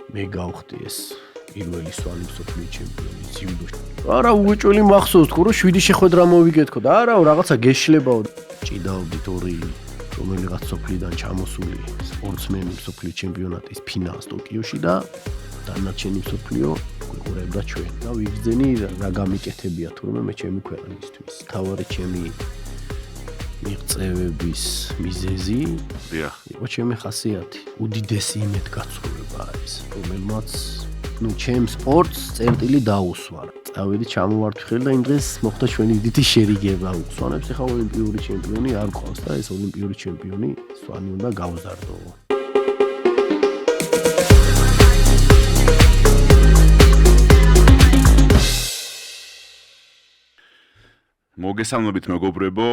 მე გავხდი ეს პირველი სვალი მსოფლიო ჩემპიონი ძიუდოში. არა უეჭველი მახსოვს თქო რომ 7 შეხვედრა მოვიგეთქო და არა რაღაცა გეშლებაო. ჭიდაობდით ორი რომელიღაც სოფლიდან ჩამოსული სპორტსმენი მსოფლიო ჩემპიონატის ფინალს ტოკიოში და დანარჩენი მსოფლიო გვიყურებდა ჩვენ. და ვიგრძენი რა გამიკეთებია თურმე მე ჩემი ქვეყნისთვის. თავარი ჩემი მიღწევების მიზეზი იყო ჩემი ხასიათი. უდიდესი იმედგაცრუება არის, რომელმაც ჩემ სპორტს წერტილი დაუსვა. წავედი ჩამოვარდხელი და იმ დღეს მოხდა ჩვენი დიდი შერიგება. უხსვანებს ახლა ოლიმპიური ჩემპიონი არ ყავს და ეს ოლიმპიური ჩემპიონი სვანი უნდა გავზარდო. მოგესალმებით მეგობრებო,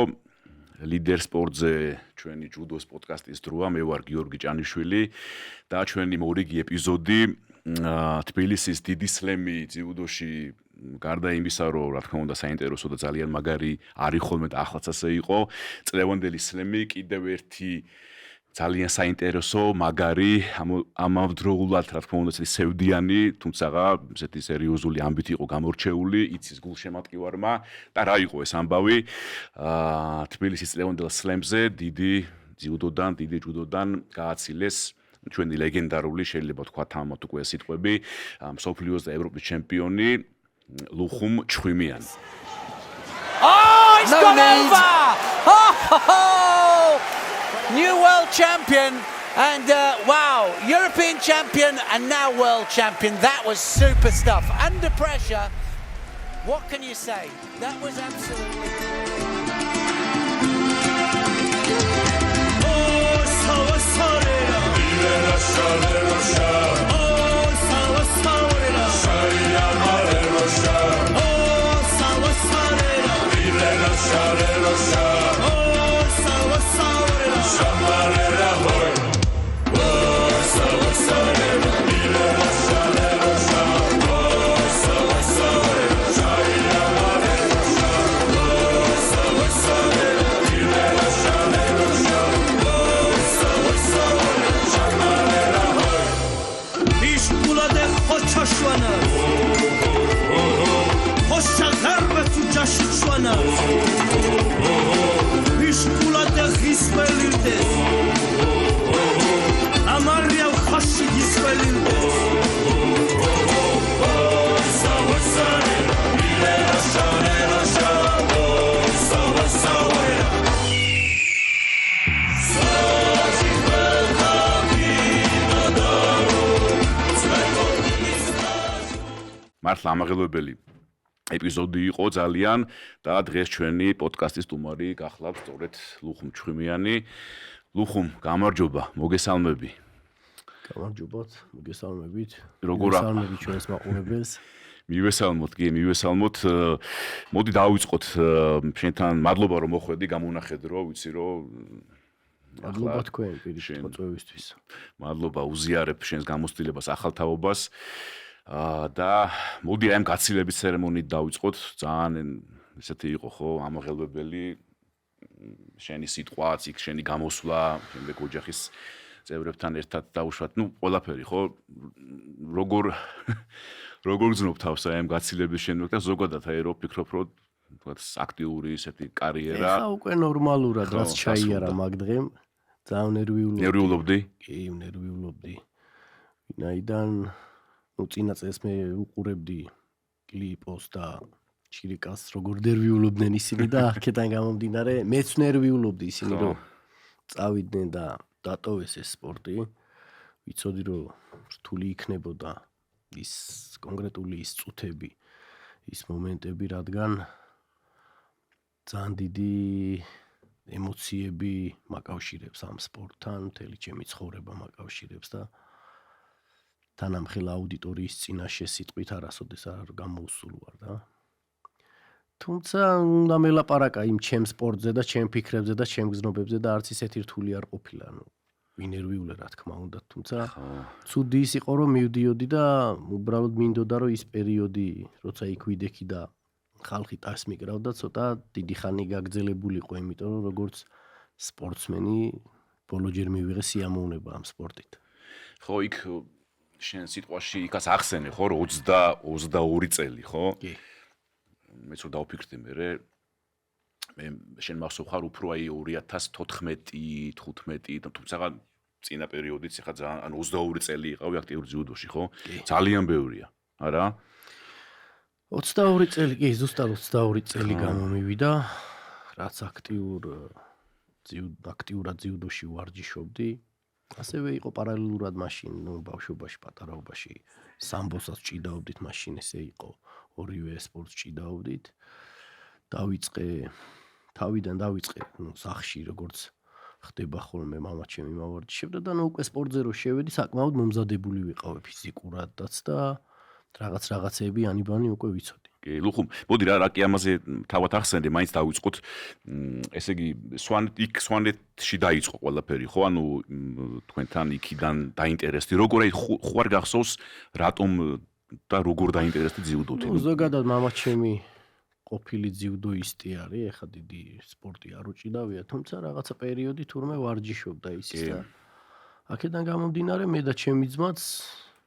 ლიდერ სპორტზე ჩვენი ჯუდოს პოდკასტის დროა, მე ვარ გიორგი ჭანიშვილი და ჩვენი მორიგი ეპიზოდი თბილისის დიდი სლემი ჯუდოში გარდა იმისა, რომ რა თქმა უნდა საინტერესო და ძალიან მაგარი არის ხოლმე და ახლაც ასე იყო, წლევანდელი სლემი კიდევ ერთი ძალიან საინტერესო, მაგარი, ამავდროულად რა თქმა უნდა სევდიანი, თუმცა ესეთი სერიოზული ამბით იყო გამორჩეული, იცის გულშემატკივარმა და რა იყო ეს ამბავი თბილისის წლევანდელ სლემზე დიდი ჯუდოდან, დიდი ჯუდოდან გააცილეს ჩვენი ლეგენდარული, შეიძლება თქვა თამამად უკვე სიტყვები, მსოფლიოს და ევროპის ჩემპიონი ლუხუმ ჩხვიმიანი. Oh, it's gone over! New world champion and wow, European champion and now world champion. That was super stuff. Under pressure, what can you say? That was absolutely... მართლა ამაღელვებელი ეპიზოდი იყო ძალიან და დღეს ჩვენი პოდკასტის სტუმარი გახლავთ სწორედ ლუხუმ ჩხვიმიანი. ლუხუმ, გამარჯობა, მოგესალმები. გამარჯობათ, მოგესალმებით. როგორ მოგესალმებით ჩვენს მაყურებელს. მივესალმოთ, მივესალმოთ. მოდი დავიწყოთ შენთან. მადლობა რომ მოხვედი, გამონახეთ რომ ვიცი რომ მადლობა თქვენ პირიქით მოწვევისთვის. მადლობა, უზიარებ შენს გამოცდილებას, ახალთაობას. და მოდი აი ამ გაცილების ცერემონიით დავიწყოთ. ძალიან ესეთი იყო ხო, ამაღელვებელი შენი სიტყვაც, იქ შენი გამოსვლა, შემდეგ ოჯახის წევრებთან ერთად დავუშვათ. ყველაფერი ხო, როგორ გძნობ თავს აი ამ გაცილების შემდეგ და ზოგადად აი რო ფიქრობ რომ თქვათ აქტიური ესეთი კარიერა. ეხა უკვე ნორმალურად რაც ჩაიარა მაგ დღემ, ძალიან ნერვიულობდი. კი, ნერვიულობდი. ვინაიდან წინა წელს მე უყურებდი კლიპოს და ჩირიკას როგორ ნერვიულობდნენ ისინი და აქედან გამომდინარე მეც ნერვიულობდი ისინი რომ წავიდნენ და დატოვეს ეს სპორტი. ვიცოდი რომ რთული იქნებოდა ის კონკრეტული ის წუთები, ის მომენტები, რადგან ძალიან დიდი ემოციები მაკავშირებს ამ სპორტთან, მთელი ჩემი ცხოვრება მაკავშირებს და თანამხელ აუდიტორიის წინაშე სიტყვით არასოდეს არ გამოუსულ ვარ და თუმცა უნდა მელაპარაკა იმ ჩემ სპორტზე და ჩემ ფიქრებზე და ჩემ გზნობებზე და არც ისეთი რთული არ ყოფილა. ვინერვიულე რა თქმა უნდა, თუმცა ცუდი ის იყო რომ მივდიოდი და უბრალოდ მინდოდა რომ ის პერიოდი, როცა იქ ვიდექი და ხალხი ტას მიკრავდა, ცოტა დიდი ხანი გაგრძელებულიყო, იმიტომ რომ როგორც სპორტსმენი ბოლო ჯერ მივიღე სიამოვნება ამ სპორტით. ხო, იქ შენ სიტყვაში იქაც ახსენე ხო 22 წელი ხო? კი. მეც რომ დავფიქრდი მე შენ მახსოვ ხარ უფრო აი 2014-15 თუმცა წინა პერიოდიც ხა ძალიან ანუ 22 წელი იყავი აქტიურ ძიუდოში ხო? ძალიან ბევრია, არა? 22 წელი, კი, ზუსტად 22 წელი გამომივიდა, რაც აქტიურად ძიუდოში ვარჯიშობდი. ასევე იყო პარალელურად მაშინ, ბავშვობაში, პატარაობაში სამბოსაც ჭიდაობდით, მაშინ ესე იყო, ორივე სპორტს ჭიდაობდით. თავიდან დავიწყე, სახში როგორც ხდება ხოლმე მამა ჩემი მოვარჯიშებდა და უკვე სპორტზე რო შევედი, საკმაოდ მომზადებული ვიყავი ფიზიკურადაც და რაღაცეები ანიბანი უკვე ვიცოდი. კი, ლუხუმ, მოდი რა კი ამაზე თავად ახსენე, მაინც დავიწყოთ. ესე იგი, სვანეთში დაიწყო ყველაფერი, ხო? ანუ თქვენთან იქიდან დაინტერესდი. როგორ აი ხوار გახსოვს, რატომ და როგორ დაინტერესდი ძიუდოთ? ზოგადად მამა ჩემი ყოფილი ძიუდოისტი არის, ეხა დიდი სპორტი არ უჭიდავია, თუმცა რაღაცა პერიოდი თურმე ვარჯიშობდა ისიც და აქედან გამომდინარე მე და ჩემი ძმაც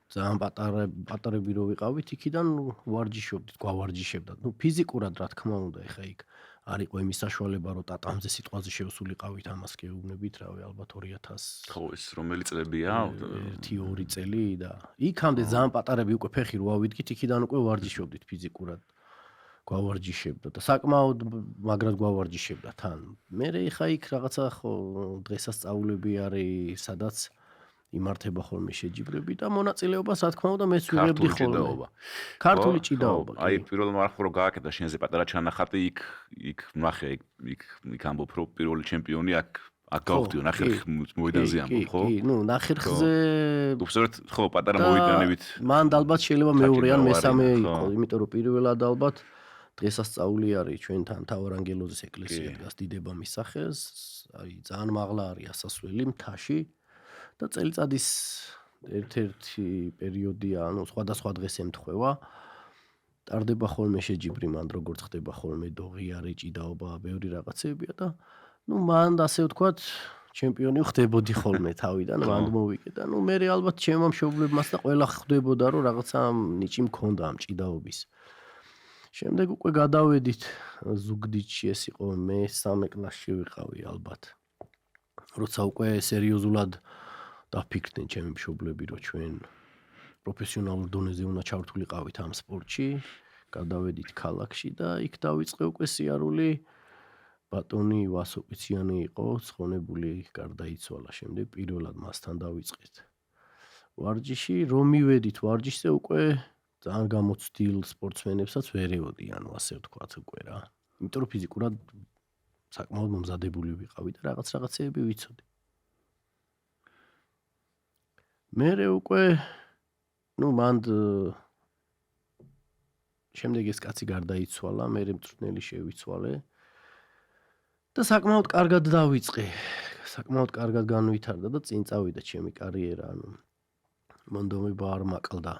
ძალიან პატარები რო ვიყავით, იქიდან ვარჯიშობდით, გვავარჯიშებდა. ფიზიკურად რა თქმა უნდა, ეხა იქ არ იყო იმის საშუალება, რომ ტატამზე სიტყვაზე შევსულიყავით, ამას გეუბნებით, რავი, ალბათ 2000. ხო, ეს რომელი წლებია? 1-2 წელი და იქამდე ძალიან პატარები უკვე ფეხი რო ავიდგით, იქიდან უკვე ვარჯიშობდით ფიზიკურად. გვავარჯიშებდა და საკმაოდ მაგრად გვავარჯიშებდა თან. მე ეხა იქ რაღაცა ხო დღესასწაულები არის, სადაც იმართება ხოლმე შეჯიბრები და მონაწილეობას რა თქმა უნდა მეც ვიღებდი ხოლმე. ქართული ჭიდაობა. აი პირველ მარხო რო გააკეთა შენზე პატარა ჩანახატი იქ ნახე იქ ამბობ რომ პირველი ჩემპიონი აქ გავხდიო ნახერხ მოედანზე ამბობ ხო? კი, ნახერხზე უბრალოდ ხო პატარა მოედანივით. მან ალბათ შეიძლება მეორე ან მესამე იყო, იმიტომ რომ პირველად ალბათ დღესასწაული არის ჩვენთან თავარანგელოზის ეკლესია დგას დიდებამის სახელს, აი ძალიან მაღლა არის ასასვლელი მთაში და წელიწადის ერთ-ერთი პერიოდია, ანუ სხვადასხვა დღეს ემთხვევა. ტარდება ხოლმე შეჯიბრი მან, როგორც ხდება ხოლმე დოღიარი ჭიდაობა, ბევრი რაღაცებია და მან ასე ვთქვათ, ჩემპიონი ხდებოდი ხოლმე თავიდან, მან მოვიკე და მე ალბათ ჩემო მშობლებმაც და ყველა ხდებოდა, რომ რაღაცა ნიჭი მქონდა ამ ჭიდაობის. შემდეგ უკვე გადავედით ზუგდიდში, ეს იყო მე-3 კლასში ვიყავი ალბათ. როცა უკვე სერიოზულად დაფიქრდნენ ჩემი მშობლები, რომ ჩვენ პროფესიონალურ დონეზე უნდა ჩავთვლიყავით ამ სპორტში, გადავედით ქალაქში და იქ დავიწყე უკვე სიარული. ბატონი ვასო პიციანი იყო, ცხონებული, გარდაიცვალა. შემდეგ პირველად მასთან დავიწყეთ ვარჯიში, რომ მივედით ვარჯიშზე უკვე ძალიან გამოცდილ სპორტსმენებსაც ვერეოდი, ანუ ასე ვთქვათ უკვე რა. იმიტომ რომ ფიზიკურად საკმაოდ მომზადებული ვიყავი და რაღაცეები ვიცოდი. მერე უკვე მანდ შემდეგ ეს კაცი გარდაიცვალა, მერე მწვრთნელი შევიცვალე და საკმაოდ კარგად დავიწყე. საკმაოდ კარგად განვითარდა და წინ წავიდა ჩემი კარიერა, ანუ მონდომება არ მაკლდა.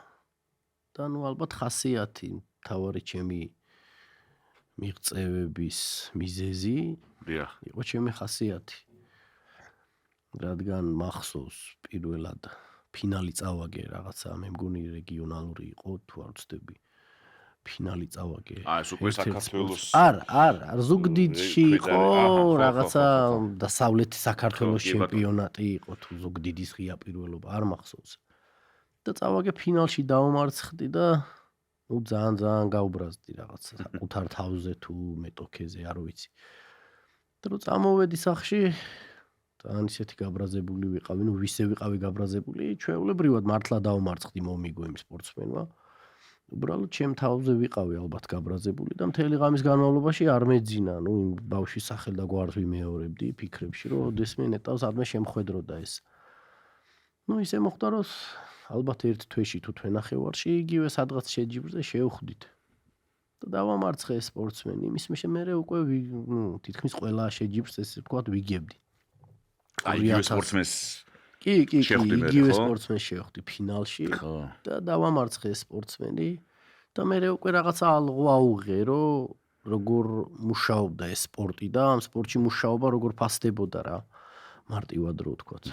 და ალბათ ხასიათი თავარი ჩემი მიღწევების მიზეზი იყო ჩემი ხასიათი. რადგან მახსოვს პირველად ფინალი წავაგე რაღაცა, მე მგონი რეგიონალური იყო, თუ არ ვცდები. ფინალი წავაგე. ეს უკვე საქართველოს არა, ზუგდიდში იყო რაღაცა დასავლეთი საქართველოს ჩემპიონატი იყო, თუ ზუგდიდის ღია პირველობა, არ მახსოვს. და წავაგე ფინალში დავმარცხდი და ძალიან გაუბრაზდი რაღაცა საკუთარ თავზე თუ მეტოქეზე, არ ვიცი. და რო წამოვედი სახში, ძალიან ისეთი გაბრაზებული ვიყავი, ვისე ვიყავი გაბრაზებული, ჩვეულებრივად მართლა დავმარცხდი მომიგო იმ სპორტსმენმა. უბრალოდ ჩემ თავზე ვიყავი ალბათ გაბრაზებული და მთელი ღამის განმავლობაში არ მეძინა, იმ ბავშვის სახელ და გვარს ვიმეორებდი ფიქრებში, რომ ოდესმე ნეტავს არმე შემხვედროდა ეს. ისე მოხდა, რომ ალბათ ერთ თვეში თუ თვენახევარში იგივე სადღაც შეჯიბრზე შევხვდით. და დავამარცხე ეს სპორტსმენი, იმის მერე უკვე თითქმის ყველა შეჯიბრს ესე ვთქვათ ვიგებდი. აი იგივე სპორტსმენს კი, იგივე სპორტსმენს შევხვდი ფინალში და დავამარცხე ეს სპორტსმენი და მერე უკვე რაღაცა ალღო აუღე, რომ როგორ მუშაობდა ეს სპორტი და ამ სპორტში მუშაობა როგორ ფასდებოდა რა. მარტივად რო ვთქვათ.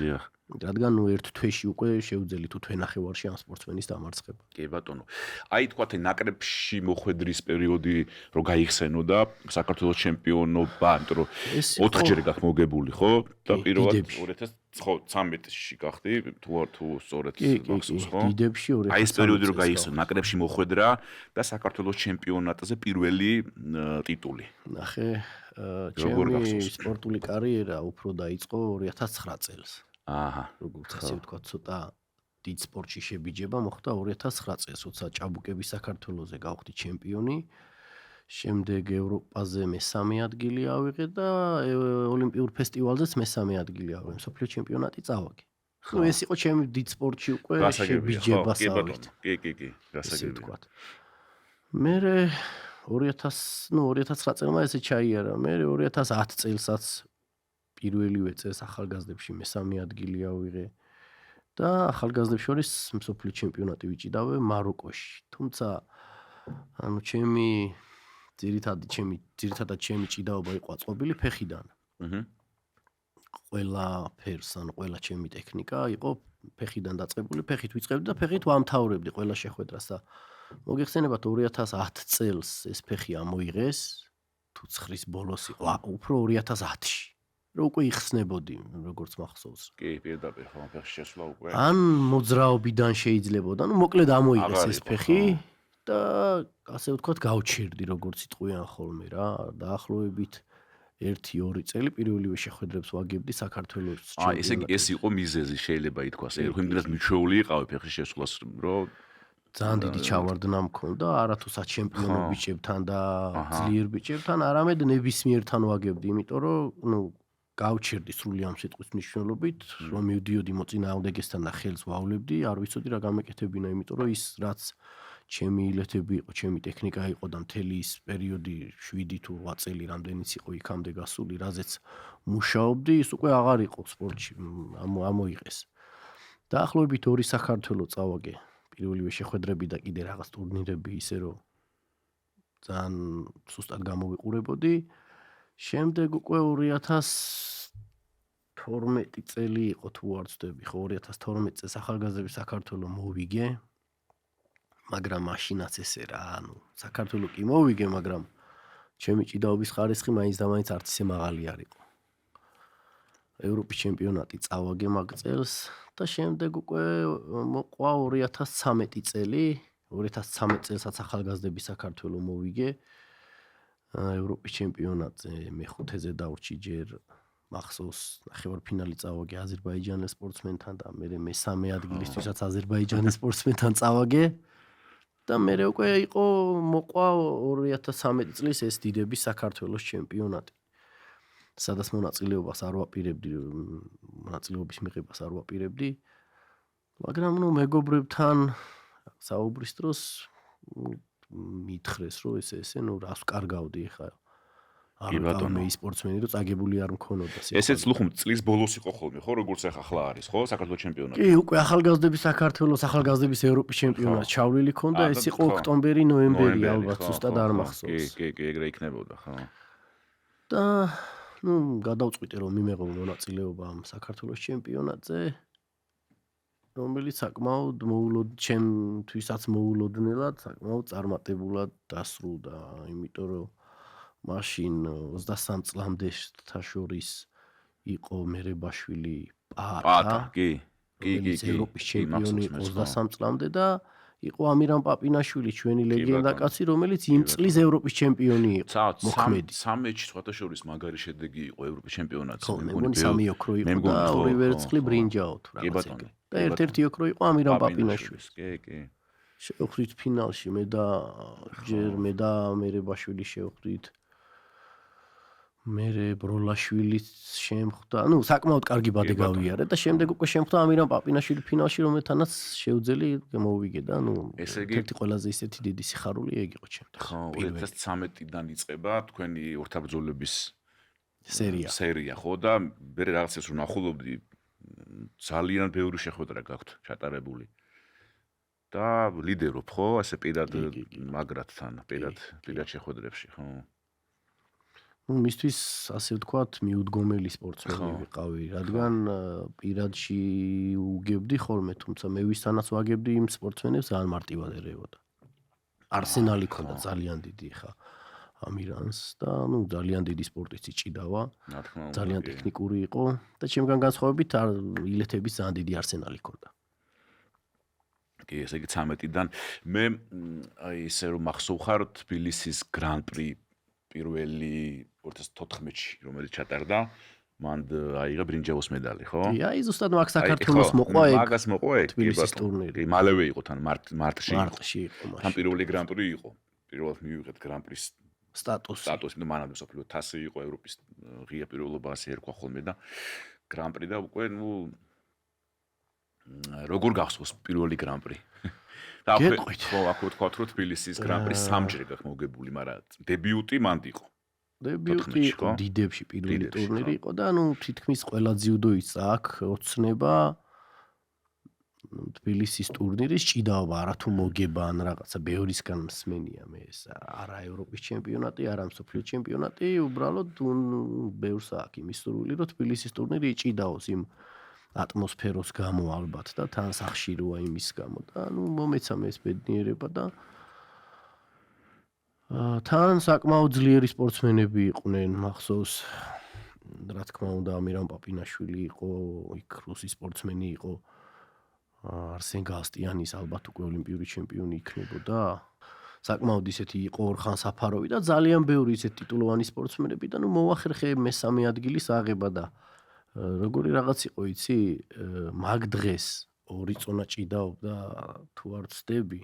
რადგან ნუ ერთ თვეში უკვე შეუძლიათ თუ თვენახევარში ამ სპორტსმენის დამარცხება. კი ბატონო. აი თქვათ ნაკრებში მოხვედრის პერიოდი რო გაიხსენოდა საქართველოს ჩემპიონობა, იმიტომ რომ 4-ჯერ გაქვს მოგებული, ხო? და პირველად 2013-ში გახდი, თუ სწორედ მახსოვს, ხო? დიდებში 2013. აი ეს პერიოდი რო გაიხსენო ნაკრებში მოხვედრა და საქართველოს ჩემპიონატზე პირველი ტიტული. ნახე, ჩემი სპორტული კარიერა უფრო დაიწყო 2009 წელს. აჰა. როგორც ასე ვთქვა, ცოტა დიდ სპორტში შებიჯება მოხდა 2009 წელს, როცა ჭაბუკების საქართველოზე გავხდი ჩემპიონი. შემდეგ ევროპაზე მესამე ადგილი ავიღე და ოლიმპიურ ფესტივალზეც მესამე ადგილი ავიღე. მსოფლიო ჩემპიონატი წავაგე. ნუ ეს იყო ჩემი დიდ სპორტში უკვე შებიჯება სავით. კი, გასაგებია. მე 2009 წელმა ესე ჩაიარა. მე 2010 წელსაც პირველივე წელს ახალგაზრდებში მესამე ადგილი ავიღე და ახალგაზრდებს შორის მსოფლიო ჩემპიონატი ვიჭიდავე მაროკოში. თუმცა ანუ ძირითადად ჩემი ჭიდაობა იყო აწყობილი ფეხიდან. ყველა ფერს, ანუ ყველა ჩემი ტექნიკა იყო ფეხიდან დაწყებული, ფეხით ვიწყებდი და ფეხით ვამთავრებდი ყველა შეხვედრას და მოგეხსენებათ 2010 წელს ეს ფეხი ამოიღეს, თუ ცხრის ბოლოს იყო, უფრო 2010-ში. რომ უკვე იხსნებოდი, როგორც მახსოვს. კი, პირდაპირ ხო, ფეხში შესვლა უკვე. ან მოძრაობიდან შეიძლებოდა, ნუ მოკლედ ამოიღეს ეს ფეხი და ასე ვთქვათ, გავჩერდი, როგორც იტყვიან ხოლმე რა, დაახლოებით 1-2 წელი პირველივე შეხვედრებს ვაგებდი საქართველოს ჩემპიონატში. ესე იგი ეს იყო მიზეზი შეიძლება ითქვას, იმდენად მიჩვეული იყავი ფეხის შესვლას, რომ ძალიან დიდი ჩავარდნა მქონდა, არათუ საჩემპიონო ბიჭებთან და ძლიერ ბიჭებთან, არამედ ნებისმიერთან ვაგებდი, იმიტომ რომ ნუ გავჩერდი სრული ამ სიტყვის მნიშვნელობით, რომ მივდიოდი მოწინააღმდეგესთან და ხელს ვავლებდი, არ ვიცოდი რა გამეკეთებინა, იმიტომ რომ ის რაც ჩემი ილეთები იყო, ჩემი ტექნიკა იყო და მთელი ის პერიოდი 7 თუ 8 წელი რამდენიც იყო იქამდე გასული, რაზეც მუშაობდი, ის უკვე აღარ იყო სპორტში, ამოიღეს. დაახლოებით 2 საქართველო წავაგე. პირველივე შეხვედრები და კიდე რაღაც ტურნირები ისე რომ ძალიან სუსტად გამოვიყურებოდი. შემდეგ უკვე 2012 წელი იყო თუ არ ვცდები, ხო 2012 წელს ახალგაზრდების საქართველო მოვიგე. მაგრამ მაშინაც ესე რა, ანუ საქართველო კი მოვიგე, მაგრამ ჩემი ჭიდაობის ხარისხი მაინც და მაინც არც ისე მაღალი არ იყო. ევროპის ჩემპიონატი წავაგე მაგ წელს და შემდეგ უკვე მოყვა 2013 წელი. 2013 წელსაც ახალგაზრდების საქართველო მოვიგე. ევროპის ჩემპიონატზე მეხუთეზე დავრჩი ჯერ მახსოვს ნახევარფინალი წავაგე აზერბაიჯანის სპორტსმენთან და მე მესამე ადგილისთვისაც აზერბაიჯანის სპორტსმენთან წავაგე. და მე უკვე იყო მოყვა 2013 წლის ეს დიდების საქართველოს ჩემპიონატი. სადაც მონაწილეობას არ ვაპირებდი, მონაწილეობის მიღებას არ ვაპირებდი. მაგრამ ნუ მეგობრებთან საუბრის დროს მითხრეს, რომ ესე ნუ რას ვკარგავდი ხა. არ ვიყავი სპორტსმენი, რომ წაგებული არ მქონოდა. ესეც ლუხუმ წლის ბოლოს იყო ხოლმე, ხო, როგორც ახლა არის, ხო, საქართველოს ჩემპიონატი. კი, უკვე ახალგაზრდების საქართველოს, ახალგაზრდების ევროპის ჩემპიონატი ჩავლილი ქონდა, ეს იყო ოქტომბერი, ნოემბერი ალბათ, ზუსტად არ მახსოვს. კი, ეგრე იქნებოდა, ხო. და ნუ გადავწყვიტე რომ მიმეღო მონაწილეობა ამ საქართველოს ჩემპიონატზე, რომელიც საკმაოდ ჩემთვისაც მოულოდნელად, საკმაოდ წარმატებულად დასრულდა, იმიტომ რომ მაშინ 23 წლამდე შორის იყო მერებაშვილი პატა, კი, ევროპის ჩემპიონი 23 წლამდე და იყო ამირან პაპინაშვილი, ჩვენი ლეგენდა კაცი, რომელიც იმ წლის ევროპის ჩემპიონი იყო. მოქმედი 13-ში სხვათა შორის მაგარი შედეგი იყო ევროპის ჩემპიონატზე. მე მგონი 3 ოქრო იყო და 2 ვერცხლი ბრინჯაო თუ რაღაც ეგრე. და ერთ-ერთი ოქრო იყო ამირან პაპინაშვილის. კი. შევხვდით ფინალში, მე და მერებაშვილი შევხვდით. მე ბროლაშვილიც შემხვდა. ნუ საკმაოდ კარგი ბადე გავიარე და შემდეგ უკვე შემხვდა ამირან პაპინაშვილი ფინალში, რომელთანაც შეუძელი მოვიგე და ნუ ერთი ყველაზე ისეთი დიდი სიხარული ეგ იყო ჩემთვის. ხო, 2013-დან იწყება თქვენი ორთაბრძოლების სერია, ხო და მე რაღაცას რომ ნახულობდი ძალიან ბევრი შეხვედრა გაქვთ ჩატარებული. და ლიდერობ, ხო, ასე პირად მაგრათთან, პირად შეხვედრებში, ხო. ну მისთვის ასე ვთქვათ მიუდგომელი სპორტსმენი ვიყავი, რადგან პირადში უგებდი ხოლმე, თუმცა მე ვისთანაც ვაგებდი იმ სპორტსმენებს ძალიან მარტივად ერეოდა. არსენალი ქონდა ძალიან დიდი ხა ამირანს და ну ძალიან დიდი სპორტისტი ჭიდავა, ძალიან ტექნიკური იყო და ჩემგან განსხვავებით ილეთების ძალიან დიდი არსენალი ქონდა. კი, ესე იგი 13-დან მე აი ესე რომ მახსოვ ხარ თბილისის გრან-პრი პირველი 2014-ში რომელიც ჩატარდა, მან აიღო ბრინჯაოს медаლი, ხო? კი, აი ზუსტად მაგ საქართველოს მოყვა ეგ. მაგას მოყვა ეგ, თბილისის ტურნირი. კი, მალევე იყო თან მარტში. მარტში იყო მაშინ. თან პირველი გრან-პრი იყო. პირველად მივიღეთ გრან-პრის სტატუსი. და მანამდე სოფლიო თასი იყო, ევროპის ღია პირველობა ასე ერქვა ხოლმე და გრან-პრი და უკვე ნუ როგორ გახსოვს პირველი გრან-პრი? და ახლა თქვა რომ თბილისის გრან-პრი სამჯერ გახ მოგებული, მაგრამ დებიუტი მანდ იყო. დებიუტი იყო დიდებში პირველი ტურნირი იყო და ნუ თითქმის ყველა ძიუდოისტს აქვს ოცნება თბილისის ტურნირის ჭიდაობა, არა თუ მოგება ან რაღაცა ბევრისგან მსმენია მე ეს არა ევროპის ჩემპიონატი, არა მსოფლიო ჩემპიონატი, უბრალოდ ბევრს აქვს იმის სურვილი, რომ თბილისის ტურნირი ჭიდაოს იმ ატმოსფეროს გამო ალბათ და თან სახშიროა იმის გამო და ნუ მომეცა მე ეს ბედნიერება და თან საკმაოდ ძლიერი სპორტსმენები იყვნენ, მახსოვს რა თქმა უნდა ამირან პაპინაშვილი იყო, იქ რუსი სპორტსმენი იყო, არსენ გალსტიანის ალბათ უკვე ოლიმპიური ჩემპიონი იქნებოდა. საკმაოდ ისეთი იყო ორხან საფაროვი და ძალიან ბევრი ისეთი ტიტულოვანი სპორტსმენები და ნუ მოახერხე მესამე ადგილის აღება და როგორი რაღაც იყო იცი, მაგ დღეს ორი წონა ჭიდაობდა თუ არ ვცდები.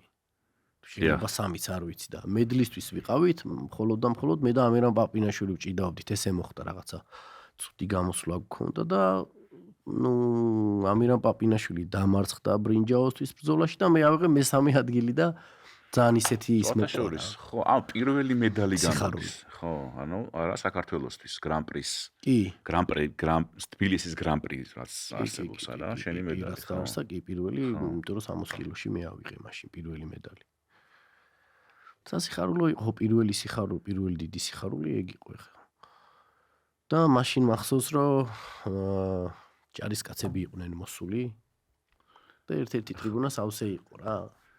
შეიძლება სამიც არ ვიცი და მედლისთვის ვიყავით, მხოლოდ და მხოლოდ მე და ამირან პაპინაშვილი ვჭიდაობდით, ესე მოხდა რაღაცა ცუდი გამოსვლა გქონდა და ну ამირან პაპინაშვილი დამარცხდა ბრინჯაოსთვის ბრძოლაში და მე ავიღე მესამე ადგილი და ძალიან ისეთი ის მოყვა. ხო, ამ პირველი медаლი გამოდის. ხო, ანუ არა საქართველოსთვის გრან-პრის. კი. თბილისის გრან-პრი რაც არსებობს, არა, შენი медаლი. ხო, არსა კი პირველი, იმიტომ რომ 60 კილოში მე ავიღე მაშინ პირველი медаლი. სასიხარულო იყო პირველი სიხარული, პირველი დიდი სიხარული ეგ იყო ხა. და მაშინ მახსოვს რომ ჯარისკაცები იყვნენ მოსული და ერთ-ერთი ტრიბუნა სავსე იყო რა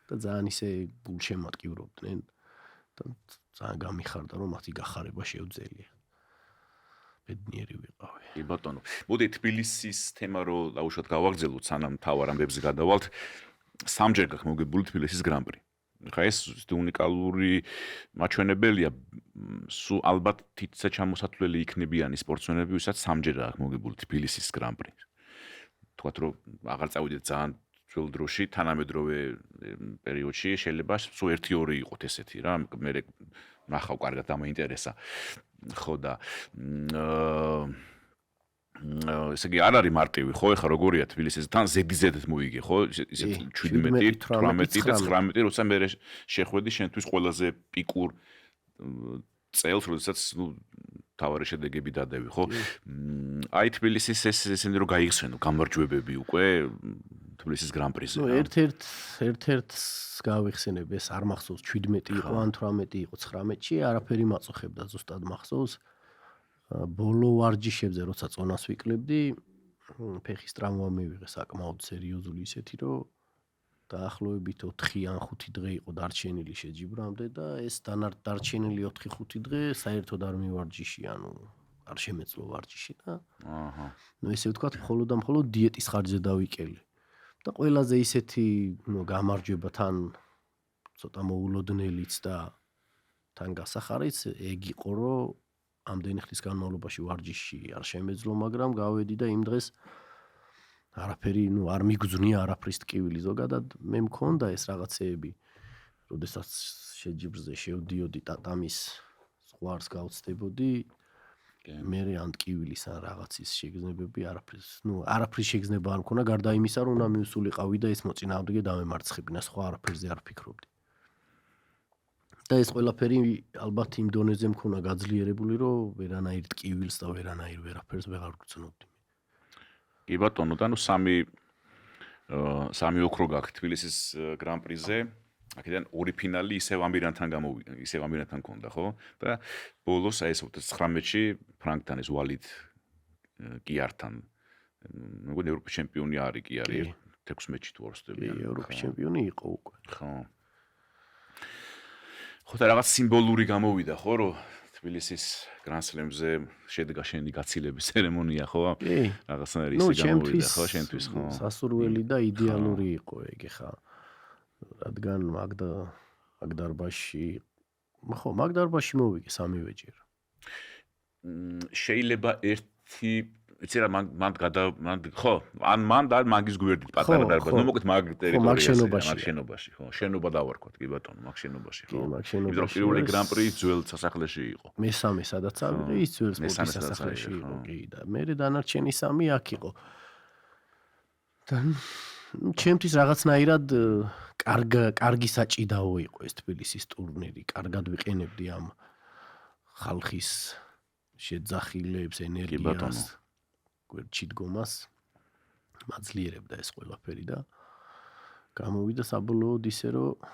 და ძალიან ისე გულშემატკივრობდნენ და ძალიან გამიხარდა რომ მათი გახარება შეუძლია. ბედნიერი ვიყავი. კი ბატონო. მოდი თბილისის თემა რო დაუშვათ გავაგრძელოთ, სანამ თავარ ამბებზე გადავალთ. სამჯერ გაქვს მოგებული თბილისის გრან-პრი. ხა ეს უნიკალური მაჩვენებელია, სულ ალბათ თითცა ჩამოსათვლელი იქნებიანი სპორტსმენები, ვისაც სამჯერ აქვს მოგებული თბილისის გრან-პრი. თქვათ რომ აღარ წავიდეთ ძალიან ძველ დროში, თანამედროვე პერიოდში შეიძლება სულ 1-2 იყოთ ესეთი რა, მე ნახავ კარგად დამაინტერესა. ხო და ესე იგი არ არის მარტივი, ხო, ეხლა როგორია თბილისის თან ზედიზედ მოიგე, ხო, ისეთ 17, 18 და 19, როცა მე შეხვედი შენთვის ყველაზე პიკურ წელს, როდესაც ნუ თავარი შედეგები დადევი, ხო? აი თბილისის ესენი რომ გაიხსენო გამარჯვებები უკვე თბილისის გრან-პრიზე. ნუ ერთ-ერთს გავიხსენებ, ეს არ მახსოვს 17 იყო, ან 18 იყო 19-ში, არაფერი მაწუხებდა ზუსტად მახსოვს. ბოლო ვარჯიშებზე როცა წონას ვიკლებდი, ფეხის ტრავმა მივიღე საკმაოდ სერიოზული ისეთი, რომ დაახლოებით 4 ან 5 დღე იყო დარჩენილი შეჯიბრამდე და ეს დარჩენილი 4-5 დღე საერთოდ არ მივარჯიში, ანუ არ შემეძლო ვარჯიში და ნუ ესე ვთქვათ, მხოლოდ და მხოლოდ დიეტის ხარჯზე დავიკელე. და ყველაზე ისეთი გამარჯვება თან ცოტა მოულოდნელიც და თან გასახარიც ეგ იყო, რომ ამდენი ხნის განმავლობაში ვარჯიში არ შემეძლო, მაგრამ გავედი და იმ დღეს არაფერი, ნუ არ მიგძვნია არაფრის ტკივილი ზოგადად მე მქონდა ეს რაღაცეები, როდესაც შეჯიბრზე შევდიოდი ტატამის ზღვარს გავწდებოდი, მე ან ტკივილის ან რაღაცის შეგრძნებები არაფრის შეგრძნება არ მქონა, გარდა იმისა, რომ უნდა მივსულიყავი და ეს მოწინააღმდეგე დამემარცხებინა, სხვა არაფერზე არ ფიქრობდი. და ეს ყველაფერი ალბათ იმ დონეზე მქონა გაძლიერებული, რომ ვერანაირ ტკივილს და ვერანაირ ვერაფერს ვეღარ გრძნობდი. კი ბატონო, და ნუ სამი ოქრო გაქვს თბილისის გრან-პრიზე. აქედან ორი ფინალი ისევ ამირანთან გამოვიდა, ისევ ამირანთან ქონდა, ხო? და ბოლოს აი ეს 19-ში ფრანკთან ეს ვალიდ კიართან მეგონი ევროპის ჩემპიონი არის კი არის 16-ში თუ არ ვსწრებია. ევროპის ჩემპიონი იყო უკვე. ხო. ხო და რაღაც სიმბოლური გამოვიდა, ხო, რომ თბილისის Grand Slam-ზე შედგა შენი გაცილების ცერემონია, ხო? რაღაცნაირი ისე გამოვიდა, ხო, შენთვის, ხო? სასურველი და იდეალური იყო ეგ ხა. რადგან მაგდარბაში ხო, მაგდარბაში მოვიგე სამივეჯერ. შეიძლება ერთი იცი რა მან ხო ან მან და მაგის გვერდით პატარა დარბაზი ნუ მოკეთ მაგ ტერიტორიაზე მაგ შენობაში ხო შენობა დავარქვათ კი ბატონო მაგ შენობაში ხო იმიტომ რომ პირველი გრან პრი ძველ სასახლეში იყო მესამე სადაც ავიღე ის ძველ სპორტის სასახლეში იყო კი და მერე დანარჩენი სამი აქ იყო და ჩემთვის რაღაცნაირად კარგი საჭიდაო იყო ეს თბილისის ტურნირი კარგად ვიყენებდი ამ ხალხის შეძახილებს ენერგიას გვერდში დგომას მაძლიერებდა ეს ყველაფერი და გამოვიდა საბოლოოდ ისე რომ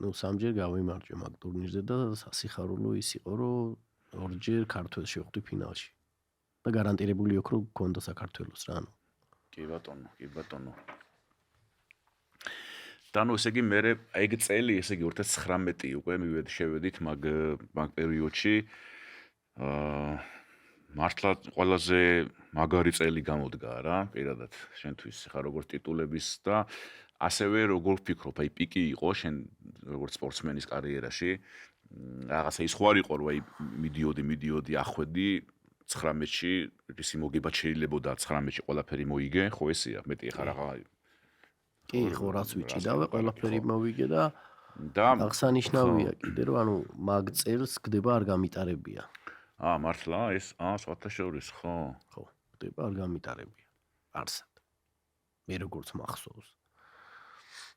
ნუ სამჯერ გავიმარჯვე მაგ ტურნირზე და სასიხარულო ის იყო რომ ორჯერ ქართველს შევხვდი ფინალში და გარანტირებული იყო რომ გქონდა საქართველოს რა ანუ კი ბატონო და ნუ ესე იგი მე ეგ წელი ესე იგი 2019 უკვე შევედით მაგ პერიოდში მართლა ყველაზე მაგარი წელი გამოდგა რა პირადად შენთვის ხა როგორც ტიტულების და ასევე როგორ ვფიქრობ აი პიკი იყო შენ როგორც სპორტსმენის კარიერაში რაღაცა ის ხო არ იყო რომ აი მიდიოდი ახვედი 19-ში ისი მოგება შეიძლებოდა 19-ში ყველაფერი მოიგე ხო ესეა მეტი ხა რაღა კი ხო რაც ვიჭიდავე ყველაფერი მოვიგე და აღსანიშნავია კიდე რომ ანუ მაგ წელს გდება არ გამიტარებია მართლა ეს სხვათა შორის ხო ხდება არ გამიტარებია არსად მე როგორც მახსოვს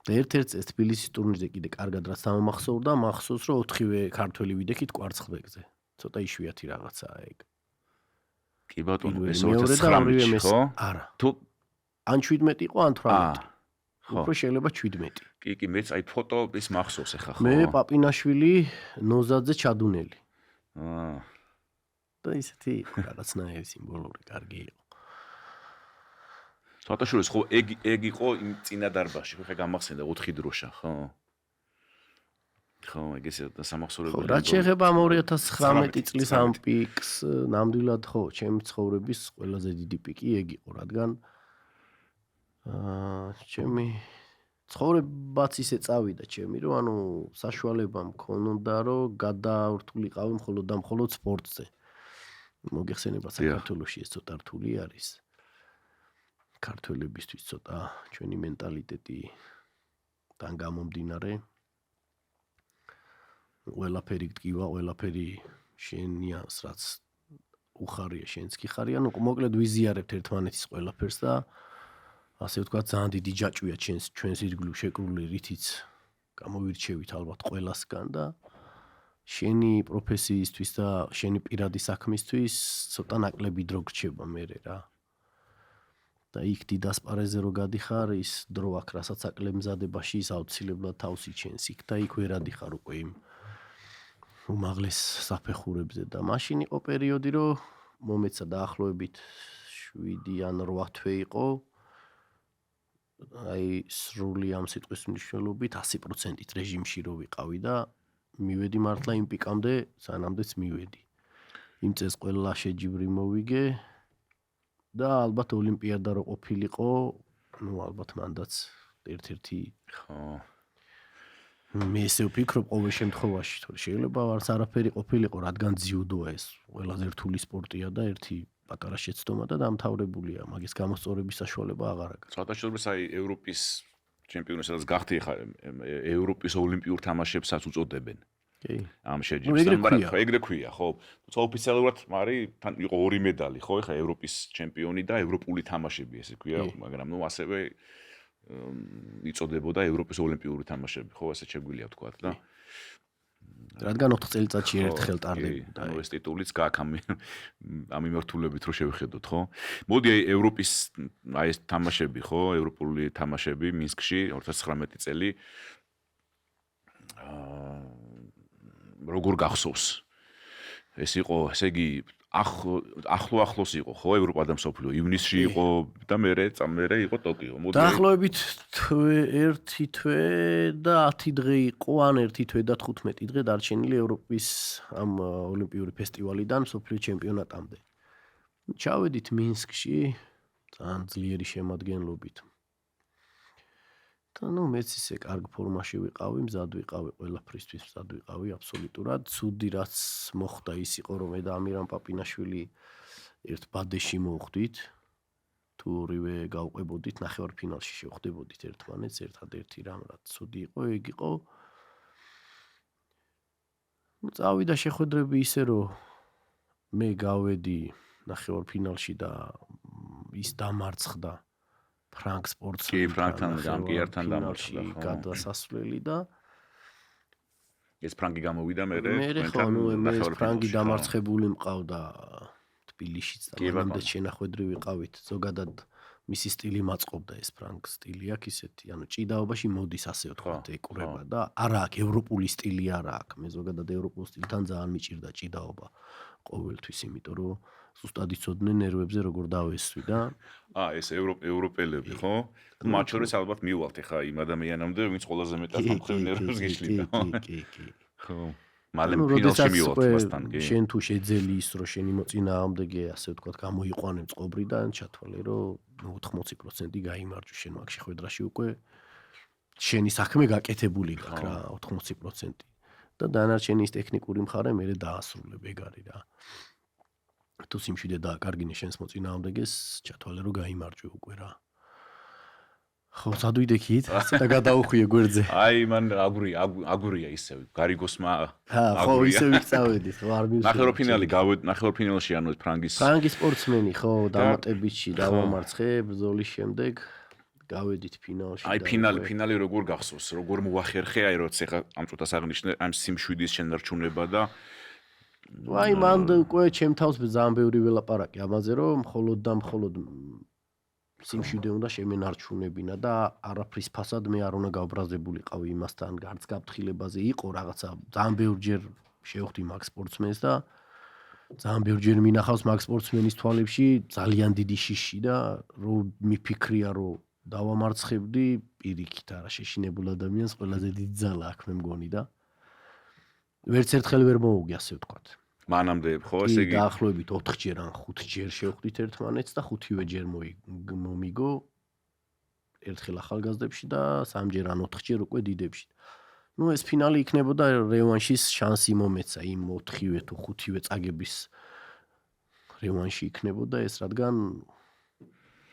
და ერთ-ერთ წელს თბილისის ტურნირზე კიდე კარგად რაც დამახსოვრდა მახსოვს რომ 4-ვე ქართველი ვიდექით კვარცხლბეკზე ცოტა იშვიათი რაღაცაა ეგ კი ბატონო ეს 2019-ში ხო არა თუ ან 17 იყო ან 18 უფრო შეიძლება 17 კი მეც აი ფოტო ის მახსოვს ახლა ხო მე პაპინაშვილი ნოზაძე ჩადუნელი და ისეთი რაღაცნაირი სიმბოლური კარგი იყო. სხვათაშორის ხო ეგ იყო იმ წინა დარბაზში, ხო ხა გამახსენდა 4 დროშა, ხო? ხო, ეგეც და სამახსოვრებელი. რა შეეხება 2019 წლის ამ პიკს, ნამდვილად ხო, ჩემი ცხოვრების ყველაზე დიდი პიკი ეგ იყო, რადგან ჩემი ცხოვრებაც ისე წავიდა ჩემი, რომ ანუ საშუალება მქონოდა, რომ გადავრთულიყავი მხოლოდ სპორტზე. მოგეხსენება საქართველოში ეს ცოტა რთული არის. ქართველებისთვის ცოტა ჩვენი მენტალიტეტიდან გამომდინარე ყველაფერი გტკივა, ყველაფერი შენიას რაც უხარია, შენც კი ხარია, ნუ მოკლედ ვიზიარებთ ერთმანეთის ყველაფერს და ასე ვთქვათ, ძალიან დიდი ჯაჭვია ჩვენს ირგვლივ შეკრული, რითიც გამოვირჩევით ალბათ ყველასგან და შენი პროფესიისთვის და შენი პირადი საქმისთვის ცოტა ნაკლები დრო გრჩება მერე რა. და იქ დიდ ასპარეზზე რო გადიხარ, ის დრო აქ რასაც აკლემზადებაში ის აუცილებლად თავს იჩენს იქ და იქ ვერ ადიხარ უკვე იმ უმაღლეს საფეხურებზე და მაშინ იყო პერიოდი, რომ მომეცა დაახლოებით 7 ან 8 თვე იყო. აი სრული ამ სიტყვის მნიშვნელობით 100%-ით რეჟიმში რო ვიყავი და მივედი მართლა იმ პიკამდე, სანამდეც მივედი. იმ წელს ყველა შეჯიბრი მოვიგე და ალბათ ოლიმპიადა რო ყოფილიყო, ნუ ალბათ მანდაც ერთ-ერთი ხო. მე ესე ვფიქრობ ყოველ შემთხვევაში, თორე შეიძლება არც არაფერი ყოფილიყო, რადგან ძიუდოა ეს ყველაზე რთული სპორტია და ერთი პატარა შეცდომა და დამთავრებულია, მაგის გამოსწორების საშუალება აღარ აქვს. სხვადასხვა აი ევროპის ჩემპიონი სადაც გახდი ხა ევროპის ოლიმპიურ თამაშებსაც უწოდებენ. კი. ამ შეჯიბრს, მაგრამ ეგრე ქვია, ხო? თუმცა ოფიციალურად არის თან იყო 2 მედალი, ხო? ხა ევროპის ჩემპიონი და ევროპული თამაშები ესე ქვია, მაგრამ ნუ ასევე იწოდებოდა ევროპის ოლიმპიური თამაშები, ხო? ასე შეგვიძლია ვთქვა და რადგან 4 წელიწადში ერთხელ ტარდებოდა. ანუ ეს ტიტულიც გაქვს ამ მიმართულებით რო შევხედოთ, ხო? მოდი აი ევროპის აი ეს თამაშები, ხო? ევროპული თამაშები მინსკში 2019 წელი როგორ გახსოვს? ეს იყო, ესე იგი, ახლოს იყო, ხო, ევროპა და მსოფლიო. ივნისში იყო და მერე იყო ტოკიო. დაახლოებით ერთი თვე და 10 დღე იყო, ან 1 თვე და 15 დღე დარჩენილი ევროპის ამ ოლიმპიური ფესტივალიდან მსოფლიო ჩემპიონატამდე. ჩავედით მინსკში ძალიან ძლიერი შემადგენლობით. და მეც ისე კარგ ფორმაში ვიყავი, მზად ვიყავი, ყველაფრისთვის მზად ვიყავი აბსოლუტურად. ცუდი რაც მოხდა ის იყო, რომ მე და ამირან პაპინაშვილი ერთ ბადეში მოვხვდით. თუ ორივე გავყვებოდით, ნახევარფინალში შევხვდებოდით ერთმანეთს, ერთადერთი რამ რაც ცუდი იყო, ეგ იყო. წავიდა შეხვედრები ისე, რომ მე გავედი ნახევარფინალში და ის დამარცხდა ფრანკ სპორტსმენთან. კი, ფრანკთან გამკიერთან დამარცხდა. გადასასვლელი და ეს ფრანკი გამოვიდა მერე. მე ფრანკი დამარცხებული მყავდა თბილისშიც და მანამდე შენახვედრი ვიყავით. ზოგადად მისი სტილი მაწყობდა, ეს ფრანკ სტილი აქვს ისეთი, ანუ ჭიდაობაში მოდის ასე ვთქვათ, ეკვრება და არა აქვს ევროპული სტილი არა აქვს. მე ზოგადად ევროპულ სტილთან ძალიან მიჭირდა ჭიდაობა ყოველთვის, იმიტომ რომ ზუსტად იცოდნენ ნერვებზე როგორ დავესვი და ეს ევროპელები, ხო? მათ შორის ალბათ მივალთ ახლა იმ ადამიანამდე, ვინც ყველაზე მეტად მომხრივ ნერვებს გიშლიდა. კი. ხო. მალე ფინალში მივალთ მასთან, კი. შენ თუ შეძელი ის, რომ შენი მოწინააღმდეგე, ასე ვთქვათ, გამოიყვანე წყობრიდან, ჩათვალე, რომ 80% გაიმარჯვე შენ მაგ შეხვედრაში უკვე შენი საქმე გაკეთებული გაქვს რა, 80%. და დანარჩენი ის ტექნიკური მხარე მე დაასრულებ, ეგ არის რა. თუ სიმშვიდე დააკარგინე შენს მოწინააღმდეგეს, ჩათვალე რომ გაიმარჯვე უკვე რა. ხო, სადვიდექით, და გადაუხვიე გვერდზე. აი, მან აგურია ისევ, გარიგოსმა. ხო, ისე ვიწავედით, ხო, არ მივსვი. ნახევარფინალში ანუ ფრანგის სპორტსმენი, ხო, დამატებითში დავამარცხე ბრძოლის შემდეგ. გავედით ფინალში. აი, ფინალი როგორ გახსოვს, როგორ მოახერხე, აი, როცა ხა ამ წუთას აღნიშნე, ამ სიმშვიდის შენარჩუნება და აი, მან უკვე ჩემ თავს ძალიან ბევრი ველაპარაკი ამაზე, რომ მხოლოდ სიმშვიდე უნდა შემენარჩუნებინა და არაფრის ფასად მე არ უნდა გავბრაზებულიყავი იმასთან, გარც გაფრთხილებაზე იყო რაღაცა, ძალიან ბევრჯერ შევხვდი მაგ სპორტსმენს და ძალიან ბევრჯერ მინახავს მაგ სპორტსმენის თვალებში ძალიან დიდი შიში და რომ მიფიქრია, რომ დავამარცხებდი პირიქით არა შეშინებულ ადამიანს ყველაზე დიდი ძალა აქვს მე მგონი და ვერც ერთხელ ვერ მოუგე ასე ვთქვათ. მანამდე ხო ესე იგი დაახლოებით 4ჯერ ან 5ჯერ შევხვდით ერთმანეთს და 5-ვე ჯერ მომიგო ერთხელ ახალგაზრდებში და 3ჯერ ან 4ჯერ უკვე დიდებში. ნუ ეს ფინალი იქნებოდა რევანშის შანსი მომეცა იმ 4-ვე თუ 5-ვე წაგების რევანში იქნებოდა ეს რადგან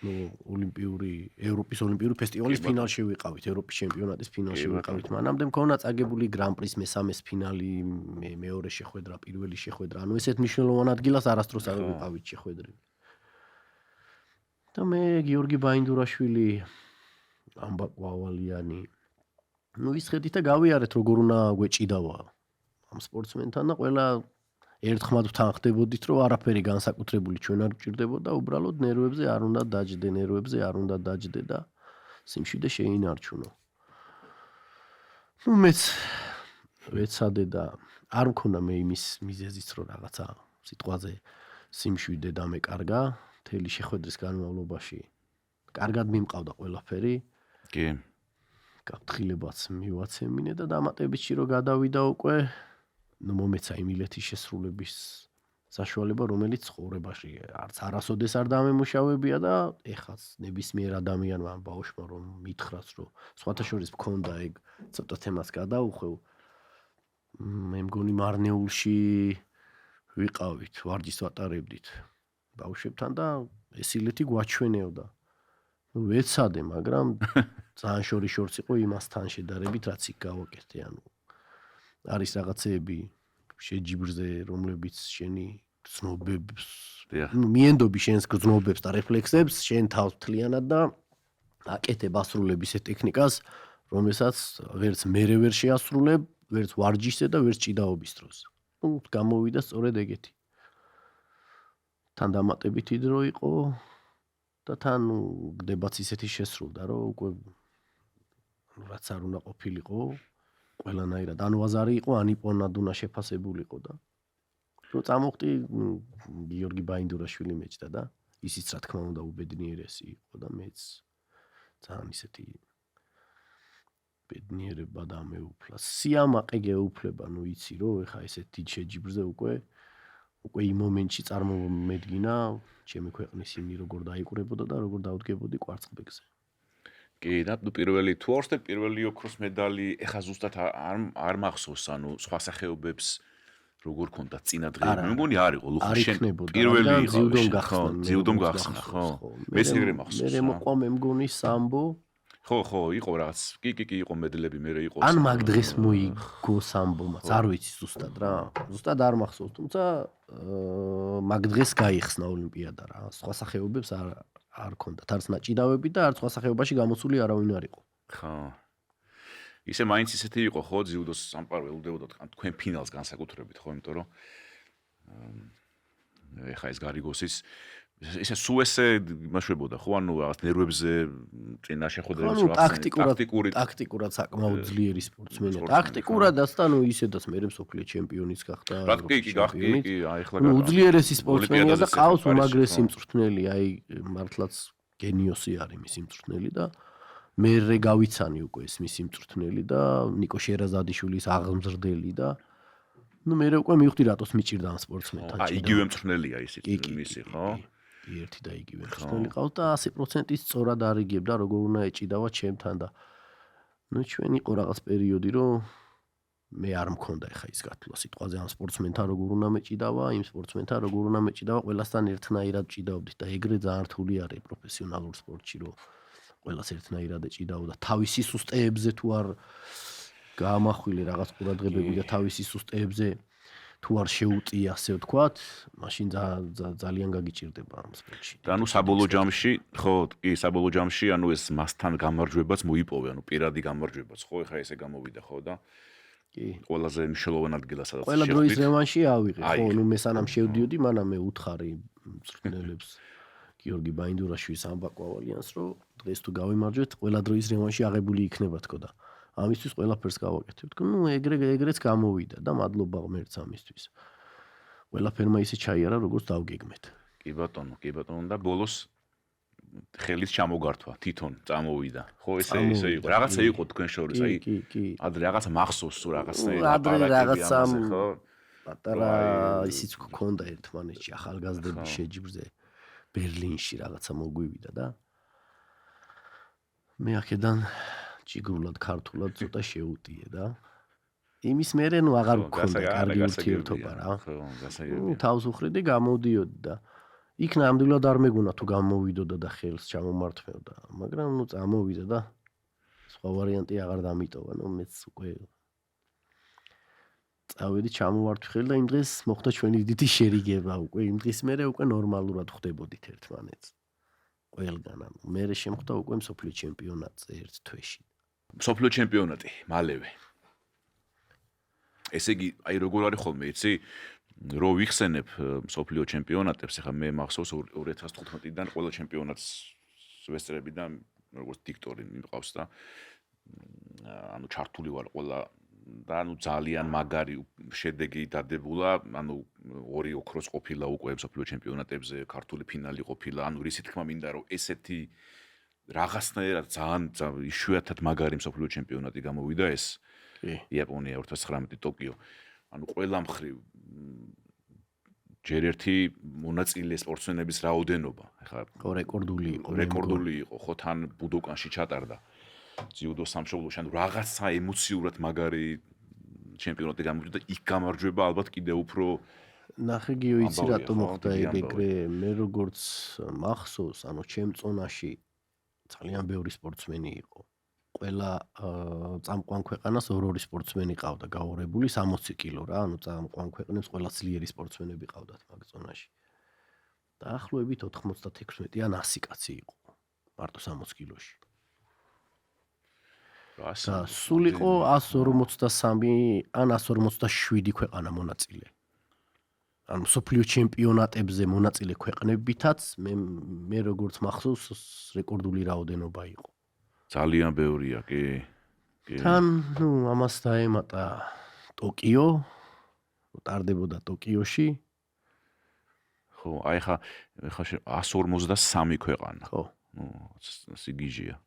ევროპის ოლიმპიური ფესტივალის ფინალში ვიყავით, ევროპის ჩემპიონატის ფინალში ვიყავით. მანამდე მქონდა წაგებული გრან-პრის მესამეს ფინალი, მეორე შეხვედრა, პირველი შეხვედრა. ანუ ესეთ მნიშვნელოვან ადგილას არასდროს არ ვიყავით შეხვედრილი. და მე გიორგი ბაინდურაშვილი, ამბა ყვავალიანი. ვისხედით და გავიარეთ როგორ უნდა გვეჭიდავა ამ სპორტსმენთან და ყველა ერთხმად ვთანხმდებოდით, რომ არაფერი განსაკუთრებული ჩვენ არ გვჭირდებოდა, უბრალოდ ნერვებზე არ უნდა დაჯდე და სიმშვიდე შეინარჩუნო. მეც ვეცადე და არ მქონდა მე იმის მიზეზიც, რომ რაღაცა სიტყვაზე სიმშვიდე დამეკარგა, მთელი შეხვედრის განმავლობაში. კარგად მიმყავდა ყველაფერი. კი. გაფრთხილებაც მივაცემინე და დამატებითში რომ გადავიდა უკვე მომეცა იმ ილეთის შესრულების საშუალება, რომელიც ცხოვრებაში არც არასოდეს არ დამემუშავებია და ეხაც ნებისმიერ ადამიანმა ბავშვმა რომ მითხრას, რომ სხვათა შორის მქონდა ეგ ცოტა თემას გადაუხვევ, მე მგონი მარნეულში ვიყავით, ვარჯიშს ვატარებდით ბავშვებთან და ეს ილეთი გვაჩვენებდა. ვეცადე, მაგრამ ძალიან შორიშორს იყო იმასთან შედარებით, რაც იქ გავაკეთე, ანუ არის რაღაცეები შეჯიბრზე, რომლებიც შენი გრძნობებს, მიენდობი შენს გრძნობებს და რეფლექსებს, შენ თავს მთლიანად და აკეთებ ასრულების ეს ტექნიკას, რომელსაც ვერც მერე ვერ შეასრულებ, ვერც ვარჯიშზე და ვერც ჭიდაობის დროს. გამოვიდა სწორედ ეგეთი. თან დამატებითი დრო იყო და თან გდებაც ისეთი შესრულდა, რომ უკვე რაც არ უნდა ყოფილიყო, ყველანაირად ან ვაზარი იყო, ან იპონადუნა შეფასებულიყო და რო წამოხტი გიორგი ბაინდურაშვილი მეჭდა და ისიც რა თქმა უნდა უბედნიერესი იყო და მეც ძალიან ისეთი ბედნიერება და მეუფლა სიამაყე გეუფლება ნუ იცი რომ ეხა ესეთ დიდ შეჯიბრზე უკვე იმ მომენტში წარმომედგინა ჩემი ქვეყნის იმი როგორ დაიკურებოდა და როგორ დაუდგებოდი კვარცხლბეკზე კი და პირველი თუ ორსტე პირველი ოქროს медали ეხა ზუსტად არ მახსოვს ანუ სხვა სახეობებს როგორ ქონდა წინა დღეები მე მგონი არ იყო ლუხაშენ პირველი იყო ძიუდომ გახსნა ხო მეც ეგრე მახსოვს მე მოყვა მე მგონი სამბო ხო იყო რაღაც კი იყო медалები მე იყო ან მაგ დღეს მოიგო სამბომაც არ ვიცი ზუსტად რა ზუსტად არ მახსოვს თუმცა მაგ დღეს გაიხსნა ოლიმპიადა რა სხვა სახეობებს არ ქონდათ არც ნაჭიდავები და არც სხვა სახეობაში გამოსული არავინ არ იყო ხო ისე მაინც ისეთი იყო ხო ძიუდოს სამყარო ელოდებოდათ თქვენ ფინალს განსაკუთრებით ხო იმიტომ რომ ეხა ეს გარიგოსის ისე სულ ესე იმაშვებოდა ხო ანუ რაღაც ნერვებზე წინა შეხვედრებს ტაქტიკურად საკმაოდ ძლიერი სპორტსმენია ტაქტიკურადაც და ნუ ისედაც მე მსოფლიო ჩემპიონიც გახდა რა კი ახლა უძლიერესი სპორტსმენია და ყავს უმაგრესი მწვრთნელი აი მართლაც გენიოსი არის მისი მწვრთნელი და მე გავიცანი უკვე ეს მისი მწვრთნელი და ნიკო შერაზადიშვილის აღმზრდელი და ნუ მე უკვე მივხვდი რატოს მიჭირდა ამ სპორტსმენთან აი იგივე მწვრთნელია ისიც მისი ხო ერთი და იგივე მწვრთნელი ყავს და 100% სწორად არიგებდა როგორ უნდა ეჭიდავა ჩემთან და ნუ ჩვენ იყო რაღაც პერიოდი რომ მე არ მქონდა ეხა ის გათვლა სიტყვაზე ამ სპორტსმენთან როგორ უნდა მეჭიდავა იმ სპორტსმენთან როგორ უნდა მეჭიდავა ყველასთან ერთნაირად ჭიდავდით და ეგრე ძალიან რთული არის პროფესიონალურ სპორტში რომ ყველას ერთნაირად ეჭიდაო და თავისი სუსტეებზე თუ არ გაამახვილე რაღაც ყურადღებები და თავისი სუსტეებზე თუ არ შეუწია ასე ვთქვათ, მაშინ ძალიან გაგიჭირდება ამ სპორტში. და ანუ საბოლოო ჯამში, ხო, კი, საბოლოო ჯამში, ანუ ეს მასთან გამარჯვებაც მოიპოვე, ანუ პირადი გამარჯვებაც, ხო, ეხა ესე გამოვიდა, ხო და კი. ყველაზე მნიშვნელოვანი ადგილას სადაც ყველა დროის რევანში ავიღე, ხო, ნუ მე სანამ შევდიოდი, მანამ მე უთხარი მწვრთნელებს გიორგი ბაინდურაშვილის ამბაკვალიანს, რომ დღეს თუ გავიმარჯვეთ, ყველა დროის რევანში აღებული იქნება თქო და ამისთვის ყველაფერს გავაკეთებ. თქო, ნუ ეგრეც გამოვიდა და მადლობა ღმერთს ამისთვის. ყველაფერმა ისე ჩაიარა, როგორც დავგეგმეთ. კი ბატონო და ბოლოს ხელის ჩამოგართვა თვითონ წამოვიდა. ხო, ესე იყო. რაღაცა იყო თქვენ შორის, აი. ადრე რაღაცა მახსოვს თუ რაღაცა ხო? პატარა ისიც გქონდა ერთმანეთში ახალგაზრდების შეჯიბრზე ბერლინში რაღაცა მოგვივიდა და მე აქედან ჭიგრულად ქართულად ცოტა შეუტიე და იმის მერე ნუ აღარ გქონდა კარგი ურთიერთობა რა. თავს უხრიდი გამოდიოდი და იქ ნამდვილად არ მეგონა თუ გამოვიდოდა და ხელს ჩამომართმევდა, მაგრამ ნუ წამოვიდა და სხვა ვარიანტი აღარ დამიტოვა, ნუ მეც უკვე წავედი ჩამოვართვი ხელი და იმ დღეს მოხდა ჩვენი დიდი შერიგება უკვე იმ დღის მერე უკვე ნორმალურად ხვდებოდით ერთმანეთს. ყველგან ანუ მერე შემხდა უკვე მსოფლიო ჩემპიონატზე ერთ თვეში. მსოფლიო ჩემპიონატი მალევე. ესე იგი, აი როგორ არის ხოლმე, იცი? რო ვიხსენებ მსოფლიო ჩემპიონატებს, ახლა მე მახსოვს 2015-დან ყველა ჩემპიონატს ვესწრები და როგორც დიქტორი მიყავს და ანუ ჩართული ვარ ყველა და ანუ ძალიან მაგარი შედეგი დადებულა, ანუ ორი ოქროს ყოფილა უკვე მსოფლიო ჩემპიონატებზე, ქართული ფინალი ყოფილა, ანუ რისი თქმა მინდა რომ ესეთი რაღაცნაირად ძალიან იშვიათად მაგარი მსოფლიო ჩემპიონატი გამოვიდა ეს იაპონია 2019 ტოკიო. ანუ ყველა მხრივ ჯერ ერთი მონაწილე სპორტსმენების რაოდენობა, ახლა რეკორდული იყო, ხო თან ბუდოკანში ჩატარდა. ძიუდო სამშობლოში, ანუ რაღაცა ემოციურად მაგარი ჩემპიონატი გამოვიდა და იქ გამარჯვება ალბათ კიდევ უფრო ნახე გიო იცი რატო მოხდა ეგრე მე როგორც მახსოვს, ანუ ჩემ წონაში ძალიან ბევრი სპორტსმენი იყო. ყველა წამყვან ქვეყანას ორ-ორი სპორტსმენი ყავდა გაურებული 60 კილო რა, ანუ წამყვან ქვეყნებს ყველა ძლიერი სპორტსმენები ყავდათ მაგ წონაში. დაახლოებით 96 ან 100 კაცი იყო მარტო 60 კილოში. და სულ იყო 153 ან 157 ქვეყანა მონაწილე. ანუ მსოფლიო ჩემპიონატებზე მონაწილე ქვეყნებითაც მე როგორც მახსოვს რეკორდული რაოდენობა იყო. ძალიან ბევრია, კი. თან ამას დაემატა ტოკიო, ტარდებოდა ტოკიოში. ხო, აი ხა 153 ქვეყანა. ხო. სიგიჟია.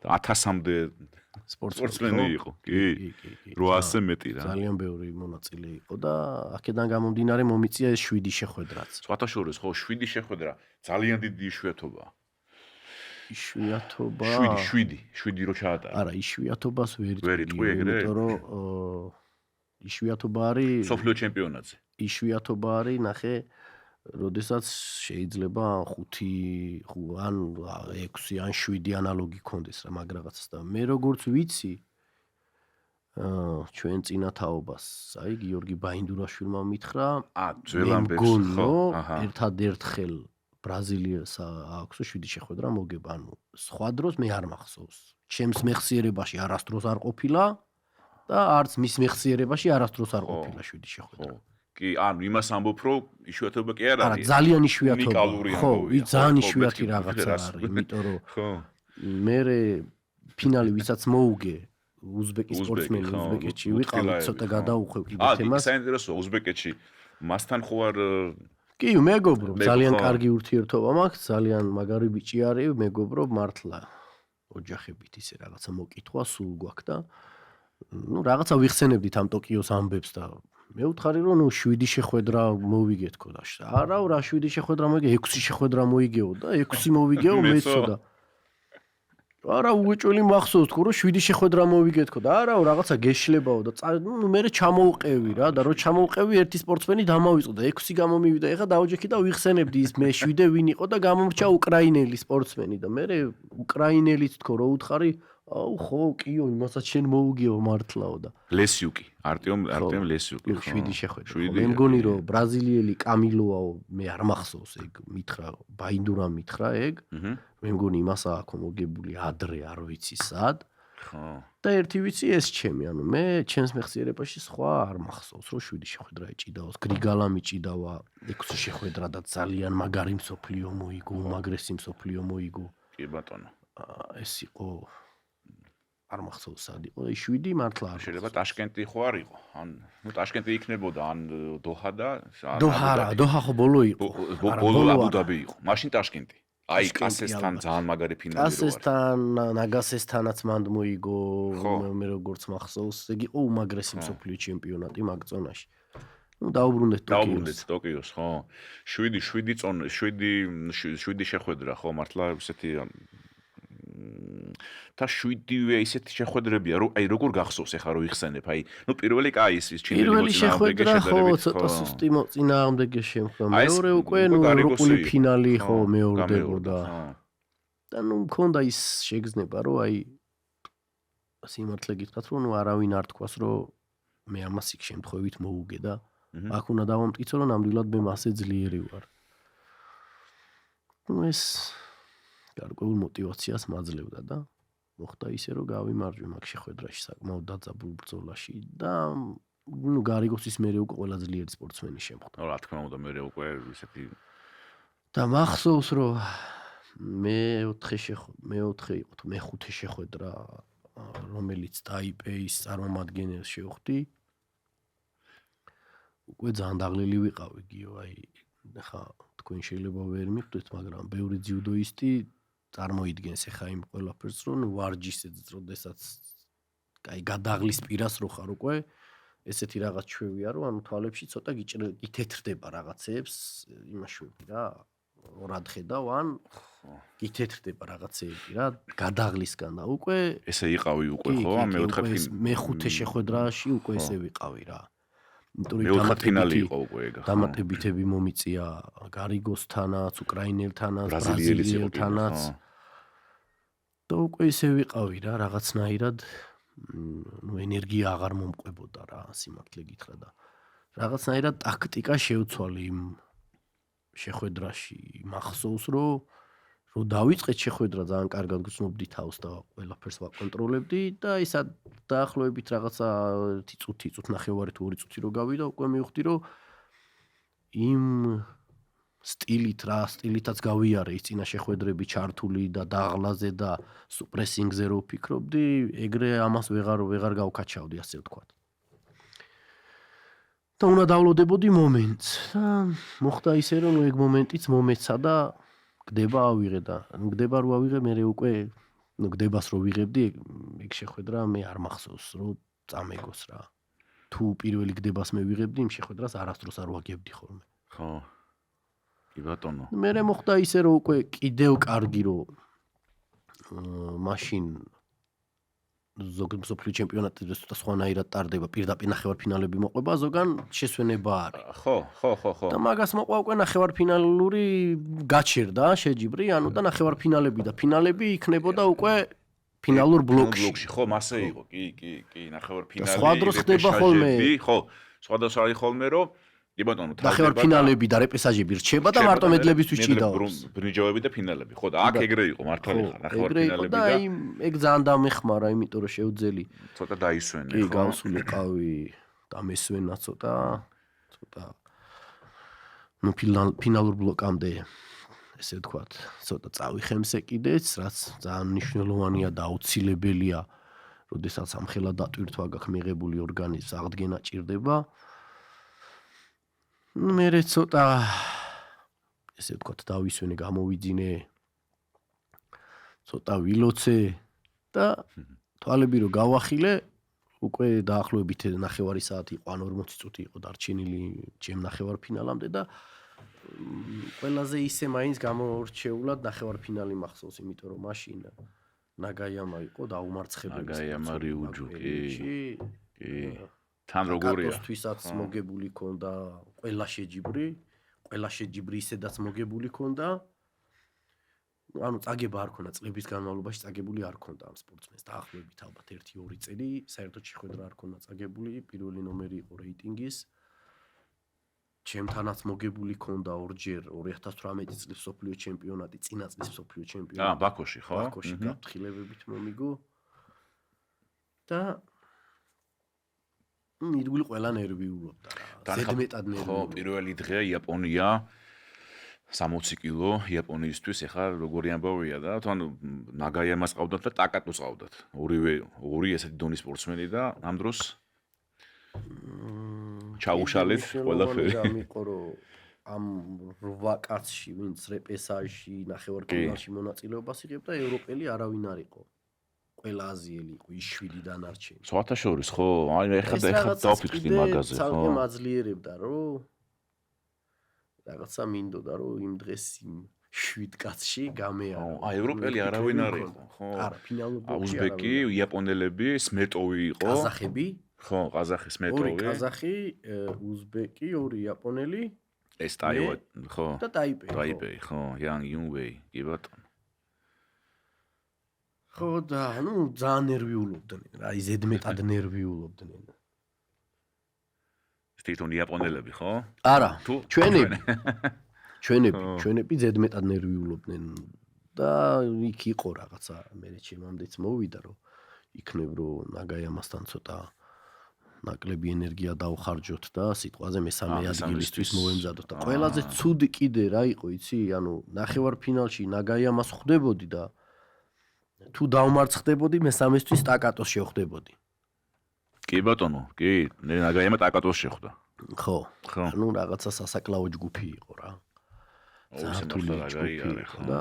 1000-მდე სპორტსმენი იყო. კი. 800-ზე მეტი რა. ძალიან ბევრი მონაწილე იყო და აქედან გამომდინარე მომიწია ეს 7 შეხვედრაც. სხვათა შორის ხო 7 შეხვედრა ძალიან დიდი იშვიათობაა. იშვიათობა 7 რო ჩაატარა. არა, იშვიათობას ვერ იტყვი ეგრე? იმიტომ რომ იშვიათობა არის სოფლიო ჩემპიონატზე. იშვიათობა არის, ნახე, როდესაც შეიძლება 5 ან 6 ან 7 ანალოგი ქონდეს რა მაგ რაღაცას და მე როგორც ვიცი ჩვენ წინათაობას, აი გიორგი ბაინდურაშვილმა მითხრა, ძველ ამბებს ხო, ერთადერთხელ ბრაზილიას აქვს 7 შეხვედრა მოგება, ანუ სხვა დროს მე არ მახსოვს. ჩემს მეხსიერებაში არასდროს არ ყოფილა და არც მის მეხსიერებაში არასდროს არ ყოფილა 7 შეხვედრა. კი, ანუ იმას ამბობ, რომ იშვიათობა კი არ არის. არა, ძალიან იშვიათობა. უნიკალური ხო, ამბავია. ძალიან იშვიათი რაღაცა არის, იმიტომ რომ ხო. მე ფინალი ვისაც მოუგე უზბეკის სპორტსმენი უზბეკეთში ვიყავით, ცოტა გადაუხვევ კიდე თემას. კი, საინტერესოა უზბეკეთში. მასთან ხო არ კი, მეგობრო, ძალიან კარგი ურთიერთობა მაქვს, ძალიან მაგარი ბიჭი არის, მეგობრო, მართლა ოჯახებით ისე რაღაცა მოკითხვა სულ გვაქვს და ნუ რაღაცა ვიხსენებდით ამ ტოკიოს ამბებს და მე ვთხარი რომ ნუ 7 შეხვედრა მოვიგეთქო და არა რა 7 შეხვედრა მოიგე 6 შეხვედრა მოიგეო და 6 მოვიგეო მეცო და არა უეჭველი მახსოვს თქო რომ 7 შეხვედრა მოვიგეთქო და არა რაღაცა გეშლებაო და ნუ მე ჩამოუყევი რა და რო ჩამოუყევი ერთი სპორტსმენი დამავიწყდა და 6 გამომივიდა ეხა დაუჯექი და ვიხსენებდი ის მე 7 ვინ იყო და გამომრჩა უკრაინელი სპორტსმენი და მე უკრაინელიც თქო რო უთხარი აუ ხო კიო იმასაც შენ მოუგეო მართლაო და ლესიუკი არტემ ლესიუკი 7 შეხვედრა მე მგონი რომ ბრაზილიელი კამილოაო მე არ მახსოვს ეგ მითხრა ბაინდურამ მითხრა ეგ მე მგონი იმასა აქ მოგებული ადრე არ ვიცი სად ხო და ერთი ვიცი ეს ჩემი ანუ მე ჩემს მეხსიერებაში სხვა არ მახსოვს რომ 7 შეხვედრა ეჭიდაოს გრიგალა მიჭიდავა 6 შეხვედრა და ძალიან მაგარი მსოფლიო მოიგო უმაგრესი მსოფლიო მოიგო კი ბატონო ეს იყო არ მახსოვს სად იყო 7 მართლა არ შეიძლება ტაშკენტი ხო არ იყო ან ნუ ტაშკენტი იქნებოდა ან დოჰა და დოჰა ხო ბოლო იყო ბოლო აბუ-დაბი იყო მაშინ ტაშკენტი აი კასესთან ძალიან მაგარი ფინალი რო კასესთან ნაგასესთანაც მანდ მოიგო მე როგორც მახსოვს ეგ იყო უმაგრესი მსოფლიო ჩემპიონატი მაგ ზონაში ნუ დაუბრუნდეთ ტოკიოს ხო 7 შეხვედრა ხო მართლა ესეთი და 7-ვე ისეთი შეხვედრებია რომ აი როგორ გახსოვს ახლა რო იხსენებ აი ნუ პირველი კაი ის პირველი შეხვედრა ხო ცოტა სუსტი მოწინააღმდეგე შემხდა მეორე უკვე ნუ ევროპული ფინალი ხო მეორდებოდა და ნუ მქონდა ის შეგრძნება რომ აი სიმართლე გითხრათ რომ ნუ არავინ არ თქვას რომ მე ამას იქ შემთხვევით მოუგე და აქ უნდა დავამტკიცო რომ ნამდვილად მე მასე ძლიერი ვარ ნუ ეს გარკვეულ მოტივაციას მაძლევდა და მოხდა ისე რომ გავიმარჯვე მაგ შეხვედრაში საკმაოდ დაძაბულ ბრძოლაში და ნუ გარიგოსის მერე უკვე ყველა ძლიერი სპორტსმენი შემხვდა. რა თქმა უნდა მერე უკვე ისეთი და მახსოვს რომ მე-4 იყო თუ მე-5 შეხვედრა რომელიც ტაიპეის წარმომადგენელს შევხვდი უკვე ძალიან დაღლილი ვიყავი გიო აი ხა თქვენ შეიძლება ვერ მიხვდეთ მაგრამ ბევრი ძიუდოისტი წარმოიდგენს ახლა იმ ყველაფერს რომ ვარჯიშიც როდესაც აი გადაღლის პირას რო ხარ უკვე ესეთი რაღაც ჩვევია რომ ანუ თვალებში ცოტა გითეთრდება რაღაცეებს იმაშვები რა ორად ხედავ ან გითეთრდება რაღაცეები რა გადაღლისგან და უკვე ესე იყავი უკვე ხო მე-5 შეხვედრაში უკვე ესე ვიყავი რა მე-4 ფინალი იყო უკვე ეგ დამატებითები მომიწია გარიგოსთანაც უკრაინელთანაც ბრაზილიელთანაც და უკვე ისე ვიყავი რა რაღაცნაირად ნუ ენერგია აღარ მომყვებოდა რა სიმართლე გითხრა და რაღაცნაირად ტაქტიკა შევცვალე იმ შეხვედრაში მახსოვს რომ დავიწყეთ შეხვედრა ძალიან კარგად გრძნობდი თავს და ყველაფერს ვაკონტროლებდი და ისა დაახლოებით რაღაცა 1 წუთი ნახევარი თუ 2 წუთი რო გავიდა უკვე მივხვდი რომ იმ სტილით სტილითაც გავიარე ის წინა შეხვედრები ჩართული და დაღლაზე და პრესინგზე რო ვფიქრობდი, ეგრე ამას ვეღარ გავკაჩავდი, ასე ვთქვათ. და უნდა დავლოდებოდი მომენტს. მოხდა ისე რომ ეგ მომენტიც მომეცა და გდება ავიღე და გდება რო ავიღე მე უკვე გდებას რო ვიღებდი ეგ შეხვედრა მე არ მახსოვს რომ წამეგოს რა. თუ პირველი გდებას მე ვიღებდი იმ შეხვედრას არასდროს არ ვაგებდი ხოლმე. ხო. კი ბატონო. მე მოხდა ისე რომ უკვე კიდევ კარგი რომ მაშინ ზოგადად მსოფლიო ჩემპიონატზე ცოტა სხვანაირად ტარდება პირდაპირ ნახევარფინალები მოყვება ზოგან შესვენება არის. ხო. და მაგას მოყვა უკვე ნახევარფინალური გაჩერდა შეჯიბრი, ანუ და ნახევარფინალები და ფინალები იქნებოდა უკვე ფინალურ ბლოკში. ხო, მასე იყო. კი, ნახევარფინალი. სხვა დროს ხდება ხოლმე. ხო, სხვადასხვა არის ხოლმე, რომ კი ბატონო, ნახევარფინალები და რეპესაჟები რჩება და მარტო მედლებისთვის ჭიდაობს. ბრინჯაოები და ფინალები. ხო, და აქ ეგრე იყო, მართალი ხარ, ნახევარფინალები და ეგ ძალიან დამეხმარა, იმიტომ რომ შეუძელი ცოტა დაისვენე, ხო. კი, გავსულიყავი და მესვენა ცოტა ნუ ფინალურ ბლოკამდე ესე ვთქვათ, ცოტა წავიხემსე კიდეც, რაც ძალიან მნიშვნელოვანია და აუცილებელია, როდესაც ამხელა დატვირთვა გაქვს მიღებული ორგანიზმს აღდგენა ჭირდება. მე ცოტა ესე ვთქვათ, დავისვენე, გამოვიძინე, ცოტა ვილოცე და თვალები რო გავახილე, უკვე დაახლოებით 9 საათი იყო, ან 40 წუთი იყო დარჩენილი ჩემ ნახევარფინალამდე და ყველაზე ისე მაინც გამორჩეულად ნახევარფინალი მახსოვს, იმიტომ რომ მაშინ ნაგაიამა იყო დაუმარცხებელი. ნაგაიამა რიუჯუ, კი. თან როგორია? თვისაც მოგებული ქონდა ყველა შეჯიბრი ისედაც მოგებული ქონდა. ანუ წაგება არ ქონდა წლების განმავლობაში წაგებული არ ქონდა ამ სპორტსმენს დაახლოებით ალბათ 1-2 წელი საერთოდ შეხვედრა არ ქონდა წაგებული, პირველი ნომერი იყო რეიტინგის. ჩემთანაც მოგებული ქონდა ორჯერ 2018 წლის მსოფლიო ჩემპიონატი, წინა წლის მსოფლიო ჩემპიონატი. ბაქოში, ხო? ბაქოში გაფრთხილებებით მომიგო. და ირგვლივ ყველა ნერვიულობდა რა. ზედმეტად ნერვიულობდა. ხო, პირველი დღე იაპონია 60 კილო იაპონიისთვის ეხლა როგორი ამბავია და თან ნაგაიამას ყავდათ და ტაკატოს ყავდათ. ორი ესეთი დონის სპორტსმენი და ამ დროს ჩაუშალეთ ყველაფერი. გამიყო რომ ამ 8 კაცში ვინც რეპესაჟში ნახევარფინალში მონაწილეობას იღებდა ევროპელი არავინ არ იყო. ყველა აზიელი იყო, ის 7 დანარჩენი. სხვათა შორის ხო, აი ეხლა დავფიქრდი მაგაზე, ხო. ცალკე მაძლიერებდა რომ რაღაცა მინდოდა რომ იმ დღეს იმ 7 კაცში გამეარა. აი ევროპელი არავინ არ იყო, ხო. არა, ფინალურ ბლოკში უზბეკი, იაპონელები, სმეტოვი იყო. ყაზახები? ხო, ყაზახი, სმეტოვი. 2 ყაზახი, უზბეკი, 2 იაპონელი. ეს ტაივა, ხო. და ტაიპეი. ტაიპეი, ხო, იან იუნვეი, კი ბატონო. ხო და ნუ ძალიან ნერვიულობდნენ, აი ზედმეტად ნერვიულობდნენ. თვითონ იაპონელები, ხო? არა, ჩვენები ზედმეტად ნერვიულობდნენ და იქ იყო რაღაცა, მე ჩემამდეც მოვიდა რომ იქნებ რომ ნაგაიამასთან ცოტა ნაკლები ენერგია დავხარჯოთ და სიტყვაზე მესამე ადგილისთვის მოვემზადოთ და ყველაზე ცუდი კიდე რა იყო, იცი? ანუ ნახევარფინალში ნაგაიამას ხვდებოდი და თუ დავმარცხდებოდი მესამესთვის ტაკატოს შევხვდებოდი. კი ბატონო, კი, ნაგაიამა ტაკატოს შეხვდა. ხო. ანუ რაღაცა სასაკლაო ჯგუფი იყო რა. ზართული ჯგუფი იყო და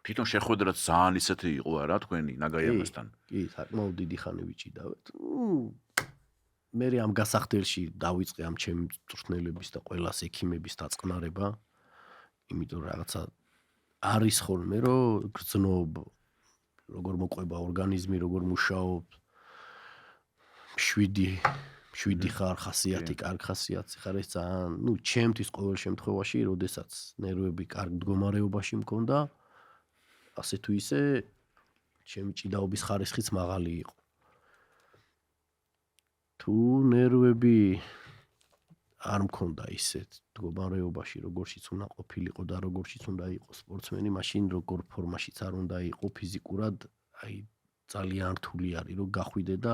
თვითონ შეხვედრაც ძალიან ისეთი იყო რა თქვენი ნაგაიამასთან. კი, საკმაოდ დიდი ხანი ვიჭიდავთ. მე ამ გასახდელში დავიწყე ამ ჩემი მწვრთნელების და ყველას ექიმების დაწყნარება. იმიტომ რაღაცა არის ხოლმე რომ გრძნობ როგორ მოყვება ორგანიზმი, როგორ მუშაობ. 7 ხარ ხასიათი, კარგ ხასიათი ხარ ეს ძალიან, ნუ ჩემთვის ყოველ შემთხვევაში, როდესაც ნერვები კარგ მდგომარეობაში მქონდა, ასე თუ ისე ჩემი ჭიდაობის ხარისხიც მაღალი იყო. თუ ნერვები არ მქონდა ისეთ მდგომარეობაში, როგორშიც უნდა ყოფილიყო და როგორშიც უნდა იყოს სპორტსმენი, მაშინ როგორ ფორმაშიც არ უნდა იყო ფიზიკურად, აი ძალიან რთული არის რომ გახვიდე და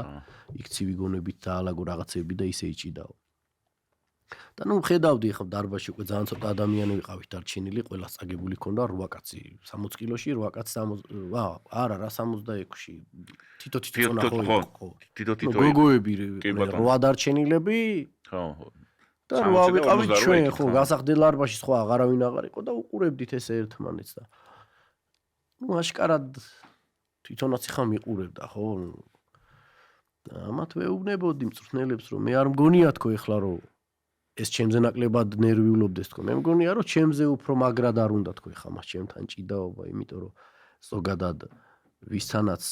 იქ ცივი გონებით დაალაგო რაღაცები და ისე იჭიდაო. და ნუ ხედავდი ხო დარბაზში უკვე ძალიან ცოტა ადამიანი ვიყავით დარჩენილი, ყველას წაგებული ქონდა 8 კაცი 60 კილოში, 8 კაცი 60 არა რა 66-ში. თითო წონა ხო. თითო გოგოები 8 დარჩენილები. ხო. და რა ვიყავით ჩვენ ხო გასახდელ დარბაზში სხვა აღარავინ აღარ იყო და უყურებდით ესე ერთმანეთს და ნუ აშკარად თვითონაც ხა მიყურებდა ხო და ამათ ვეუბნებოდი მწვრთნელებს რომ მე არ მგონია თქო ეხლა რომ ეს ჩემზე ნაკლებად ნერვიულობდეს თქო მე მგონია რომ ჩემზე უფრო მაგრად არ უნდა თქო ეხლა მას ჩემთან ჭიდაობა იმიტომ რომ ზოგადად ვისთანაც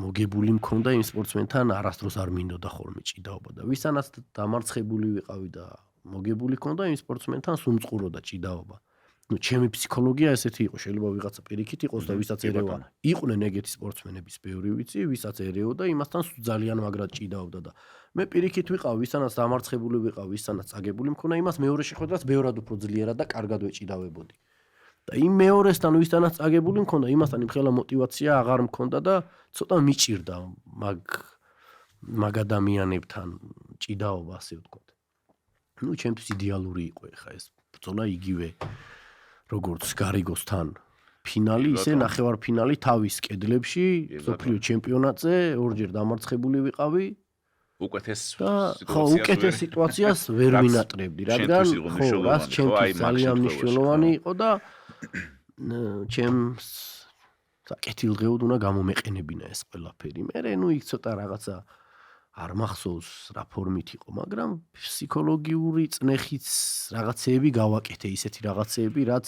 მოგებული მქონდა იმ სპორტსმენთან არასდროს არ მინდოდა ხოლმე ჭიდაობა და ვისთანაც დამარცხებული ვიყავი და მოგებული ქონდა იმ სპორტსმენთან სუმწყუროდა ჭიდაობა. ნუ ჩემი ფსიქოლოგია ესეთი იყო, შეიძლება ვიღაცა პირიქით იყოს და ვისაც ერევა. იყვნენ ეგეთი სპორტსმენების ბევრი ვიცი, ვისაც ერეოდა, იმასთან ძალიან მაგრად ჭიდაობდა და მე პირიქით ვიყავ, ვისთანაც დამარცხებული ვიყავ, ვისთანაც წაგებული მქონა, იმას მეორე შეხვედრას ბევრად უფრო ძლიერად და კარგად ვეჭიდავებოდი. და იმ მეორესთან ვისთანაც წაგებული მქონდა, იმასთან იმხელა мотиваცია აღარ მქონდა და ცოტა მიჭირდა მაგ ადამიანებთან ჭიდაობა ასე ვთქვათ. ნუ ჩემთვის იდეალური იყო ხა ეს ბრძოლა იგივე როგორც გარიგოსთან ფინალი ისე ნახევარფინალი თავის კედლებში სოფლიო ჩემპიონატზე ორჯერ დამარცხებული ვიყავი უკეთეს სიტუაციას ვერ ვინატრებდი რადგან ხო რას ჩემთვის ძალიან მნიშვნელოვანი იყო და ჩემს საკეთილდღეოდ უნდა გამომეყენებინა ეს ყველაფერი მე ნუ იქ ცოტა რაღაცა არ მახსოვს რა ფორმით იყო, მაგრამ ფსიქოლოგიური წნეხიც რაღაცეები გავაკეთე, ისეთი რაღაცეები, რაც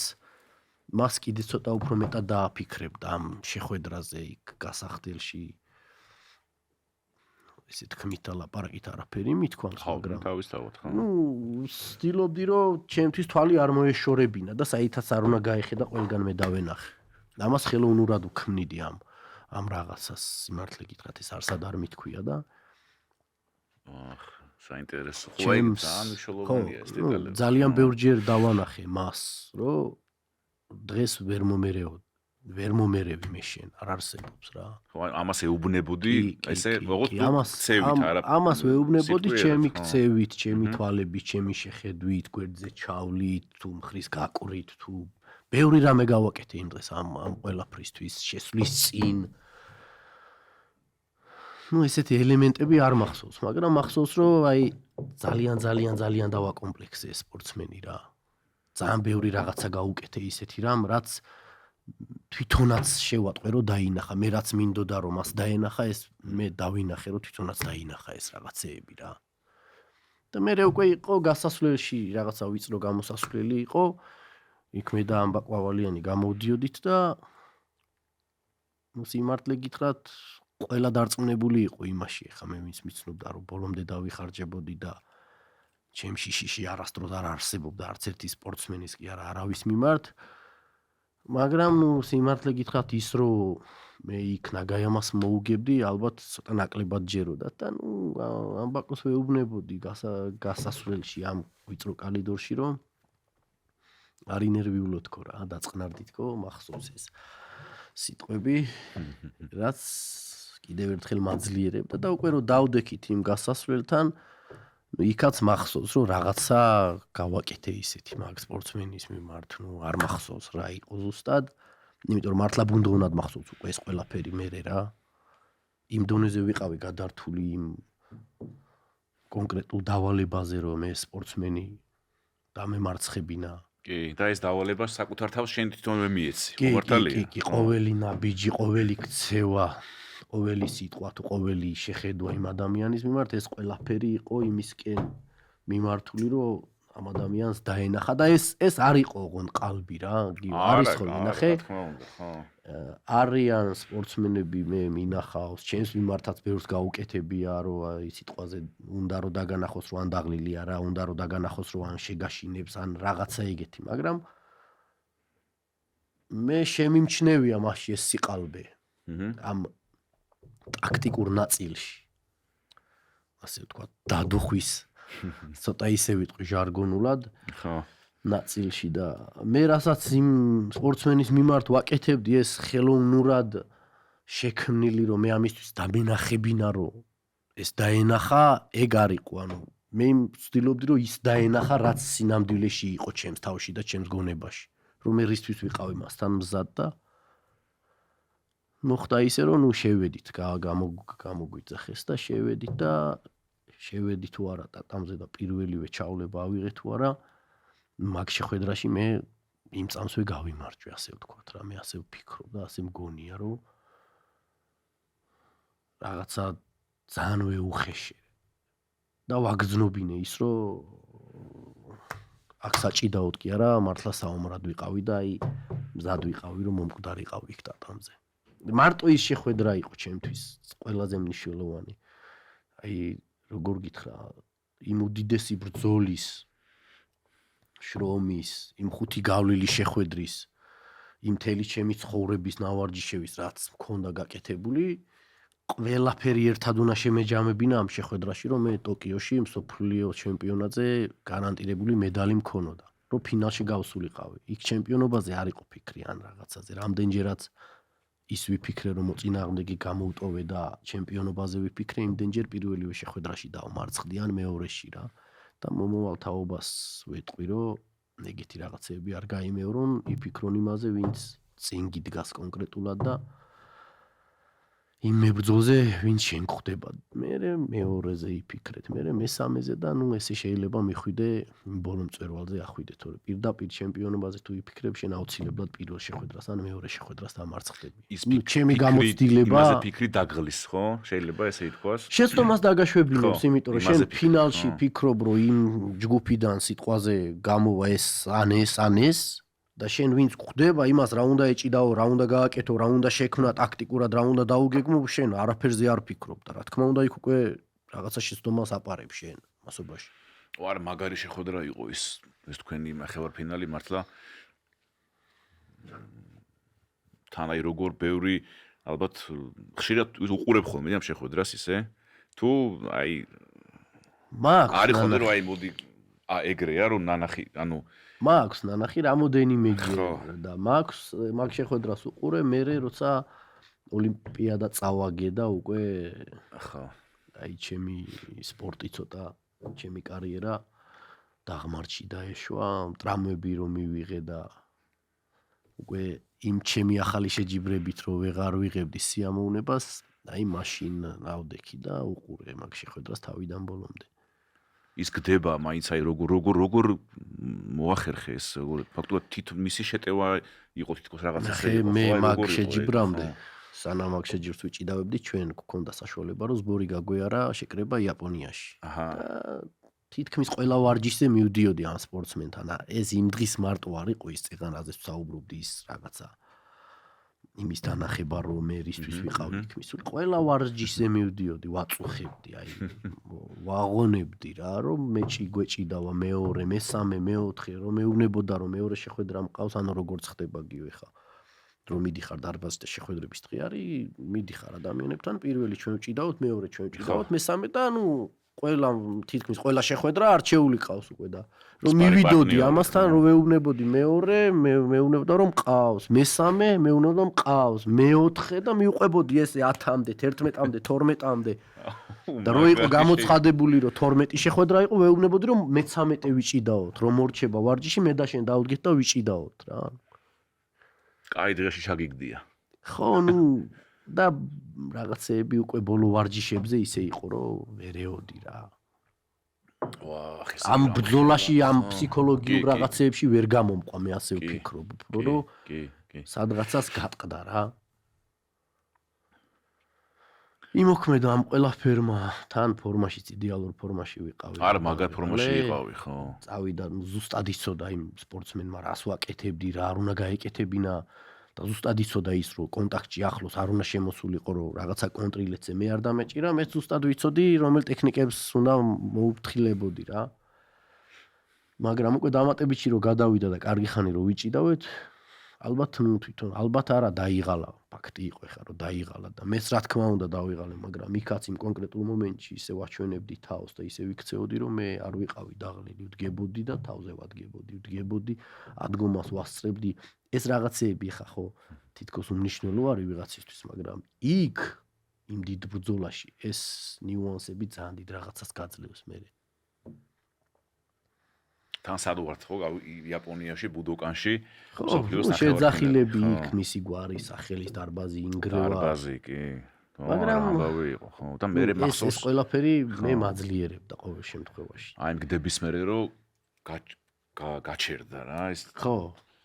მას კიდე ცოტა უფრო მეტად დააფიქრებდა ამ შეხვედრაზე იქ გასახდელში. ესე თქმით და ლაპარაკით არაფერი მithქვამს, მაგრამ თავისთავად ხო. ნუ ვცდილობდი რომ ჩემთვის თვალი არ მოეშორებინა და საითაც არ უნდა გაეხედა ყველგან მე დავენახე. ამას ხელოვნურად ვქმნიდი ამ რაღაცას, სიმართლე გითხრათ ეს არსად არ მithქვია და საინტერესო ხო ეგ ძალიან მნიშვნელოვანია ეს დეტალები. ძალიან ბევრჯერ დავანახე მას, რომ დღეს ვერ მომერევი მე შენ, არ არსებობს რა. ხო ამას ეუბნებოდი, ესე როგორც ქცევით არაფერი. ამას ვეუბნებოდი ჩემი ქცევით, ჩემი თვალებით, ჩემი შეხედვით, გვერდზე ჩავლით, თუ მხრის გაყვრით, თუ ბევრი რამე გავაკეთე იმ დღეს ამ ყველაფრისთვის შესვლის წინ. ნუ ესეთი ელემენტები არ მახსოვს, მაგრამ მახსოვს რომ აი ძალიან დავაკომპლექსე ეს სპორტსმენი რა. ძალიან ბევრი რაღაცა გაუკეთე ისეთი რამ, რაც თვითონაც შევატყვე რომ დაინახა, მე რაც მინდოდა რომ მას დაენახა, ეს მე დავინახე რომ თვითონაც დაინახა ეს რაღაცეები რა. და მე უკვე იყო გასასვლელში რაღაცა ვიწრო გამოსასვლელი იყო. იქ მე და ამბა ყვავალიანი გამოვდიოდით და ნუ სიმართლე გითხრათ ყველა დარწმუნებული იყო იმაში, ხა მე ვინც მიცნობდა რომ ბოლომდე დავიხარჯებოდი და ჩემში შიში არასდროს არ არსებობდა არც ერთი სპორტსმენის კი არა არავის მიმართ. მაგრამ ნუ სიმართლე გითხრათ ის რომ მე იქ ნაგაიამას მოუგებდი, ალბათ ცოტა ნაკლებად ჯეროდა და ნუ ამბაკოს ვეუბნებოდი გასასვლელში ამ ვიწრო კალიდორში რომ არ ინერვიულო თქო რა, დაწყნარდი თქო, მახსოვს ეს სიტყვები, რაც კიდევ ერთხელ მაძლიერებდა და უკვე რომ დავდექით იმ გასასვლელთან, იქაც მახსოვს რომ რაღაცა გავაკეთე ისეთი მაგ სპორტსმენის მიმართ, ნუ არ მახსოვს რა იყო ზუსტად, იმიტომ რომ მართლა ბუნდოვნად მახსოვს უკვე ეს ყველაფერი მერე რა. იმ დონეზე ვიყავი გადართული იმ კონკრეტულ დავალებაზე რომ ეს სპორტსმენი დამემარცხებინა. კი, და ეს დავალება საკუთარ თავს შენ თვითონვე მიეცი, მართალია. კი, ყოველი ნაბიჯი, ყოველი ქცევა, ყოველი სიტყვა თუ ყოველი შეხედვა იმ ადამიანის მიმართ ეს ყველაფერი იყო იმისკენ მიმართული, რომ ამ ადამიანს დაენახა და ეს არ იყო ოღონდ ყალბი რა, არის ხოლმე ნახე. რა თქმა უნდა, ხო. არიან სპორტსმენები მე მინახავს, ჩემს მიმართაც ბევრს გაუკეთებია, რომ აი სიტყვაზე უნდა რომ დაგანახოს, რომ ან დაღლილია რა, უნდა რომ დაგანახოს, რომ ან შეგაშინებს, ან რაღაცა ეგეთი, მაგრამ მე შემიმჩნევია მასში ეს სიყალბე. ამ ტაქტიკურ ნაწილში. ასე ვთქვა, დადუხვის ცოტა ისე ვიტყვი ჟარგონულად. ხო. ნაწილში და მე რასაც იმ სპორტსმენის მიმართ ვაკეთებდი ეს ხელოვნურად შექმნილი რომ მე ამისთვის დამენახებინა რომ ეს დაენახა ეგ არ იყო ანუ მე ვცდილობდი რომ ის დაენახა რაც სინამდვილეში იყო ჩემს თავში და ჩემს გონებაში რომ მე რისთვის ვიყავი მასთან მზად და მოხდა ისე რომ შევედით გამოგვიძახეს და შევედი თუ არა ტატამზე და პირველივე ჩავლება ავიღე თუ არა მაგ შეხვედრაში მე იმ წამსვე გავიმარჯვე ასე ვთქვათ რა მე ასე ვფიქრობ და ასე მგონია რომ რაღაცა ძალიან ვეუხეშე და ვაგრძნობინე ის რომ აქ საჭიდაოდ კი არა მართლა საომრად ვიყავი და აი მზად ვიყავი რომ მომკვდარიყავი იქ ტატამზე მარტო ის შეხვედრა იყო ჩემთვის ყველაზე მნიშვნელოვანი აი როგორ გითხრა იმ უდიდესი ბრძოლის შრომის იმ ხუთი გავლილი შეხვედრის იმ მთელი ჩემი ცხოვრების ნავარჯიშების რაც მქონდა გაკეთებული ყველაფერი ერთად უნდა შემეჯამებინა ამ შეხვედრაში რომ მე ტოკიოში მსოფლიო ჩემპიონატზე გარანტირებული медаლი მქონოდა რომ ფინალში გავსულიყავი იქ ჩემპიონობაზე არ იყო ფიქრი ან რაღაცაზე რამდენჯერაც ის ვიფიქრე რომ მოწინააღმდეგე გამოუტოვე და ჩემპიონობაზე ვიფიქრე იმდენჯერ პირველივე შეხვედრაში დავმარცხდი ან მეორეში რა და მომავალ თაობას ვეტყვი რომ ეგეთი რაღაცები არ გაიმეორონ იფიქრონ იმაზე ვინც წინ გიდგას კონკრეტულად და იმ მებრძოლზე ვინც შენ გხვდება მე მეორეზე იფიქრეთ მე მესამეზე და ნუ ესე შეიძლება მიხვიდე ბოლო მწვერვალზე ახვიდე თორე პირდაპირ ჩემპიონობაზე თუ იფიქრებ შენ აუცილებლად პირველ შეხვედრას ან მეორე შეხვედრას დამარცხდები ის ჩემი გამოცდილება იმაზე ფიქრი დაგღლის ხო შეიძლება ესე ითქვას შეცდომას დაგაშვებინებს იმიტომ რომ შენ ფინალში ფიქრობ რომ იმ ჯგუფიდან სიტყვაზე გამოვა ეს ან ეს და შენ ვინც გხვდება იმას რა უნდა ეჭიდაო, რა უნდა გააკეთო, რა უნდა შექმნა ტაქტიკურად, რა უნდა დაუგეგმო, შენ არაფერზე არ ფიქრობ და რა თქმა უნდა იქ უკვე რაღაცა შეცდომას აპარებ შენ მასობაში. ვარ მაგარი შეხვედრა იყო ეს თქვენი ნახევარფინალი მართლა თან აი როგორ ბევრი ალბათ ხშირად უყურებ ხოლმე ამ შეხვედრას ისე თუ აი მაქვს არის ხოლმე რომ აი მოდი ეგრეა რომ ნანახი ანუ მაქვს ნანახი რამოდენიმეჯერ და მაქვს მაგ შეხვედრას უყურე მე როცა ოლიმპიადა წავაგე და უკვე ხო აი ჩემი სპორტი ცოტა ჩემი კარიერა დაღმართში დაეშვა ტრამვები რომ მივიღე და უკვე იმ ჩემი ახალი შეჯიბრებით რომ ვეღარ ვიღებდი სიამოვნებას აი მაშინ რავდექი და უყურე მაგ შეხვედრას თავიდან ბოლომდე ის გდება მაინც აი როგორ მოახერხე ეს ფაქტობრივად თვითონ მისი შეტევა იყო თითქოს რაღაცა მე მაგ შეჯიბრამდე სანამ აქ შეჯიბრს ვიჭიდავებდი ჩვენ გქონდა საშუალება რომ ზბორი გაგვეარა შეკრება იაპონიაში აჰა თითქმის ყველა ვარჯიშზე მივდიოდი ამ სპორტსმენთან ეს იმ დღის მარტო არ იყო ის წეღანაზე ვსაუბრობდი ის რაღაცა იმის დანახება რომ მე რისთვის ვიყავი იქ მისული ყველა ვარჯიშზე მივდიოდი ვაწუხებდი აი ვაღონებდი რა რომ მეჭი გვეჭიდავა მეორე მესამე მეოთხე რომ მეუბნებოდა რომ მეორე შეხვედრა მყავს ანუ როგორც ხდება გიო ხა რომ მიდიხარ დარბაზზე შეხვედრების დღე არის მიდიხარ ადამიანებთან პირველი ჩვენ ვჭიდავთ მეორე ჩვენ ვჭიდავთ მესამე და ანუ ყველა თითქმის ყველა შეხვედრა არჩეული ყავს უკვე და რომ მივიდოდი ამასთან რომ ვეუბნებოდი მეორე მეუბნებოდა რომ ყავს მესამე მეუბნებოდა რომ ყავს მეოთხე და მივყვებოდი ესე 10-მდე 11-მდე 12-მდე და რო იყო გამოცხადებული რომ 12 შეხვედრა იყო ვეუბნებოდი რომ მე-13 ვიჭიდაოთ რომ მორჩება ვარჯიში მე და შენ დავდგეთ და ვიჭიდაოთ რა კაი დღეში ჩაგიგდია ხო ნუ და რაღაცეები უკვე ბოლო ვარჯიშებზე ისე იყო რომ ვერეოდი რა ვა ამ ბრძოლაში ამ ფსიქოლოგიურ რაღაცეებში ვერ გამომყვა მე ასე ვფიქრობ რომ კი სადღაცას გატყდა რა იმოქმედა ამ ყველაფერმა თან ფორმაშიც იდეალურ ფორმაში ვიყავი არა მაგარ ფორმაში ვიყავი ხო წავიდა ზუსტად იცოდა იმ სპორტსმენმა რას ვაკეთებდი რა არ უნდა გაეკეთებინა და ზუსტად იცოდა ის რომ კონტაქტში ახლოს არ უნდა შემოსულიყო რომ რაღაცა კონტრილეთზე მე არ დამეჭირა მე ზუსტად ვიცოდი რომელ ტექნიკებს უნდა მოუფრთხილებოდი რა მაგრამ უკვე დამატებითში რომ გადავიდა და კარგი ხანი რომ ვიჭიდავეთ ალბათ ნუ თვითონ ალბათ არა დაიღალა ფაქტი იყო ხა რომ დაიღალა და მეც რა თქმა უნდა დავიღალე მაგრამ იქაც იმ კონკრეტულ მომენტში ისე ვაჩვენებდი თავს და ისე ვიქცეოდი რომ მე არ ვიყავი დაღლილი ვდგებოდი და თავზე ვდგებოდი ადგომას ვასწრებდი ეს რაღაცეები ხა ხო თითქოს უმნიშვნელო არის ვიღაცისთვის მაგრამ იქ იმ დიდ ბრძოლაში ეს ნიუანსები ძალიან დიდ რაღაცას გაძლევს მე თან სად ვართ ხო იაპონიაში ბუდოკანში შეძახილები იქ მისი გვარი სახელის დარბაზი ინგრევა დარბაზი კი მაგრამ ამბავი იყო ხო და მე მახსოვს ეს ყველაფერი მე მაძლიერებდა ყოველ შემთხვევაში აი მგდების მერე რომ გაჩერდა რა ეს ხო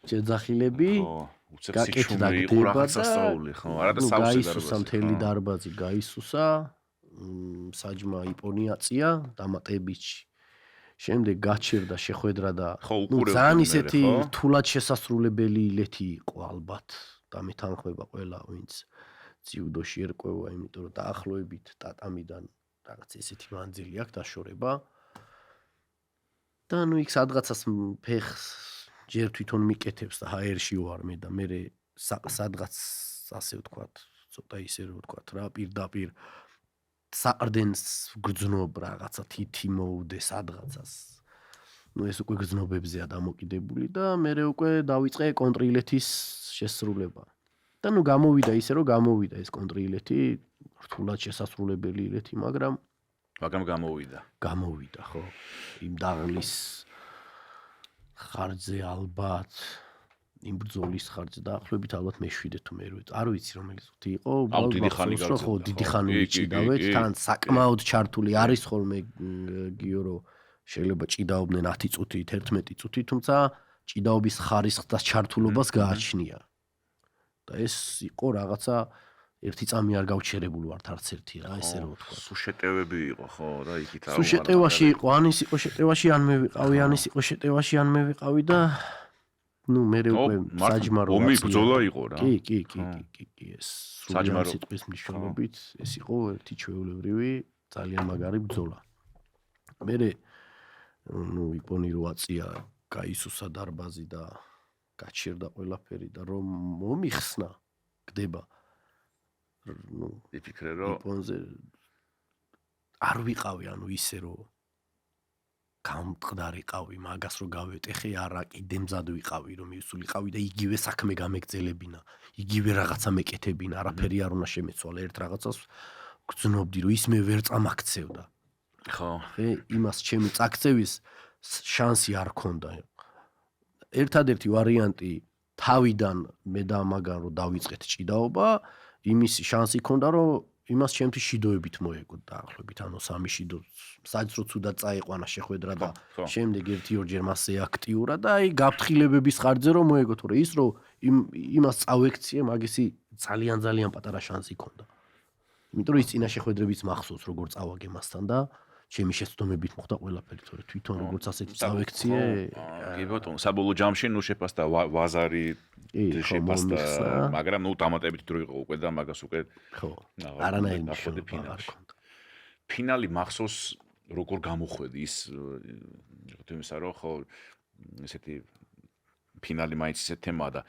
შეძახილები უცებ სიჩუმე იყო რაღაცა სწავლი ხო არა და გაისუსა მთელი დარბაზი გაისუსა საჯმა იპონიაწია დამატებით შემდეგ გაჩერდა შეხვედრა და ძალიან ისეთი რთულად შესასრულებელი ილეთი იყო ალბათ და მეთანხმება ყველა ვინც ძიუდოში ერკვევა იმიტომ რომ დაახლოებით ტატამიდან რაღაც ესეთი მანძილი აქვს დაშორება და იქ სადღაცას ფეხს ჯერ თვითონ მიკეთებს და ჰაერში ვარ მე და მე სადღაც ასე ვთქვათ ცოტა ისე რომ ვთქვათ რა პირდაპირ საყრდენს გრძნობ რაღაცა თითი მოვდე სადღაცას ეს უკვე გრძნობებზეა დამოკიდებული და მე უკვე დავიწყე კონტრილეთის შესრულება და გამოვიდა ისე რომ გამოვიდა ეს კონტრილეთი რთულად შესასრულებელი ილეთი მაგრამ გამოვიდა ხო იმ დაღლის ხარჯზე ალბათ იმ ბრძოლის ხარჯზე დაახლოებით ალბათ მე-7 თუ მე-8 არ ვიცი რომელიც ხუთი იყო დიდი ხანი გავწევდა ხო დიდი ხანი ვიჭიდავეთ თან საკმაოდ ჩართული არის ხოლმე გიო შეიძლება ჭიდაობდნენ 10 წუთი 11 წუთი თუმცა ჭიდაობის ხარისხს და ჩართულობას გააჩნია და ეს იყო რაღაცა ერთი წამი არ გავჩერებულ ვართ არც ერთი რა ესე რომ ვთქვა სუშეტევები იყო ხო და იქით არ სუშეტევაში იყო ან ის იყო შეტევაში ან მე ვიყავი ან ის იყო შეტევაში ან მე ვიყავი და მე უკვე საჯმარო ომი ბრძოლა იყო რა კი ეს საჯმარო სიტყვის მნიშვნელობით ეს იყო ერთი ჩვეულებრივი ძალიან მაგარი ბრძოლა მე იპონი რო აწია გაისუსა დარბაზი და გაჩერდა ყველაფერი და რომ მომიხსნა გდება იფიქრე რომ იპონზე არ ვიყავი ანუ ისე რომ გამყდარიყავი მაგას რო გავეტეხე არა კიდე მზად ვიყავი რომ მივსულიყავი და იგივე საქმე გამეგზელებინა იგივე რაღაცა მეკეთებინა არაფერი არ უნდა შემეცვალა ერთ რაღაცას გძნობდი რომ ის მე ვერ წამაქცევდა ხო იმას ჩემი წაქცევის შანსი არ ქონდა ერთადერთი ვარიანტი თავიდან მე და მაგან რომ დავიწყეთ ჭიდაობა იმის შანსი ქონდა რომ იმას ჩემთვის შიდოებით მოეგო დაახლოებით ანუ 3 შიდო საჯს რო ცუდად წაიყვანა შეხვედრა და შემდეგ 1-2 მასე აქტიურა და აი გაფრთხილებების ხარჯზე რომ მოეგო თორე ის რომ იმას წავექციე მაგისი ძალიან პატარა შანსი ქონდა იმიტომ რომ ის წინა შეხვედრებიც მახსოვს როგორ წავაგე მასთან და ჩემი შეცდომებით მოხდა ყველაფერი თორე თვითონ როგორც ასეთი წავექციე კი ბატონო საბოლოო ჯამში ნუ შეფასდა ვაზარი შეფასდა მაგრამ ნუ დამატებით დრო იყო უკვე და მაგას უკვე ხო არანაირი მნიშვნელობა არ ქონდა ფინალი მახსოვს როგორ გამოხვედი ის თუმცა რომ ხო ესეთი ფინალი მაინც ისეთ თემაა და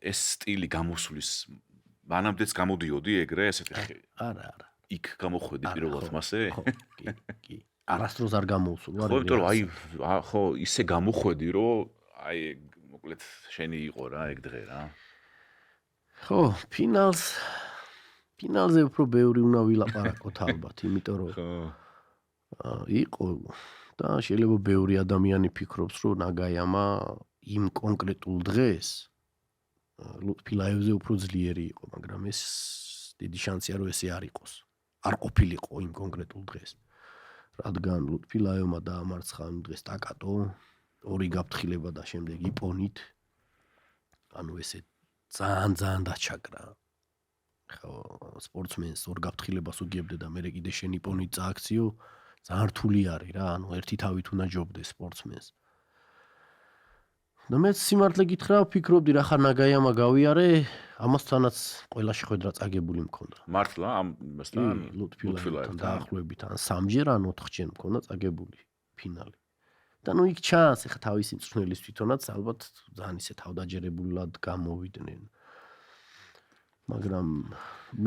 ეს სტილი გამოსulis მანამდეც გამოდიოდი ეგრე ესეთი არა იქ გამოხვედი პირველად მასე კი არასდროს არ გამოვსულ ვარ ხო იმიტომ რომ აი ხო ისე გამოხვედი რომ აი მოკლედ შენი იყო რა ეგ დღე რა ხო ფინალზე უფრო ბევრი უნდა ვილაპარაკოთ ალბათ იმიტომ რომ იყო და შეიძლება ბევრი ადამიანი ფიქრობს რომ ნაგაიამა იმ კონკრეტულ დღეს ლუტფილაევზე უფრო ძლიერი იყო მაგრამ ეს დიდი შანსია რომ ესე არ იყოს არ ყოფილიყო იმ კონკრეტულ დღეს რადგან ლუტფილაევმა დაამარცხა იმ დღეს ტაკატო ორი გაფრთხილება და შემდეგ იპონით ანუ ესე ძალიან დაჩაგრა ხო სპორტსმენს ორ გაფრთხილებას უგებდე და მე კიდე შენ იპონით წააქციო ძალიან რთული არის რა ანუ ერთი თავით უნდა ჯობდეს სპორტსმენს და მე სიმართლე გითხრა ვფიქრობდი რა ხარ ნაგაიამა გავიარე ამასთანაც ყველა შეხვედრა წაგებული მქონდა მართლა ამასთან ლუტფილაევთან დაახლოებით ან 3ჯერ ან 4ჯერ მქონდა წაგებული ფინალი და ნუ იქ ჩანს ხა თავისი მწვრთნელის თვითონაც ალბათ ძალიან ისე თავდაჯერებულად გამოვიდნენ მაგრამ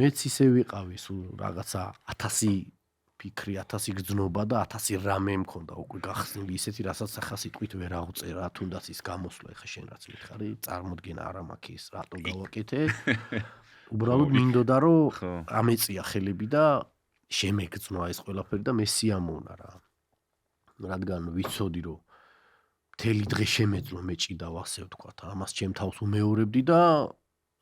მეც ისე ვიყავი სულ რაღაცა 1000 ფიქრი 1000 გრძნობა და 1000 რამე მქონდა უკვე გახსნილი ისეთი რასაც ახლა სიტყვით ვერ აღწერა თუნდაც ის გამოსვლა ხა შენ რაც მითხარი წარმოდგენა არ მაქვს ის რატო გავაკეთე უბრალოდ მინდოდა რომ ამეწია ხელები და შემეგრძნვა ეს ყველაფერი და მე სიამოვნა რა რადგან ვიცოდი რომ მთელი დღე შემეძლო მეჭიდავ ასე ვთქვათ. ამას ჩემ თავს უმეორებდი და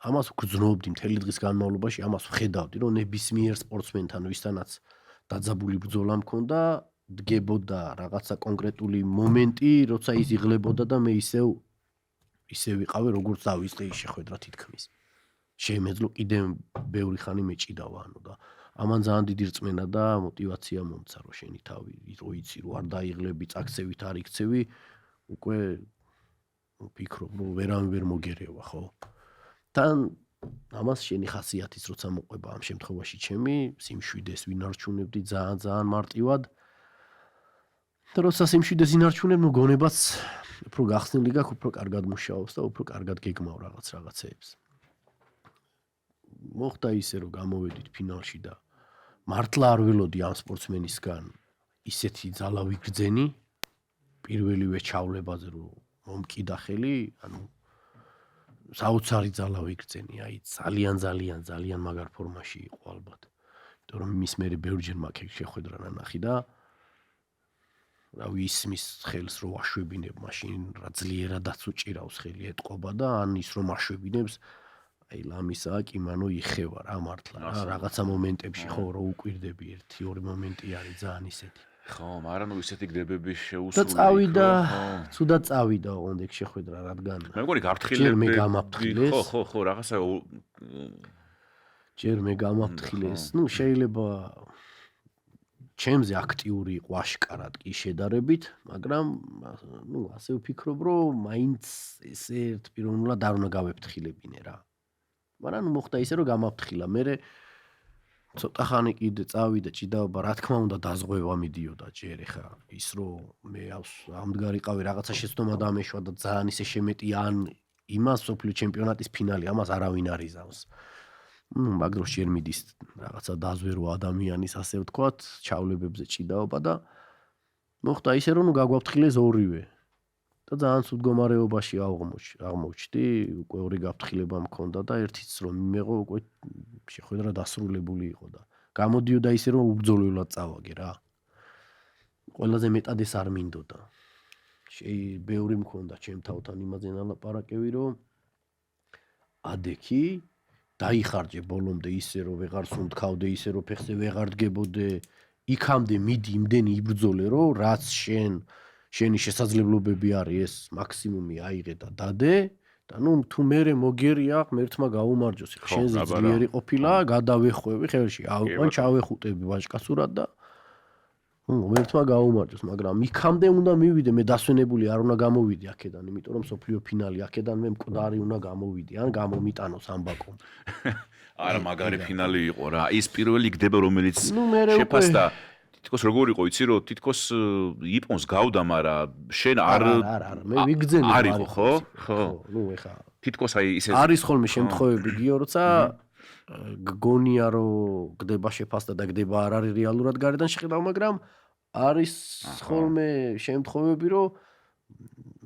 ამას ვგრძნობდი მთელი დღის განმავლობაში, ამას ვხედავდი, რომ ნებისმიერ სპორტსმენთან ვისთანაც დაძაბული ბრძოლა მქონდა, დგებოდა რაღაცა კონკრეტული მომენტი, როცა ის იღლებოდა და მე ისევ ვიყავი, როგორც დავიწყე ის შეხვედრა თითქმის. შემეძლო კიდე ბევრი ხანი მეჭიდავა, ანუ და ამან ძალიან დიდი რწმენა და мотиваცია მომცა, რომ შენი თავი რო იცი, რომ არ დაიღლები, წაქცევით არ იქცევი, უკვე ვფიქრობ, რომ ვერავინ ვერ მოგერევა, ხო? თან ამას შენი ხასიათის როცა მოყვება ამ შემთხვევაში ჩემი, სიმშვიდეს ვინარჩუნებდი ძალიან მარტივად. და როცა სიმშვიდეს ინარჩუნებ, ნუ გონებაც უფრო გახსნილი გაქვს, უფრო კარგად მუშაობს და უფრო კარგად გეგმავ რაღაცეებს. მოხდა ისე, რომ გამოვედით ფინალში და მართლა არ ველოდი ამ სპორტსმენისგან ისეთი ძალა ვიგრძენი, პირველივე ჩავლებაზე რომ მომკიდა ხელი, ანუ საოცარი ძალა ვიგრძენი, აი ძალიან მაგარ ფორმაში იყო ალბათ. იმიტომ რომ იმის მერე ბევრჯერ მაქვს შეხვედრა ნანახი და რავი ისმის ხელს რო აშვებინებ, მაშინ რა ძლიერადაც უჭირავს ხელი ეტყობა და ან ის რომ აშვებინებს, აი ლამისაა კი მანო იხევა რა მართლა რა რაღაცა მომენტებში ხო რო უკვირდები 1-2 მომენტი არის ძალიან ისეთი. ხო, მაგრამ ნუ ისეთი გდებები შეუსრულო. და წავიდა, ცუდად წავიდა ოღონდ ეგ შეხვედრა, რადგან მე მგონი გაფრთხილები. მე გამაფრთხილეს. ხო, რაღაცა ჯერ მე გამაფრთხილეს. ნუ შეიძლება ჩემზე აქტიური იყო აშკარად კი შედარებით, მაგრამ ნუ ასე ვფიქრობ, რომ მაინც ესე ერთპიროვნულად არ უნდა გავეფრთხილებინე რა. მაგრამ ნუ მოხდა ისე, რომ გამაფრთხილა. მე ცოტა ხანი კიდე წავიდა ჭიდაობა, რა თქმა უნდა დაზღვევა მიდიოდა ჯერ ეხა ის რომ მე ამდგარიყავი რაღაცა შეცდომა დამეშვა და ძალიან ისე შემეტი ან იმას სოფლიო ჩემპიონატის ფინალი, ამას არავინ არ იზამს. მაგ დროს ჯერ მიდის რაღაცა დაზვერვა ადამიანის, ასე ვთქვათ, ჩავლებებზე ჭიდაობა და მოხდა ისე რომ გაგვაფრთხილეს ორივე. და ძალიან ცუდ მდგომარეობაში აღმოჩნდი, უკვე ორი გაფრთხილება მქონდა და ერთიც რომ მიმეღო, უკვე შეხვედრა დასრულებული იყო და გამოდიოდა ისე რომ უბრძოლველად წავაგე რა. ყველაზე მეტად ეს არ მინდოდა. ბევრი მქონდა ჩემ თავთან იმაზე ნალაპარაკები, რომ ადექი დაიხარჯე ბოლომდე ისე რომ ვეღარ სუნთქავდე, ისე რომ ფეხზე ვეღარ დგებოდე, იქამდე მიდი იმდენი იბრძოლე, რომ რაც შენი შესაძლებლობები არის ეს მაქსიმუმი აიღე და დადე და ნუ თუ მერე მოგერია ღმერთმა გაუმარჯოს. შენზე ძლიერი ყოფილა, გადავეხვევი ხელში, ავიყვან ჩავეხუტები ვაჟკაცურად და ღმერთმა გაუმარჯოს, მაგრამ იქამდე უნდა მივიდე, მე დასვენებული არ უნდა გამოვიდე აქედან, იმიტომ რომ სოფლიო ფინალი აქედან მე მკვდარი უნდა გამოვიდე, ან გამომიტანოს ამბაკომ. არა, მაგარი ფინალი იყო რა. ის პირველი გდება, რომელიც შეფასდა თითქოს როგორ იყო, იცი რომ თითქოს იპონს გავდა, მაგრამ შენ არა, მე ვიგძენი არ იყო, ხო? ნუ ეხა თითქოს აი ისე არის ხოლმე შემთხვევები გიო, როცა გგონია რომ გდება შეფასდა და გდება არ არის რეალურად გარედან შეხედავ, მაგრამ არის ხოლმე შემთხვევები, რომ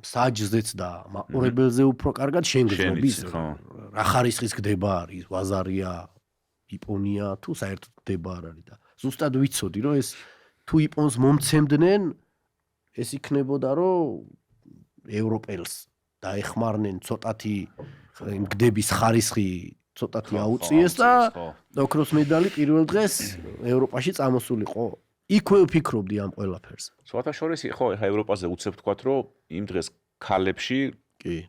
საჯზეც და მაყურებელზე უფრო კარგად შენ გზნობის, რა ხარისხის გდება არის, ვაზარია, იპონია, თუ საერთოდ გდება არ არის და ზუსტად ვიცოდი, რომ ეს თუ იპონს მომცემდნენ, ეს იქნებოდა, რომ ევროპელს დაეხმარნენ ცოტათი გდების ხარისხი ცოტათი აუწიეს და ოქროს მედალი პირველ დღეს ევროპაში წამოსულიყო. იქვე ვფიქრობდი ამ ყველაფერს. სხვათა შორის ხო, ეხა ევროპაზე უცებ ვთქვათ, რომ იმ დღეს ქალებში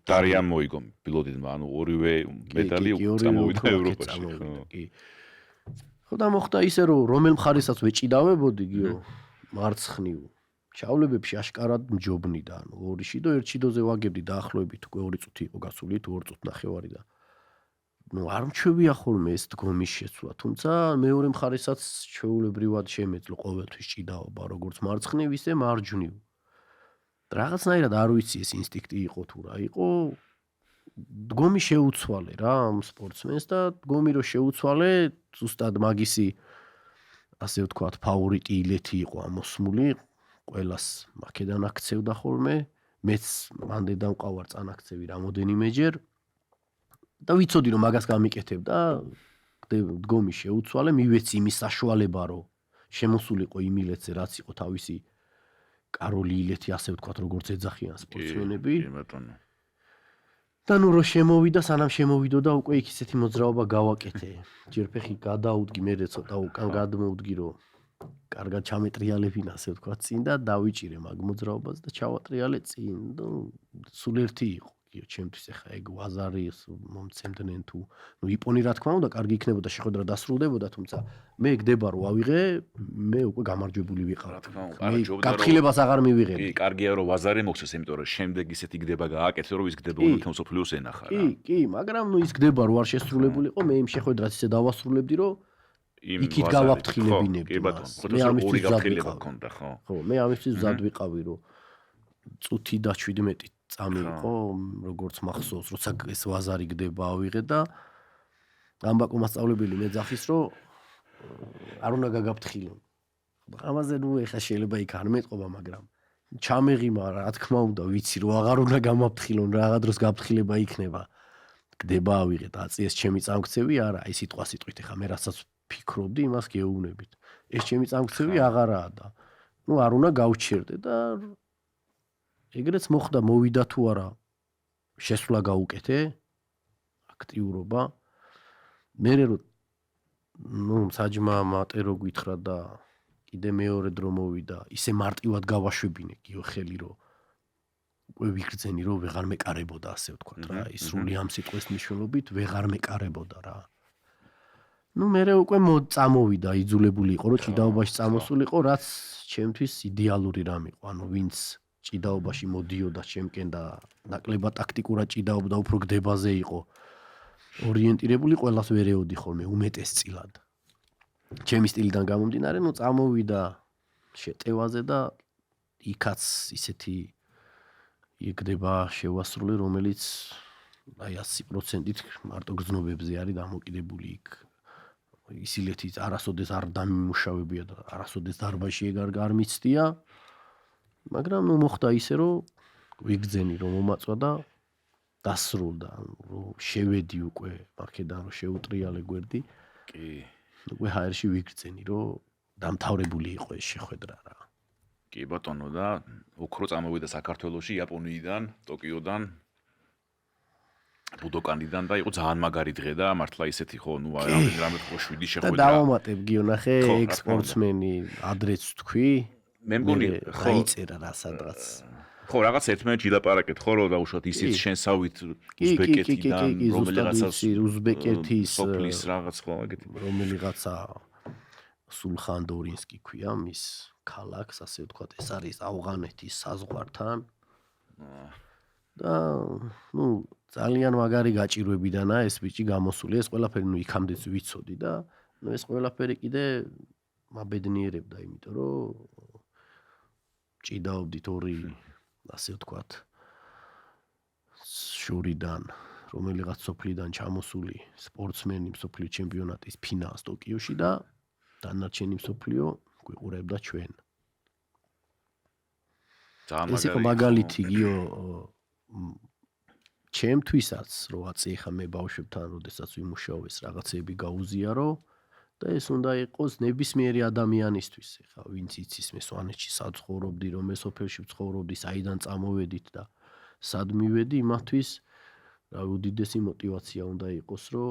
დარიან მოიგო პილოტიდმა, ანუ ორივე მედალი წამოვიდა ევროპაში. ხო და მოხდა ისე, რომ რომელ მხარესაც ვეჭიდავებოდი გიო, მარცხნივ ჩავლებებში აშკარად მჯობნიდა, ანუ ორი შიდო, ერთ შიდოზე ვაგებდი დაახლოებით უკვე 2 წუთი იყო გასული, თუ 2 წუთნახევარი და ნუ არ მჩვევია ხოლმე ეს დგომის შეცვლა, თუმცა მეორე მხარესაც ჩვეულებრივად შემეძლო ყოველთვის ჭიდაობა, როგორც მარცხნივ, ისე მარჯვნივ. რაღაცნაირად არ ვიცი ეს ინსტინქტი იყო თუ რა იყო, დგომი შეუცვალე რა ამ სპორტსმენს და დგომი რო შეუცვალე, ზუსტად მაგისი ასე ვთქვათ, ფავორიტი ილეთი იყო ამოსმული, ყველას მაქედან აქცევდა ხოლმე, მეც მანდე დამყავარ წანაქცევი რამოდენიმეჯერ. და ვიცოდი რომ მაგას გამიკეთებ და დგომი შეუცვალე, მივეცი იმის საშუალება, რომ შემოსულიყო იმ ილეთზე, რაც იყო თავისი კაროლი ილეთი ასე ვთქვათ, როგორც ეძახიან სპორტსმენები. კი ბატონო. და ნუ რო შემოვიდა, სანამ შემოვიდო და უკვე იქ ისეთი მოძრაობა გავაკეთე. ჯერ ფეხი გადაუდგი, მერე ცოტა უკან გადმოვდგი, რომ კარგად ჩამეტრიალებინა, ასე ვთქვათ, წინ და დავიჭირე მაგ მოძრაობას და ჩავატრიალე წინ. სულ ერთი იყო. გიო, ჩემთვის ახლა ეგ ვაზარი მომცემდნენ თუ ნუ იპონი რა თქმა უნდა, კარგი იქნებოდა, შეხვედრა დასრულდებოდა, თუმცა მე გდება რომ ავიღე, მე უკვე გამარჯვებული ვიყავ. რა თქმა უნდა, ჯობდა რომ გაფრთხილებას აღარ მივიღებდი. კი, კარგია რომ ვაზარი მოხდეს, იმიტომ რომ შემდეგ ისეთი გდება გააკეთე, რომ ის გდება უნდა თემსოფლიოს ენახა რა. კი, მაგრამ ნუ ის გდება რომ არ შესრულებული იყო, მე იმ შეხვედრას ისე დავასრულებდი, რომ იქით გავაფრთხილებინებდი. კი ბატონო, მე ორი გაფრთხილება მქონდა, ხო? ხო, მე ამისთვის მზად ვიყავი, რომ წუთი და 17 წამი იყო, როგორც მახსოვს, როცა ეს ვაზარი გდება ავიღე და ამბაკო მასწავლებელი მე ძახის, რომ არ უნდა გაგაფრთხილონ. ამაზე ნუ ეხა შეიძლება იქ არ მეტყობა, მაგრამ ჩამეღიმა რა თქმა უნდა, ვიცი რომ აღარ უნდა გამაფრთხილონ, რაღა დროს გაფრთხილება იქნება. გდება ავიღე და აწიეს ჩემი წამქცევი, არა, აი სიტყვით ეხა მე რასაც ფიქრობდი, იმას გეუბნებით. ეს ჩემი წამქცევი აღარაა და ნუ არ უნდა გავჩერდე და ეგრეც მოხდა, მოვიდა თუ არა შესვლა გაუკეთე აქტიურობა. მერე რომ ნუ საჯმა მატერო გითხრა და კიდე მეორე დრო მოვიდა, ისე მარტივად გავაშვებინე გიო ხელი, რომ უკვე ვიგრძენი, რომ ვეღარ მეკარებოდა, ასე ვთქვათ რა, ის სრული ამ სიტყვის მნიშვნელობით ვეღარ მეკარებოდა რა. ნუ მერე უკვე წამოვიდა, იძულებული იყო, რომ ჭიდაობაში წამოსულიყო, რაც ჩემთვის იდეალური რამ იყო, ანუ ვინც ჭიდაობაში მოდიოდა ჩემკენ და ნაკლებად ტაქტიკურად ჭიდაობდა, უფრო გდებაზე იყო ორიენტირებული, ყველას ვერეოდი ხოლმე უმეტესწილად. ჩემი სტილიდან გამომდინარე, ნუ წამოვიდა შეტევაზე და იქაც ისეთი იქნება შევასრულე, რომელიც აი 100%-ით მარტო გზნობებზე არის დამოკიდებული იქ. ისილეთიც არასოდეს არ დამიმუშავებია და არასოდეს დარბაზში არ მიცდია. მაგრამ ნუ მოხდა ისე, რომ ვიგრძენი, რომ მომაწვა და დასრულდა, რომ შევედი უკვე აქედან, რომ შეუტრიალე გვერდი. კი. უკვე ჰაერში ვიგრძენი, რომ დამთავრებული იყო ეს შეხვედრა რა. კი ბატონო და ოქრო წამოვიდა საქართველოში, იაპონიიდან, ტოკიოდან, ბუდოკანიდან და იყო ძალიან მაგარი დღე და მართლა ისეთი ხო, ნუ რამე ხო 7 შეხვედრა. და დავამატებ გიო, ნახე, ექსპორტსმენი ადრეც თქვი. მე მგონი ხო იწერა რა სადღაც. ხო, რაღაც ერთმანეთს ილაპარაკეთ, ხო, რომ დაუშვათ ისიც შენსავით უზბეკეთიდან, რომელიღაცას უზბეკეთის სოფლის რაღაც ხო, ეგეთი. რომელიღაცა სულხან დორინსკი ქვია მის ქალაქს, ასე ვთქვათ, ეს არის ავღანეთის საზღვართან. და ნუ ძალიან მაგარი გაჭირვებიდანაა ეს ბიჭი გამოსული, ეს ყველაფერი ნუ იქამდეც ვიცოდი და ნუ ეს ყველაფერი კიდე მაბედნიერებდა, იმიტომ რომ ჭიდაობდით ორი, ასე ვთქვათ, შორიდან, რომელიღაც სოფლიდან ჩამოსული სპორტსმენი მსოფლიო ჩემპიონატის ფინალს ტოკიოში და დანარჩენი მსოფლიო გვიყურებდა ჩვენ. ეს იყო მაგალითი გიო ჩემთვისაც, რომ აწი ხა მე ბავშვებთან, როდესაც ვიმუშაობ, ეს რაღაცები გაუზიარო და ეს უნდა იყოს ნებისმიერი ადამიანისთვის, ხა ვინც იცის მე სვანეთში საცხოვრობდი, რომ მე სოფელში ვცხოვრობდი, საიდან წამოვედით და სად მივედი, იმათთვის რა უდიდესი мотиваცია უნდა იყოს, რომ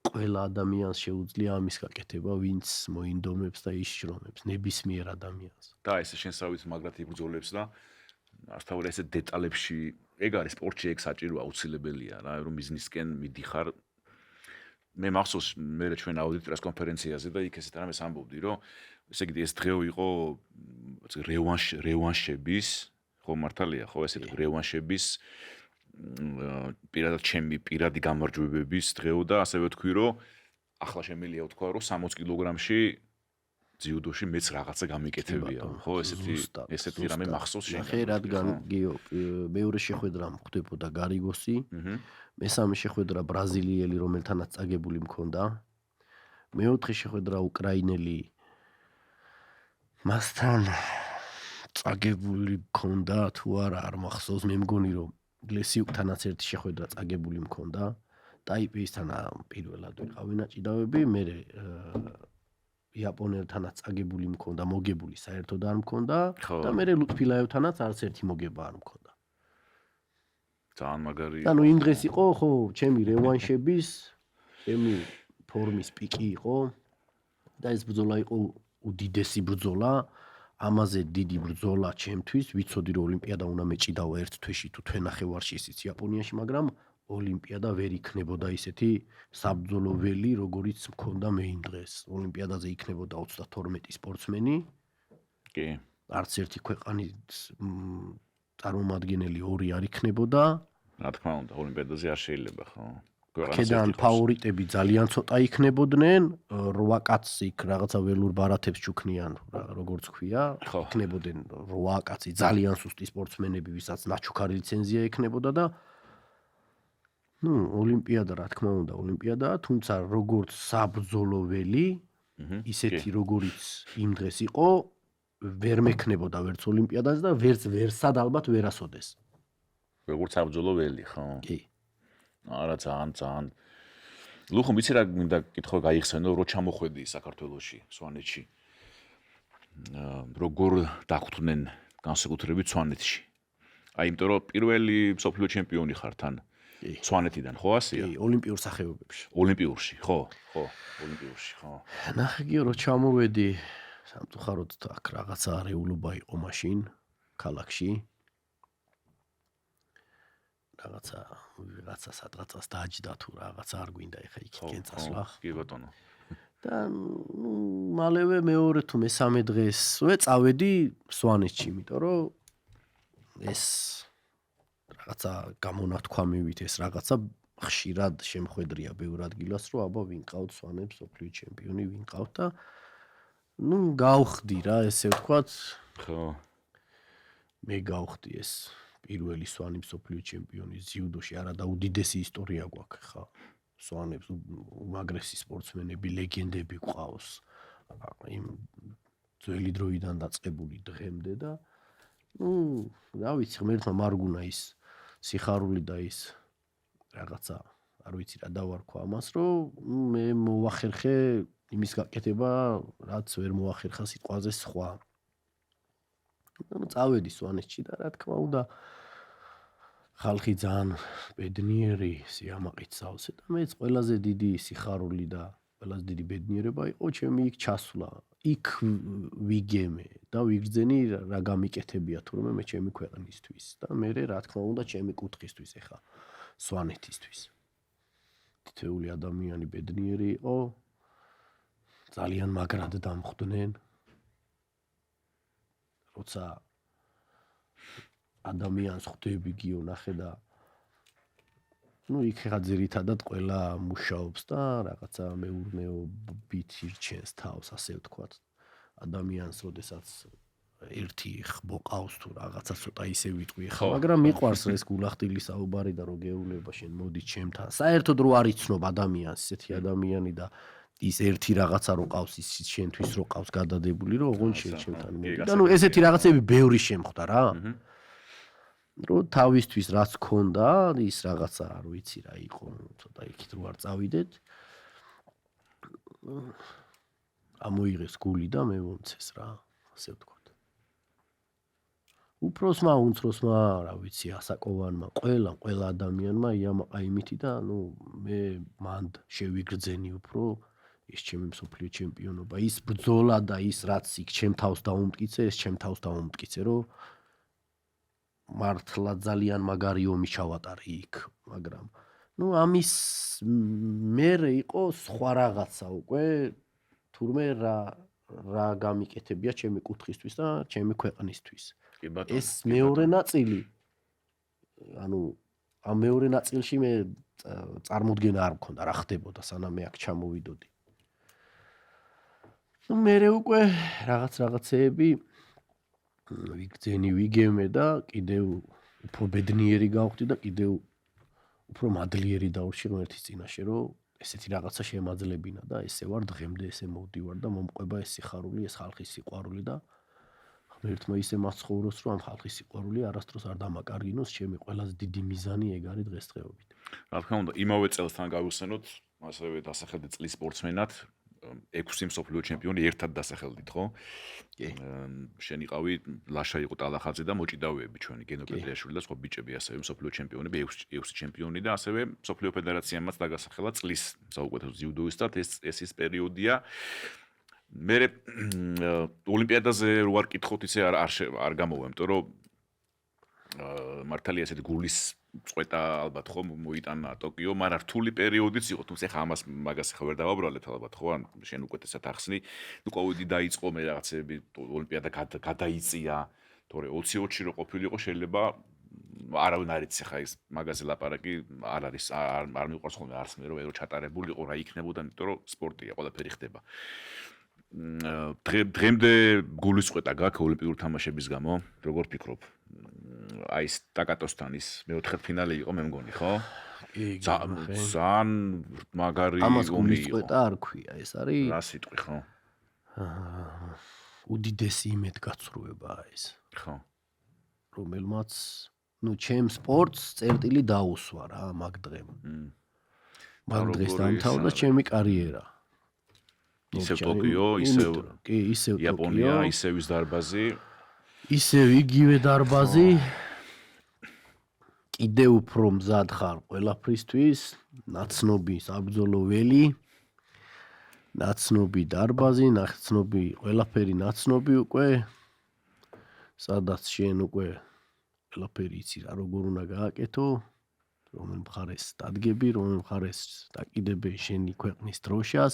ყველა ადამიანს შეუძლია ამის გაკეთება, ვინც მოინდომებს და იშრომებს ნებისმიერ ადამიანს. და ეს შენსავით მაგრად იბრძოლებს და ასთავრე ესე დეტალებში, ეგ არის სპორტში, ეგ საჭირო აუცილებელია რა, რომ ბიზნესკენ მიდიხარ. მე მახსოვს მე ჩვენ აუდიტ პრეს კონფერენციაზე და იქ ესეთ რამეს ამბობდი, რომ ესე იგი ეს დღე იყო რევანშების, ხო მართალია, ხო ესეთ რევანშების პირადად ჩემი პირადი გამარჯვებების დღეო და ასევე ვთქვი, რომ ახლა შემიძლია ვთქვა, რომ 60 კილოგრამში ძიუდოში მეც რაღაცა გამიკეთებია, ხო, ესეთი რამე მახსოვს შენ. ხე რადგან გიო, მეორე შეხვედრა მხვდებოდა გარიგოსი, მესამე შეხვედრა ბრაზილიელი, რომელთანაც წაგებული მქონდა, მეოთხე შეხვედრა უკრაინელი მასთან წაგებული მქონდა, თუ არა არ მახსოვს, მე მგონი რომ გლესიუკთანაც ერთი შეხვედრა წაგებული მქონდა, ტაიპეისთან პირველად ვიყავინა ჭიდავები, მე იაპონელთანაც წაგებული მქონდა, მოგებული საერთოდ არ მქონდა ხო. და მე ლუთფილაევთანაც არც ერთი მოგება არ მქონდა. ძალიან მაგარი. ანუ იმ დღეს იყო ხო ჩემი რევანშების, ჩემი ფორმის პიკი იყო და ეს ბრძოლა იყო უდიდესი ბრძოლა, ამაზე დიდი ბრძოლა ჩემთვის, ვიცოდი რომ ოლიმპიადა უნდა მეჭიდაო ერთ თვეში თუ თვენახევარში ისიც იაპონიაში, მაგრამ ოლიმპიადა ვერ იქნებოდა ისეთი საბრძოლო ველი, როგორიც მქონდა მე იმ დღეს. ოლიმპიადაზე იქნებოდა 32 სპორტსმენი, კი. არც ერთი ქვეყანის წარმომადგენელი 2 არ იქნებოდა. რა თქმა უნდა, ოლიმპიადაზე არ შეიძლება, ხო? აქედან ფავორიტები ძალიან ცოტა იქნებოდნენ, 8 კაცი იქ რაღაცა ველურ ბარათებს ჩუქნიან, როგორც ქვია, ხო. იქნებოდნენ 8 კაცი ძალიან სუსტი სპორტსმენები, ვისაც ნაჩუქარი ლიცენზია ექნებოდა და ოლიმპიადა რა თქმა უნდა, ოლიმპიადაა, თუმცა როგორც საბრძოლო ველი, ისეთი როგორიც იმ დღეს იყო, ვერ მექნებოდა ვერც ოლიმპიადაზე და ვერსად ალბათ ვერასოდეს. როგორც საბრძოლო ველი, ხო? კი. არა ძალიან. ლუხო, ვიცი რა მინდა კითხვა გაიხსენო, რო ჩამოხვედი საქართველოში, სვანეთში. როგორ დახვდნენ განსაკუთრებით სვანეთში. აი, იმიტომ რომ პირველი მსოფლიო ჩემპიონი ხარ თან. სვანეთიდან, ხო ასია? კი, ოლიმპიურ სახეობებში. ოლიმპიურში, ხო, ოლიმპიურში, ხო. ნახე რო ჩამოვედი, სამწუხაროდ აქ რაღაცა არეულობა იყო მაშინ ქალაქში. რაღაცა სადღაცას დაჯდა თუ რაღაცა არ გვინდა ეხა იქიდან წასვლა. კი ბატონო. და მალევე მეორე თუ მესამე დღესვე წავედი სვანეთში, იმიტომ რომ ეს რაღაცა გამონათქვამივით ეს რაღაცა ხშირად შემხედრია ბევრ ადგილას, რომ აბა ვინ ყავთ სვანებს, სოფლიო ჩემპიონი ვინ ყავთ და გავხდი რა, ესე ვთქვათ. ხო. მე გავხდი ეს პირველი სვანი მსოფლიო ჩემპიონი ძიუდოში, არა და უდიდესი ისტორია გვაქვს ხა. სვანებს უმაგრესი სპორტსმენები, ლეგენდები გვყავს. იმ ძველი დროიდან დაწყებული დღემდე და რა ვიცი, ღმერთმა მარგუნა ის სიხარული და ის რაღაცა, არ ვიცი რა დავარქვა ამას, რომ მე მოვახერხე იმის გაკეთება, რაც ვერ მოახერხა სიტყვაზე სხვა. წავედი სვანეთში და რა თქმა უნდა ხალხი ძალიან ბედნიერი სიამაყით სავსე და მეც ყველაზე დიდი სიხარული და ყველაზე დიდი ბედნიერება იყო ჩემი იქ ჩასვლა. იქ ვიგემე და ვიგრძენი რა გამიკეთებია თურმე მე ჩემი ქვეყნისთვის და მე რა თქმა უნდა ჩემი კუთხისთვის ეხა სვანეთისთვის. თითოეული ადამიანი ბედნიერი იყო, ძალიან მაგრად დამხვდნენ. როცა ადამიანს ხვდები გიო ნახე და იქ ხა ძირითადად ყველა მუშაობს და რაღაცა მეურნეობით ირჩენს თავს, ასე ვთქვათ. ადამიანს როდესაც ერთი ხბოყავს თუ რაღაცა ცოტა ისე ვიტყვი ხა, მაგრამ მიყვარს ეს გულახდილი საუბარი და რო გეულება შენ მოდი ჩემთან. საერთოდ რო არ იცნობ ადამიანს, ისეთი ადამიანი და ის ერთი რაღაცა რო ყავს, ის შენთვის რო ყავს გადადებული, რომ ოღონდ შენ ჩემთან მოდი. და ესეთი რაღაცები ბევრი შემხვდა რა. რომ თავისთვის რაც ქონდა, ის რაღაცა არ ვიცი რა იყო, ცოტა იქით რო არ წავიდეთ. ამოიღეს გული და მე მომცეს რა, ასე ვთქვათ. უფროსმა, უმცროსმა, რა ვიცი, ასაკოვანმა, ყველა ადამიანმა იამაყა იმითი და მე მანდ შევიგრძენი უფრო ის ჩემი მსოფლიო ჩემპიონობა, ის ბრძოლა და ის რაც იქ ჩემ თავს დაუმტკიცე, ეს ჩემ თავს დაუმტკიცე, რომ მართლა ძალიან მაგარი ომი ჩავატარე იქ, მაგრამ ამის მერე იყო სხვა რაღაცა უკვე თურმე რა გამიკეთებია ჩემი კუთხისთვის და ჩემი ქვეყნისთვის. ეს მეორე ნაწილი, ანუ ამ მეორე ნაწილში მე წარმოდგენა არ მქონდა რა ხდებოდა სანამ მე აქ ჩამოვიდოდი. მერე უკვე რაღაცეები ვიგრძენი ვიგემე და კიდევ უფრო ბედნიერი გავხდი და კიდევ უფრო მადლიერი დავრჩი ღმერთის წინაშე, რომ ესეთი რაღაცა შემაძლებინა და ესე ვარ დღემდე ესე მოვდივარ და მომყვება ეს სიხარული, ეს ხალხის სიყვარული და ღმერთმა ისე მაცხოვროს, რომ ამ ხალხის სიყვარული არასდროს არ დამაკარგინოს, ჩემი ყველაზე დიდი მიზანი ეგ არის დღესდღეობით. რა თქმა უნდა, იმავე წელს თან გავიხსენოთ, ასევე დასახელდა წლის სპორტსმენად, 6 მსოფლიო ჩემპიონი ერთად დასახელდით, ხო? კი. შენ იყავი, ლაშა იყო ტალახაძე და მოჭიდავეები ჩვენი გენო პეტრიაშვილი და სხვა ბიჭები ასევე მსოფლიო ჩემპიონები, 6 ჩემპიონი და ასევე მსოფლიო ფედერაციამაც დაგასახელა წლის საუკეთესო ძიუდოისტად, ეს ის პერიოდია. მე ოლიმპიადაზე რო არ კითხოთ, ისე არ გამოვა, იმიტომ რომ მართალია ესეთი გულის წვეტა ალბათ ხო მოიტანა ტოკიო, მაგრამ რთული პერიოდიც იყო, თუმცა ხა მაგას ხა ვერ დავაბრალეთ ალბათ ხო, ან შენ უკეთესად ახსნი, ნუ კოვიდი დაიწყო, მე რაღაცები ოლიმპიადა გადაიწია, თორე 20-20 რო ყოფილიყო, შეიძლება არავინ არ იცი ხა ის მაგაზე ლაპარაკი არ არის, არ მიყვარს ხოლმე არც მე რომ ჩატარებულიყო რა იქნებოდა, იმიტომ რომ სპორტია, ყველაფერი ხდება. დღემდე გულისწყეტა გაქვს ოლიმპიურ თამაშების გამო, როგორ ფიქრობ? აი ეს ტაკატოსთან ის მეოთხედფინალი იყო მე მგონი, ხო? კი, ძალიან მაგარი ამას გულისწყეტა არ ქვია, ეს არის რა სიტყვი, ხო? უდიდესი იმედგაცრუებაა ეს, ხო. რომელმაც ნუ ჩემ სპორტს წერტილი დაუსვა რა მაგ დღემ. მაგ დღეს დამთავრდა ჩემი კარიერა. ისევ ტოკიო, ისევ იაპონია, ისევ ის დარბაზი. ისევ იგივე დარბაზი. კიდევ უფრო მზად ხარ ყველაფრისთვის, ნაცნობი საბრძოლო ველი, ნაცნობი დარბაზი, ნაცნობი ყველაფერი ნაცნობი უკვე, სადაც შენ უკვე ყველაფერი იცი რა როგორ უნდა გააკეთო, რომელ მხარეს დადგები, რომელ მხარეს დაკიდები შენი ქვეყნის დროშას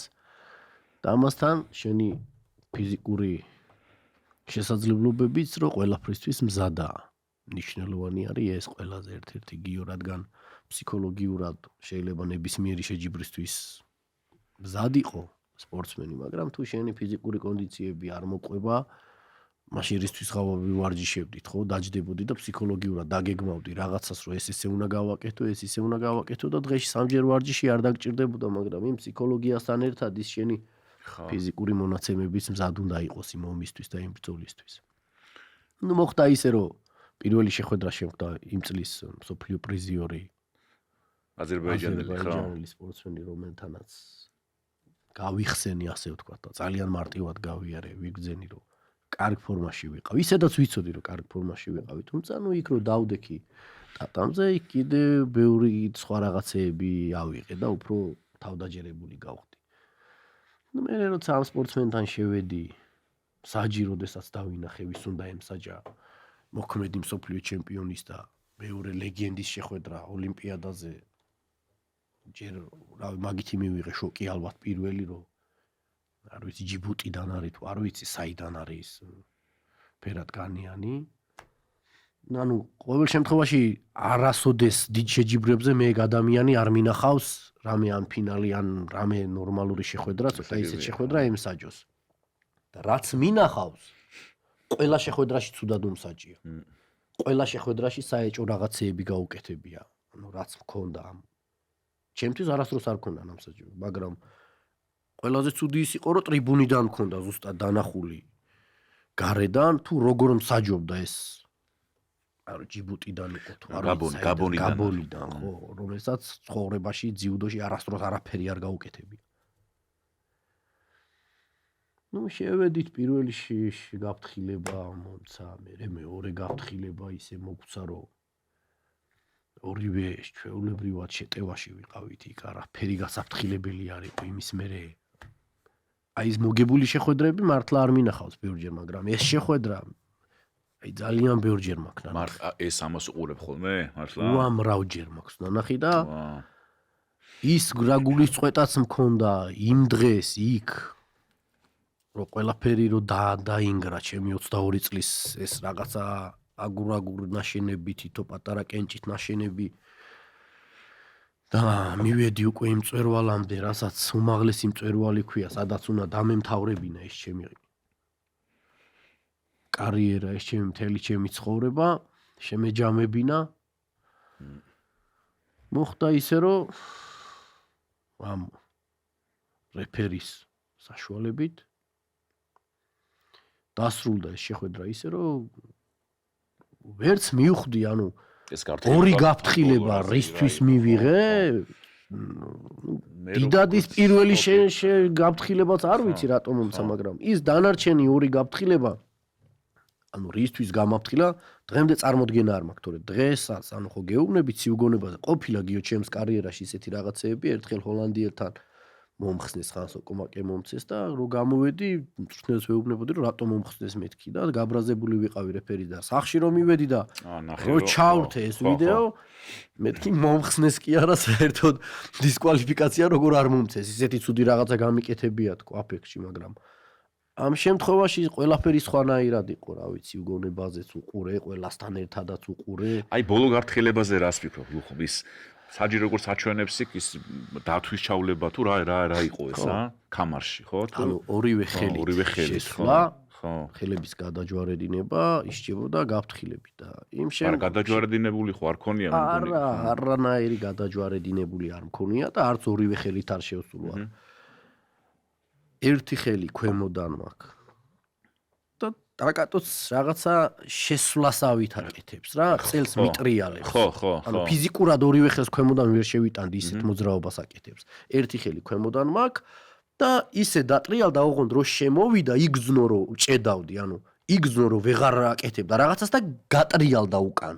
და ამასთან შენი ფიზიკური შესაძლებლობებიც რო ყველაფრისთვის მზადაა. ნიშნულოვანი არის ეს ყველაზე ერთ-ერთი გიო, რადგან ფსიქოლოგიურად შეიძლება ნებისმიერი შეჯიბრისთვის მზად იყო სპორტსმენი, მაგრამ თუ შენი ფიზიკური კონდიციები არ მოყვება, მაშინ რისთვის ხავები ვარჯიშებდით, ხო? დაჯდებოდი და ფსიქოლოგიურად დაგეგმავდი რაღაცას, რომ ეს ისე უნდა გავაკეთო, ეს ისე უნდა გავაკეთო და დღეში 3-ჯერ ვარჯიში არ დაგჭირდებოდა, მაგრამ იმ ფსიქოლოგიასთან ერთად ის შენი ფიზიკური მონაცემებიც მზად უნდა იყოს იმ ომისთვის და იმ ბრძოლისთვის. ნუ მოხდა ისე, რომ პირველი შეხვედრა შემხდა იმ წლის მსოფლიო პრიზიორი აზერბაიჯანელი სპორტსმენი, რომელთანაც გავიხსენი, ასე ვთქვათ და ძალიან მარტივად გავიარე, ვიგრძენი, რომ კარგ ფორმაში ვიყავ. ისედაც ვიცოდი, რომ კარგ ფორმაში ვიყავი, თუმცა ნუ იქ რო დავდექი ტატამზე, იქ კიდე ბევრი სხვა რაღაცეები ავიღე და უფრო თავდაჯერებული გავხდი. ნუ მე როცა ამ სპორტსმენთან შევედი, საჯი როდესაც დავინახე, ვის უნდა ემსაჯა მოქმედი მსოფლიო ჩემპიონის და მეორე ლეგენდის შეხვედრა ოლიმპიადაზე, ჯერ რავი მაგითი მივიღე შოკი ალბათ პირველი, რომ არ ვიცი ჯიბუტიდან არის თუ არ ვიცი საიდან არის ფერად განიანი. ანუ ყოველ შემთხვევაში არასოდეს დიდ შეჯიბრებზე მე ადამიანი არ მინახავს რამე ან ფინალი ან რამე ნორმალური შეხვედრა, ცოტა ისეთ შეხვედრა ემსაჯოს. და რაც მინახავს, ყველა შეხვედრაში ცუდად უმსაჯია. ყველა შეხვედრაში საეჭო რაღაცეები გაუკეთებია. ანუ რაც მქონდა ამ ჩემთვის არასდროს არ მქონდა ნამსაჯები, მაგრამ ყველაზე ცუდი ის იყო, რომ ტრიბუნიდან მქონდა ზუსტად დანახული გარედან, თუ როგორ მსაჯობდა ეს არ ჯიბუტიდან იყო თუ არ გაბონიდან, ხო, რომელსაც ცხოვრებაში ძიუდოში არასდროს არაფერი არ გაუკეთებია. ნუ შევედით პირველი გაფრთხილება მომცა, მერე მეორე გაფრთხილება ისე მოგცა, რომ ორივე ჩვეულებრივად შეტევაში ვიყავით იქ, არაფერი გასაფრთხილებელი არ იყო იმის მერე. აი ეს მოგებული შეხვედრები მართლა არ მინახავს ბევრჯერ, მაგრამ ეს შეხვედრა აი ძალიან ბევრჯერ მაქვს ნანახი. ეს ამას უყურებ ხოლმე, მართლა? უამრავჯერ მაქვს ნანახი და ის რა გულისწყეტაც მქონდა იმ დღეს იქ, რომ ყველაფერი რომ დაინგრა ჩემი 22 წლის ეს რაღაცა აგურ ნაშენები, თითო პატარა კენჭით ნაშენები და მივედი უკვე იმ წვერვალამდე, რასაც უმაღლესი მწვერვალი ქვია, სადაც უნდა დამემთავრებინა ეს ჩემი კარიერა, ეს მთელი ჩემი ცხოვრება, შემეჯამებინა. მოხდა ისე, რომ ამ რეფერის საშუალებით დასრულდა ეს შეხვედრა ისე, რომ ვერც მივხვდი, ანუ ორი გაფრთხილება რისთვის მივიღე, დიდადის პირველი გაფრთხილებაც არ ვიცი რატომ მომცა, მაგრამ ის დანარჩენი ორი გაფრთხილება ანუ რისთვის გამაფრთხილა, დღემდე წარმოდგენა არ მაქვს, თორე დღესაც ანუ ხო გეუბნებით სიუგონებაზე, ყოფილა გიო ჩემს კარიერაში ისეთი რაღაცეები, ერთხელ ჰოლანდიელთან მომხსნეს ხანსო კომაკე მომცეს და რო გამოვედი, მწვრთნელს ვეუბნებოდი, რომ რატომ მომხსნეს მეთქი და გაბრაზებული ვიყავი რეფერის და სახში რომ მივედი და რო ჩავრთე ეს ვიდეო, მეთქი მომხსნეს კი არა საერთოდ დისკვალიფიკაცია როგორ არ მომცეს, ისეთი ცუდი რაღაცა გამიკეთებია თქო აფექტში, მაგრამ ამ შემთხვევაში ყველაფერი სხვანაირად იყო, რა ვიცი, უგონებაზეც უყურე, ყველასთან ერთადაც უყურე. აი ბოლო გაფრთხილებას რას ვფიქრობ? ხო, ის საჯი როგორც აჩვენებს ის დათვის ჩავლება თუ რა იყო ეს, კამარში, ხო? ანუ ორივე ხელით შესვლა, ხო, ხელების გადაჯვარედინება, ისჭებოდა გაფრთხილები და იმ მაგრამ გადაჯვარედინებული ხო არ ქონია მეგონი? არანაირი გადაჯვარედინებული არ მქონია და არც ორივე ხელით არ შეუსულვა. ერთი ხელი ქვემოდან მაქვს. და დაკატოს რაღაცა შესვლას ავითარკეთებს რა, წელს მიტრიალებს. ხო. ანუ ფიზიკურად ორივე ხელს ქვემოდან ვერ შევიტანდი ისეთ მოძრაობას აკეთებს. ერთი ხელი ქვემოდან მაქვს და ისე დატრიალდა ოღონდ რო შემოვიდა, იგზნო რო ჭედავდი, ანუ იგზნო რო ვეღარ აკეთებდა რაღაცას და გატრიალდა უკან.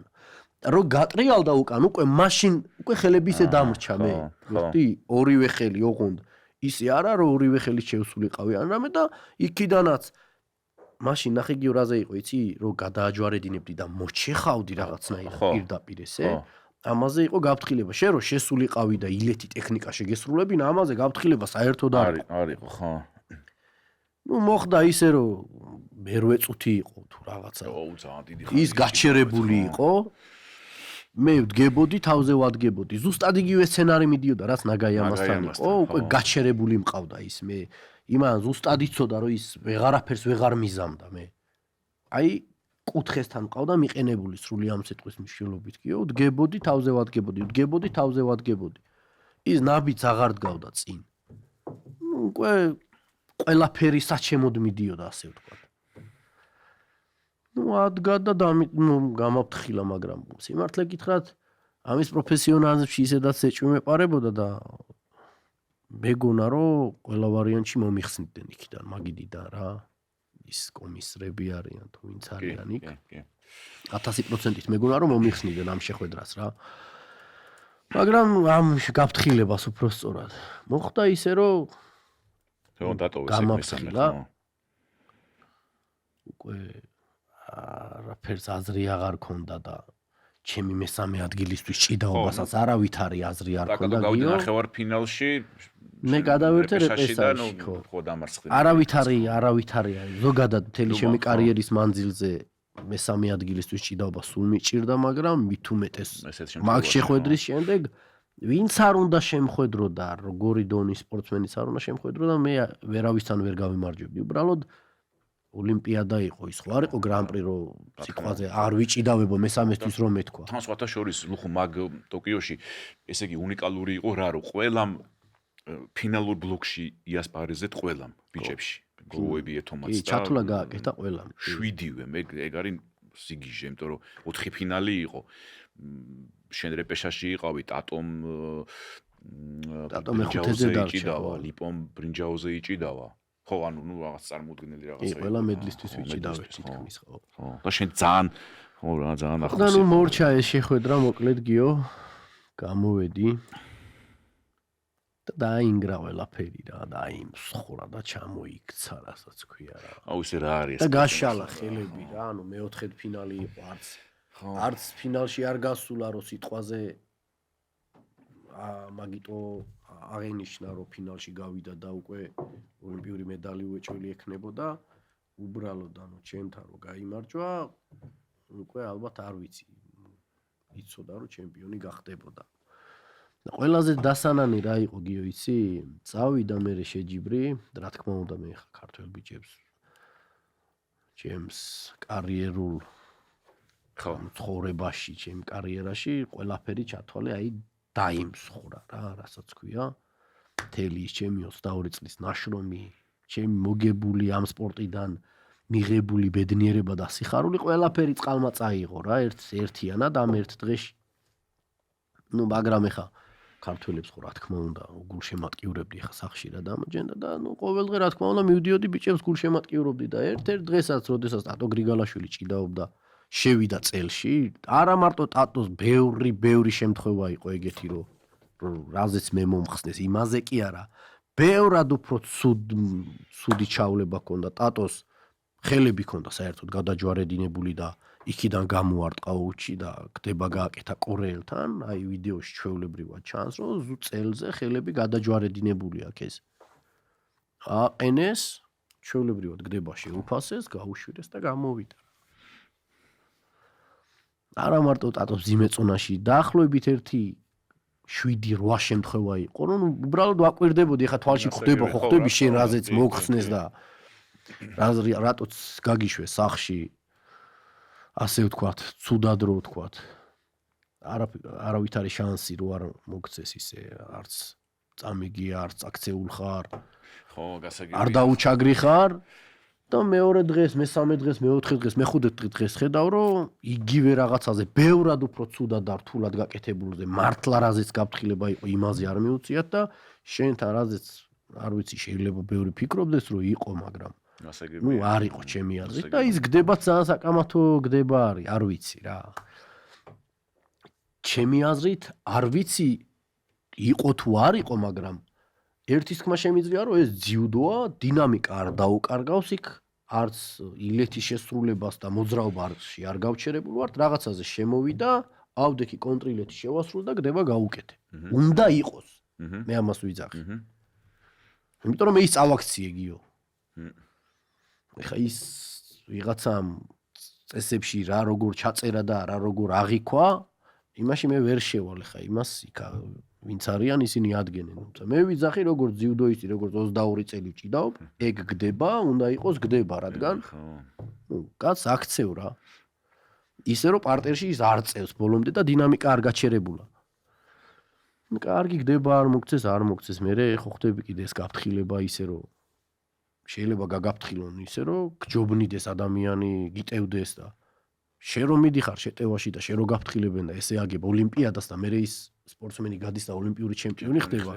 რო გატრიალდა უკან, უკვე მაშინ უკვე ხელები ისე დამრჩა მე. ვიხდი, ორივე ხელი ოღონდ ისე არა რომ ორივე ხელით შევსულიყავი ან რამე და იქიდანაც მაშინ ნახე გიო რაზე იყო იცი რომ გადააჯვარედინებდი და მოჩეხავდი რაღაცნაირად პირდაპირ ესე ამაზე იყო გაფრთხილება შენ რომ შესულიყავი და ილეთი ტექნიკა შეგესრულებინა ამაზე გაფრთხილება საერთოდ არ იყო ხო ნუ მოხდა ისე რომ მერვე წუთი იყო თუ რაღაცა ძალიან დიდი ის გაჩერებული იყო მე ვდგებოდი თავზე ვადგებოდი ზუსტად იგივე სცენარი მიდიოდა რაც ნაგაიამასთან იყო უკვე გაჩერებული მყავდა ის მე იმან ზუსტად იცოდა რომ ის ვეღარაფერს ვეღარ მიზამდა მე აი კუთხესთან მყავდა მიყენებული სრული ამ სიტყვის მნიშვნელობით კიო ვდგებოდი თავზე ვადგებოდი ის ნაბიც აღარ დგავდა წინ უკვე ყველაფერი საჩემოდ მიდიოდა ასე ვთქვათ ну ადგა და გამაფრთხილა მაგრამ სიმართლე გითხრათ ამის პროფესიონალიზმში ისედაც ეჭვი მეპარებოდა და მეგონა რომ ყველა ვარიანტში მომიხსნიდნენ იქიდან მაგიდიდან რა ის კომისრები არიან თუ ვინც არიან იქ 1000%-ით მეგონა რომ მომიხსნიდნენ ამ შეხვედრას რა მაგრამ ამ გაფრთხილებას უფრო სწორად მოხდა ისე რომ თეონ დატოვეს ეს მესამე ხო უკვე არაფერს აზრი აღარ ქონდა და ჩემი მესამე ადგილისთვის ჭიდაობასაც არავითარი აზრი არ ქონდა გიო. გავიდა ნახევარფინალში. მე გადავერთე რეპესაში ხო დამარცხდა. არავითარი ზოგადად მთელი ჩემი კარიერის მანძილზე მესამე ადგილისთვის ჭიდაობა სულ მიჭირდა, მაგრამ მით უმეტეს მაგ შეხვედრის შემდეგ ვინც არ უნდა შემხვედრო და როგორი დონის სპორტსმენიც არ უნდა შემხვედრო და მე ვერავისთან ვერ გავიმარჯვებდი. უბრალოდ ოლიმპიადა იყო ის ხო არ იყო გრან-პრი რომ სიტყვაზე არ ვიჭიდავებო მესამესთვის რომ მეთქვა. თან სხვათა შორის ლუხო მაგ ტოკიოში ესე იგი უნიკალური იყო რა რომ ყველამ ფინალურ ბლოკში იასპარეზეთ ყველამ ბიჭებში. გლოები ეთომაც და ჩათვლა გააკეთა ყველამ. 7-ვე მე ეგ არის სიგიჟე, იმიტომ რომ 4 ფინალი იყო. შენ რეპეშაში იყავი ტატომ მეხუთეზე იჭიდავა, ლიპომ ბრინჯაოზე იჭიდავა. ხო, ანუ ნუ რაღაც წარმოუდგენელი რაღაცა იყო. ყველა მედლისთვის ვიჭიდავეთ თითქმის ხო. და შენ ძალიან ხო რა ძალიან ახლოს. და ნუ მორჩა ეს შეხვედრა მოკლედ გიო გამოვედი და დაინგრა ყველაფერი რა და იმსხურა და ჩამოიქცა რასაც ქვია რა. აუ ისე რა არის ეს? და გაშალა ხელები რა, ანუ მეოთხედ ფინალი იყო არც ფინალში არ გასულა რო სიტყვაზე მაგიტო აღენიშნა რომ ფინალში გავიდა და უკვე ოლიმპიური მედალი უეჭველი ექნებოდა უბრალოდ ანუ ჩემთან რომ გაიმარჯვა უკვე ალბათ არ ვიცი იცოდა რომ ჩემპიონი გახდებოდა და ყველაზე დასანანი რა იყო გიო იცი წავიდა მე შეჯიბრი რა თქმა უნდა მე ხა ქართველ ბიჭებს ჩემს კარიერულ ხო ცხოვრებაში ჩემ კარიერაში ყველაფერი ჩათვალე აი დაიმსხურა რა რასაც ქვია მთელი ის ჩემი 22 წლის ნაშრომი ჩემი მოგებული ამ სპორტიდან მიღებული ბედნიერება და სიხარული ყველაფერი წყალმა წაიღო რა ერთიანად ამ ერთ დღეში ნუ მაგრამ ეხა ქართველებს ხო რა თქმა უნდა გულშემატკივრებდი ხა სახშირად ამჯერდა და ნუ ყოველდღე რა თქმა უნდა მივდიოდი ბიჭებს გულშემატკივრობდი და ერთ-ერთ დღესაც როდესაც ტატო გრიგალაშვილი ჭიდაობდა შევიდა წელში არა მარტო ტატოს ბევრი შემთხვევა იყო ეგეთი რომ რაზეც მე მომხსნეს იმაზე კი არა ბევრად უფრო ცუდი ჩავლება ჰქონდა ტატოს ხელები ჰქონდა საერთოდ გადაჯვარედინებული და იქიდან გამოარტყა უჩი და გდება გააკეთა კორეელთან, აი ვიდეოში ჩვეულებრივად ჩანს, რომ წელზე ხელები გადაჯვარედინებული აქვს ეს. აყენეს, ჩვეულებრივად გდება შეუფასეს, გაუშვირეს და გამოვიდა. არა მარტო ტატოს ძიმეწონაში, დაახლოებით 7-8 შემთხვევა იყო, რომ უბრალოდ ვაკვირდებოდი, ეხა თვალში ხდება, ხო ხდები შენ რაზეც მოგხსნეს და რატოც გაგიშვეს სახში ასე ვთქვათ, ცუდად რო ვთქვათ. არავით არის შანსი რო არ მოგცეს ისე, არც წამიგია, არც აქცეულ ხარ. ხო, გასაგები. არ დაუჩაგრი ხარ და მეორე დღეს, მესამე დღეს, მეოთხე დღეს, მეხუთე დღეს ხედავ, რომ იგივე რაღაცაზე ბევრად უფრო ცუდად და რთულად გაკეთებულზე მართლა რაზეც გაფრთხილება იყო, იმაზე არ მიუწიათ და შენთან რაზეც არ ვიცი, შეიძლება ბევრი ფიქრობდეს, რომ იყო, მაგრამ ნუ არ იყო ჩემი აზრით და ის გდება ძალიან საკამათო გდება არის, არ ვიცი რა. ჩემი აზრით არ ვიცი იყო თუ არ იყო, მაგრამ ერთის თქმა შემიძლია რომ ეს ძიუდოა, დინამიკა არ დაუკარგავს იქ, არც ილეთის შესრულებას და მოძრაობა არ გავჩერებულ ვართ, რაღაცაზე შემოვიდა, ავდექი კონტრილეთი შევასრულე და გდება გაუკეთე. უნდა იყოს. მე ამას ვიძახი. იმიტომ რომ მე ის წავაქციე გიო. ეხა ის ვიღაცამ წესებში რა როგორ ჩაწერა და რა როგორ აღიქვა, იმაში მე ვერ შევალ ხა იმას იქა ვინც არიან ისინი ადგენენ. მე ვიძახი როგორც ძიუდოისტი, როგორც 22 წელი ვჭიდაობ, ეგ გდება, უნდა იყოს გდება, რადგან ნუ კაც აქცევ რა. ისე რომ პარტერში ის არ წევს ბოლომდე და დინამიკა არ გაჩერებულა. კარგი გდება, არ მოგცეს, არ მოგცეს, მე ხო ხდები კიდე ეს გაფრთხილება ისე რომ შეიძლება გაგაფრთხილონ ისე რომ გჯობნიდეს ადამიანი, გიტევდეს და შენ რომ მიდიხარ შეტევაში და შენ რომ გაფრთხილებენ და ესე აგებ ოლიმპიადას და მე ის სპორტსმენი გადის და ოლიმპიური ჩემპიონი ხდება.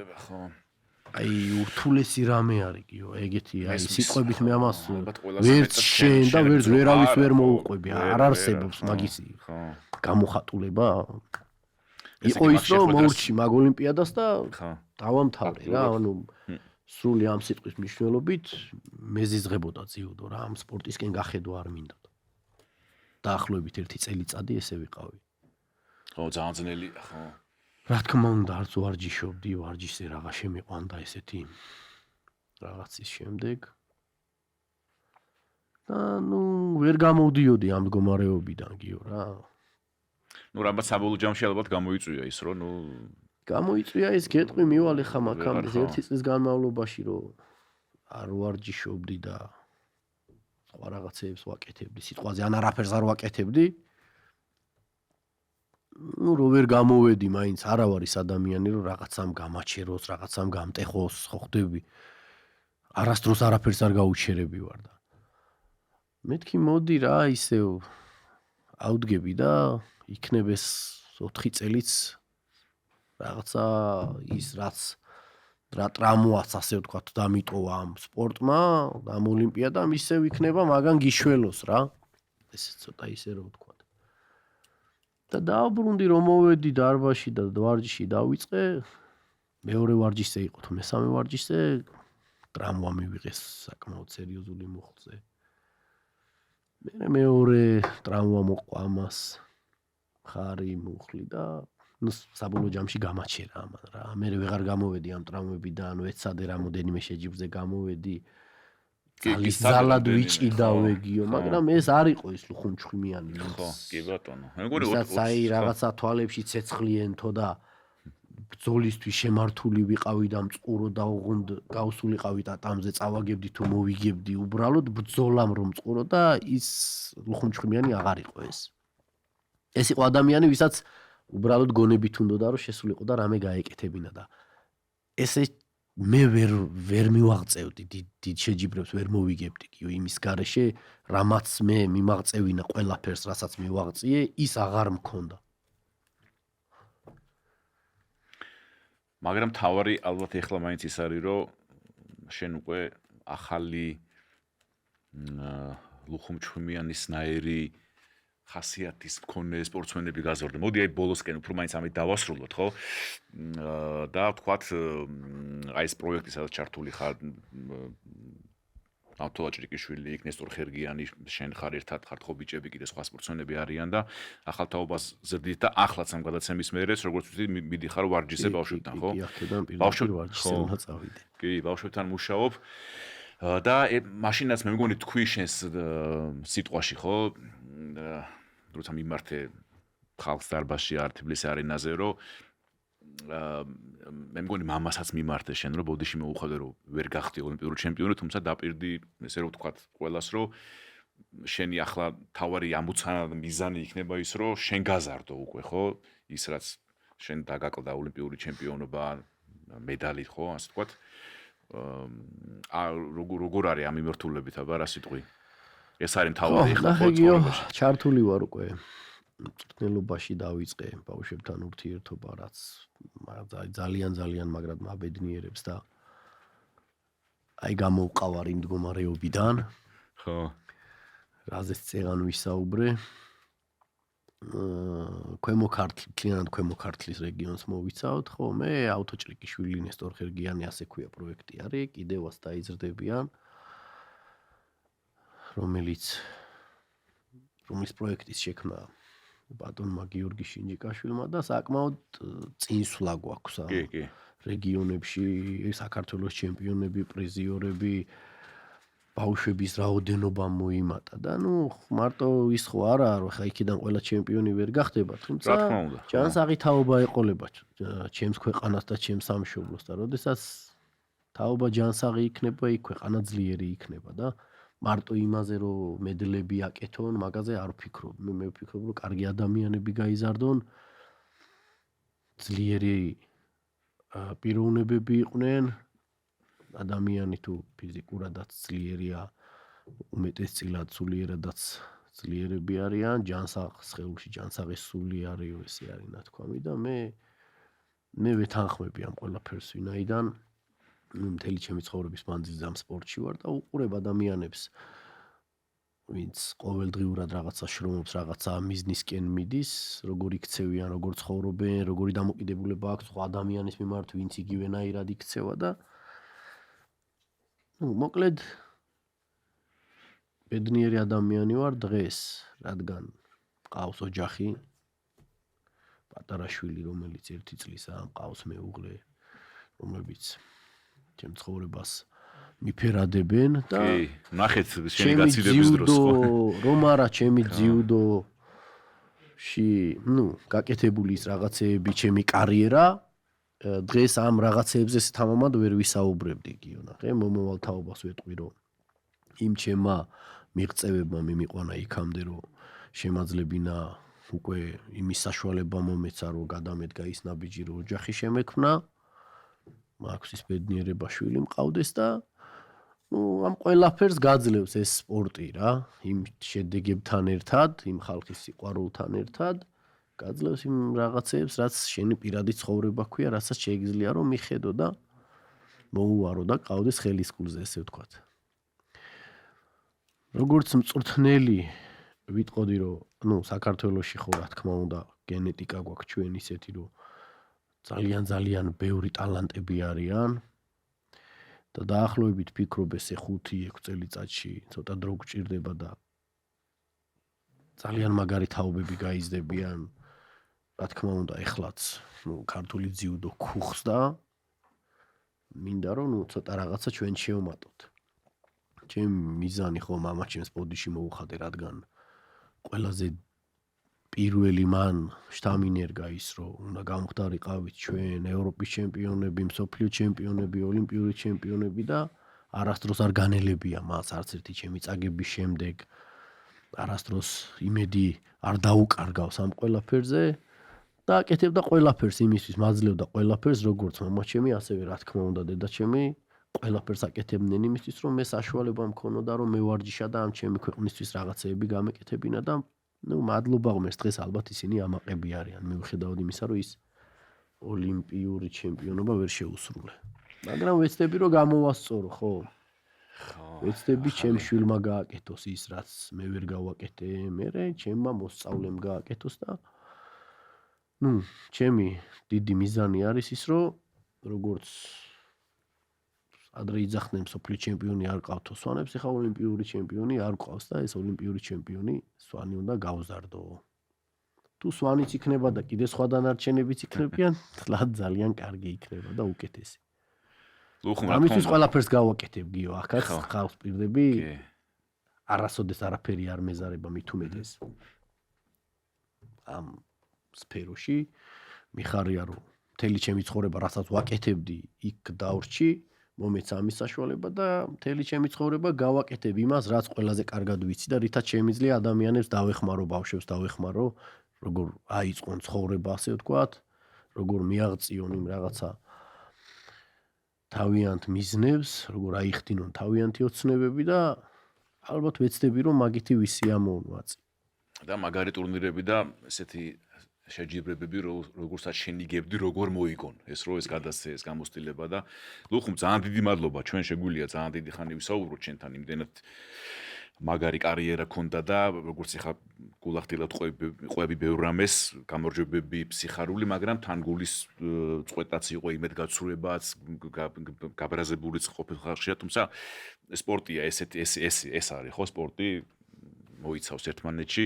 აი ურთულესი რამე არის გიო, ეგეთი აი სიტყვებით მე ამას ვერც შენ და ვერც ვერავის ვერ მოუყვები, არ არსებობს მაგისი გამოხატულება. იყო ის რომ მოურჩი მაგ ოლიმპიადას და დავამთავრე რა, ანუ სრული ამ სიტყვის მნიშვნელობით მეზიზღებოდა ძიუდო რა, ამ სპორტისკენ გახედვა არ მინდა. დაახლოებით 1 წელიწადი ესე ვიყავი. ხო, ძალიან ძნელი, ხო. რა თქმა უნდა, არც ვარჯიშობდი, ვარჯიშზე რაღა შემიყვანდა ესეთი რაღაცის შემდეგ. და ნუ ვერ გამოვდიოდი ამ მდგომარეობიდან გიო რა. ნუ რამაც საბოლოო ჯამში ალბათ გამოიწვია ის, რომ ნუ გამოიწვია ის გეტყვი მივალე ხა მაგამ 1 წლის განმავლობაში რომ არ ვარჯიშობდი და სხვა რაღაცებს ვაკეთებდი, სიტყვაზე ან არაფერს არ ვაკეთებდი. ნუ რო ვერ გამოვედი, მაინც არა ვარ ის ადამიანი რომ რაღაცამ გამაჩეროს, რაღაცამ გამტეხოს, ხო ხდები. არასდროს არაფერს არ გაუჩერები ვარ და მეთქი მოდი რა ისევ ავდგები და იქნებ ეს 4 წელიც რაღაცა ის რაც რა ტრამვაც ასე ვთქვათ დამიტოვა ამ სპორტმა, ამ ოლიმპიადამ ისევ იქნება მაგან გიშველოს რა. ესე ცოტა ისე რომ ვთქვათ. და დააბრუნდი რომ მოვედი დარბაზში და ვარჯიში დავიწყე. მეორე ვარჯიშზე იყო თუ მესამე ვარჯიშზე ტრამვა მივიღეს საკმაოდ სერიოზული მუხლზე. მეორე ტრამვა მოყვა ამას ხარი მუხლი და ნუ საბოლოო ჯამში გამაჩერა ამან რა. მე ვეღარ გამოვედი ამ ტრამვებიდან, ვეცადე რამოდენიმე შეჯიბრზე გამოვედი. ზალად ვიჭიდავე გიო, მაგრამ ეს არ იყო ის ლუხუმჩხმიანი. ხო, კი ბატონო. აი რაღაცა თვალებში ცეცხლიენთო და ბრძოლისთვის შემართული ვიყავი და მწყურო და უღუნდ გავსულიყავი ტატამზე, წავაგებდი თუ მოვიგებდი, უბრალოდ ბრძოლამ რომ მწყურო და ის ლუხუმჩხმიანი აღარ იყო ეს. ეს იყო ადამიანი, ვისაც უბრალოდ გონებით უნდოდა რომ შესულიყო და რამე გაეკეთებინა და ესე მე ვერ მივაღწევდი დიდ შეჯიბრებს ვერ მოვიგებდი კი იმის გარეშე რამაც მე მიმაღწევინა ყველაფერს რასაც მივაღწიე ის აღარ მქონდა. მაგრამ თავარი ალბათ ეხლა მაინც ის არის, რომ შენ უკვე ახალი ლუხუმჩხუმიანისნაირი ხასიათის მქონე სპორტსმენები გაზარდა. მოდი აი ბოლოსკენ უფრო მაინც ამით დავასრულოთ, ხო? და ვთქვათ, აი ეს პროექტი სადაც ჩართული ხარ ავთო აჭრიკიშვილი, ნესტორ ხერგიანი, შენ ხარ ერთად ხართ ხო ბიჭები, კიდე სხვა სპორტსმენები არიან და ახალ თაობას ზრდით და ახლაც ამ გადაცემის მერეც როგორც ვთქვი, მიდიხარ ვარჯიშზე ბავშვებთან, ხო? კი, აქედან პირველ ვარჯიშზე უნდა წავიდე. კი, ბავშვებთან მუშაობ. და მაშინაც მე მგონი თქვი შენს სიტყვაში, ხო? როცა მიმართე ხალხს დარბაზში თბილისის არენაზე, რომ მე მგონი მამასაც მიმართე შენ, რომ ბოდიში მოუხადე, რომ ვერ გახდი ოლიმპიური ჩემპიონი, თუმცა დაპირდი, ესე რომ ვთქვათ, ყველას, რომ შენი ახლა თავარი ამოცანა და მიზანი იქნება ის, რომ შენ გაზარდო უკვე, ხო? ის რაც შენ დაგაკლდა ოლიმპიური ჩემპიონობა, მედალი, ხო, ასე ვთქვათ. როგორ არის ამ მიმართულებით, აბა რა სიტყვი? ეს არის თავი ახლა ცხოვრებაში. ჩართული ვარ უკვე. მწვრთნელობაში დავიწყე ბავშვებთან ურთიერთობა, რაც ძალიან მაგრად მაბედნიერებს და აი გამოვყავარ იმ მდგომარეობიდან. ხო. რაზეც წეღან ვისაუბრე. ქვემო ქართლის რეგიონს მოვიცავთ, ხო, მე ავთო ჭრიკიშვილი, ნესტორ ხერგიანი, ასე ქვია პროექტი არის, კიდევაც დაიზრდებიან. რომელიც პროექტის შექმნა ბატონმა გიორგი შინჯიკაშვილმა და საკმაოდ წინსვლა გვაქვს ამ რეგიონებში, საქართველოს ჩემპიონები, პრიზიორები, ბავშვების რაოდენობა მოიმატა და მარტო ის ხო არა, რომ ხა იქიდან ყველა ჩემპიონი ვერ გახდება, თუმცა ჯანსაღი თაობა ეყოლება ჩემს ქვეყანას და ჩემს სამშობლოს და როდესაც თაობა ჯანსაღი იქნება, იქ ქვეყანა ძლიერი იქნება და მარტო იმაზე რომ მედლები აკეთონ, მაგაზე არ ვფიქრობ. მე ვფიქრობ, რომ კარგი ადამიანები გაიზარდონ, ძლიერი პიროვნებები იყვნენ, ადამიანი თუ ფიზიკურადაც ძლიერია, უმეტესწილად სულიერადაც ძლიერები არიან, ჯანსაღ სხეულში ჯანსაღის სული არის, ესე არის ნათქვამი და მე ვეთანხმები ამ ყველაფერს, ვინაიდან მთელი ჩემი ცხოვრების მანძილზე ამ სპორტში ვარ და უყურებ ადამიანებს, ვინც ყოველდღიურად რაღაცა შრომობს, რაღაცა მიზნისკენ მიდის, როგორ იქცევიან, როგორ ცხოვრობენ, როგორი დამოკიდებულება აქვს სხვა ადამიანის მიმართ, ვინც იგივენაირად იქცევა და მოკლედ ბედნიერი ადამიანი ვარ დღეს, რადგან მყავს ოჯახი, პატარა შვილი, რომელიც 1 წლისაა, მყავს მეუღლე, რომლებიც ჩემ ცხოვრებას მიფერადებენ და ნახეთ შენი გაცილების დროს ხო რომ არა ჩემი ძიუდოში გაკეთებული ის რაღაცეები ჩემი კარიერა დღეს ამ რაღაცეებზე თამამად ვერ ვისაუბრებდი გიო ნახე მომავალ თაობას ვეტყვი რომ იმ ჩემმა მიღწევებმა მიმიყვანა იქამდე რომ შემაძლებინა უკვე იმის საშუალება მომეცა რომ გადამედგა ის ნაბიჯი რომ ოჯახი შემექმნა მაქვს ის ბედნიერება შვილი მყავდეს და ამ ყველაფერს გაძლევს ეს სპორტი რა იმ შედეგებთან ერთად იმ ხალხის სიყვარულთან ერთად გაძლევს იმ რაღაცებს რაც შენი პირადი ცხოვრება ქვია რასაც შეიძლება რომ მიხედო და მოუარო და ყავდეს ხელისკურზე ესე ვთქვათ როგორც მწვრთნელი ვიტყოდი რომ საქართველოში ხო რა თქმა უნდა გენეტიკა გვაქვს ჩვენ ისეთი რომ ძალიან ბევრი ტალანტები არიან და დაახლოებით ფიქრობ ესე 5-6 წელიწადში ცოტა დრო გჭირდება და ძალიან მაგარი თაობები გაიზრდებიან რა თქმა უნდა ეხლაც ქართული ძიუდო ქუხს და მინდა რომ ცოტა რაღაცა ჩვენ შევმატოთ ჩემი მიზანი ხო მამა ჩემს პოდიში მოუხადე რადგან ყველაზე პირველი მან შთამინერგა ის რომ უნდა გამختارიყავით ჩვენ ევროპის ჩემპიონები, მსოფლიო ჩემპიონები, ოლიმპიური ჩემპიონები და არასდროს არ განელებია მას არც ერთი ჩემი წაგების შემდეგ არასდროს იმედი არ დაუკარგავს ამ ყველაფერზე და აკეთებდა ყველაფერს იმისთვის მაძლევდა ყველაფერს როგორც მამა ჩემი ასევე რა თქმა უნდა დედა ჩემი ყველაფერს აკეთებდნენ იმისთვის რომ მე საშუალება მქონოდა რომ მე ვარჯიშა და ამ ჩემი ქვეყნისთვის რაღაცეები გამეკეთებინა და მადლობა ღმერთს დღეს ალბათ ისინი ამაყები არიან მიუხედავად იმისა რომ ის ოლიმპიური ჩემპიონობა ვერ შეუსრულე. მაგრამ ვეცდები რომ გამოვასწორო, ხო? ვეცდები ჩემ შვილმა გააკეთოს ის, რაც მე ვერ გავაკეთე, მერე ჩემმა მოსწავლემ გააკეთოს და ჩემი დიდი მიზანი არის ის, რომ როგორც ადრე იძახდნენ სოფლიო ჩემპიონი არ ყავთო სვანებს, ეხლა ოლიმპიური ჩემპიონი არ ყავს და ეს ოლიმპიური ჩემპიონი სვანი უნდა გავზარდო. თუ სვანიც იქნება და კიდე სხვა დანარჩენებიც იქნებიან, თლად ძალიან კარგი იქნება და უკეთესი. ამისთვის ყველაფერს გავაკეთებ გიო, ახაც ხალხს პირდები. არასოდეს არაფერი არ მეზარება მით უმეტეს. ამ სფეროში მიხარია რომ მთელი ჩემი ცხოვრება რასაც ვაკეთებდი, იქ დავრჩი, მომეცა ამის საშუალება და მთელი ჩემი ცხოვრება გავაკეთებ იმას, რაც ყველაზე კარგად ვიცი და რითაც შემიძლია ადამიანებს დავეხმარო, ბავშვებს დავეხმარო, როგორ აიწყონ ცხოვრება, ასე ვთქვათ, როგორ მიაღწიონ იმ რაღაცა თავიანთ მიზნებს, როგორ აიხდინონ თავიანთი ოცნებები და ალბათ ვეცდები რომ მაგითი ვისი ამოვნვაწი. და მაგარი ტურნირები და ესეთი შეჯიბრებები როგორცაც შენიგებდი როგორ მოიგონ ეს რო ეს გადასცე ეს გამოცდილება და ლუხუმ ძალიან დიდი მადლობა ჩვენ შეგვიძლია ძალიან დიდი ხანი ვისაუბროთ ჩვენთან იმდენად მაგარი კარიერა ქონდა და როგორც ეხა გულახდილად ყვები ბევრ რამეს გამარჯვებები ფსიხარული მაგრამ თან გულის წყვეტაც იყო იმედგაცრუებაც გაბრაზებულიც ყოფილი ხალხია თუმცა სპორტია ეს არის ხო სპორტი მოიცავს ერთმანეთში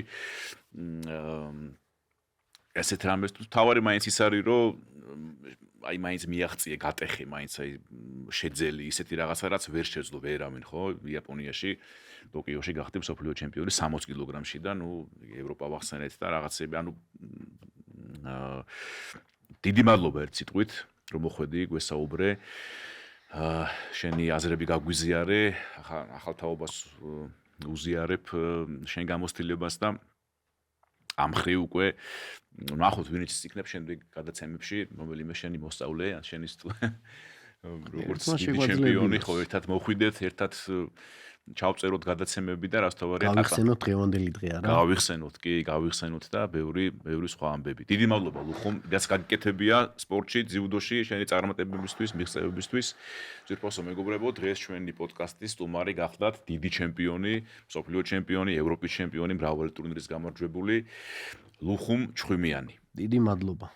ესეთ რამეს თავარი მაინც ის არის რომ აი მაინც მიაღწიე გატეხე მაინც აი შეძელი ისეთი რაღაცა რაც ვერ შეძლო ვერავინ ხო იაპონიაში ტოკიოში გახდი მსოფლიო ჩემპიონი 60 კილოგრამში და ნუ ევროპა ვახსენეთ და რაღაცები ანუ დიდი მადლობა ერთ სიტყვით რომ მოხვედი გვესაუბრე შენი აზრები გაგვიზიარე ახალ თაობას უზიარებ შენ გამოცდილებას და ამ ხრი უკვე ნახოთ ვინც იქნებ შემდეგ გადაცემებში რომელიმე შენი მოსწავლე ან შენის როგორც ჩემპიონი ხო ერთად მოხვიდეთ ერთად ჩავწეროთ გადაცემები და რას თავარია გავიხსენოთ დღევანდელი დღე არა გავიხსენოთ კი გავიხსენოთ და ბევრი სხვა ამბები დიდი მადლობა ლუხუმ რაც გაგიკეთებია სპორტში ძიუდოში შენი წარმატებებისთვის მიღწევებისთვის ძირფოსო მეგობრებო დღეს ჩვენი პოდკასტის სტუმარი გახდათ დიდი ჩემპიონი მსოფლიო ჩემპიონი ევროპის ჩემპიონი მრავალი ტურნირის გამარჯვებული ლუხუმ ჩხვიმიანი დიდი მადლობა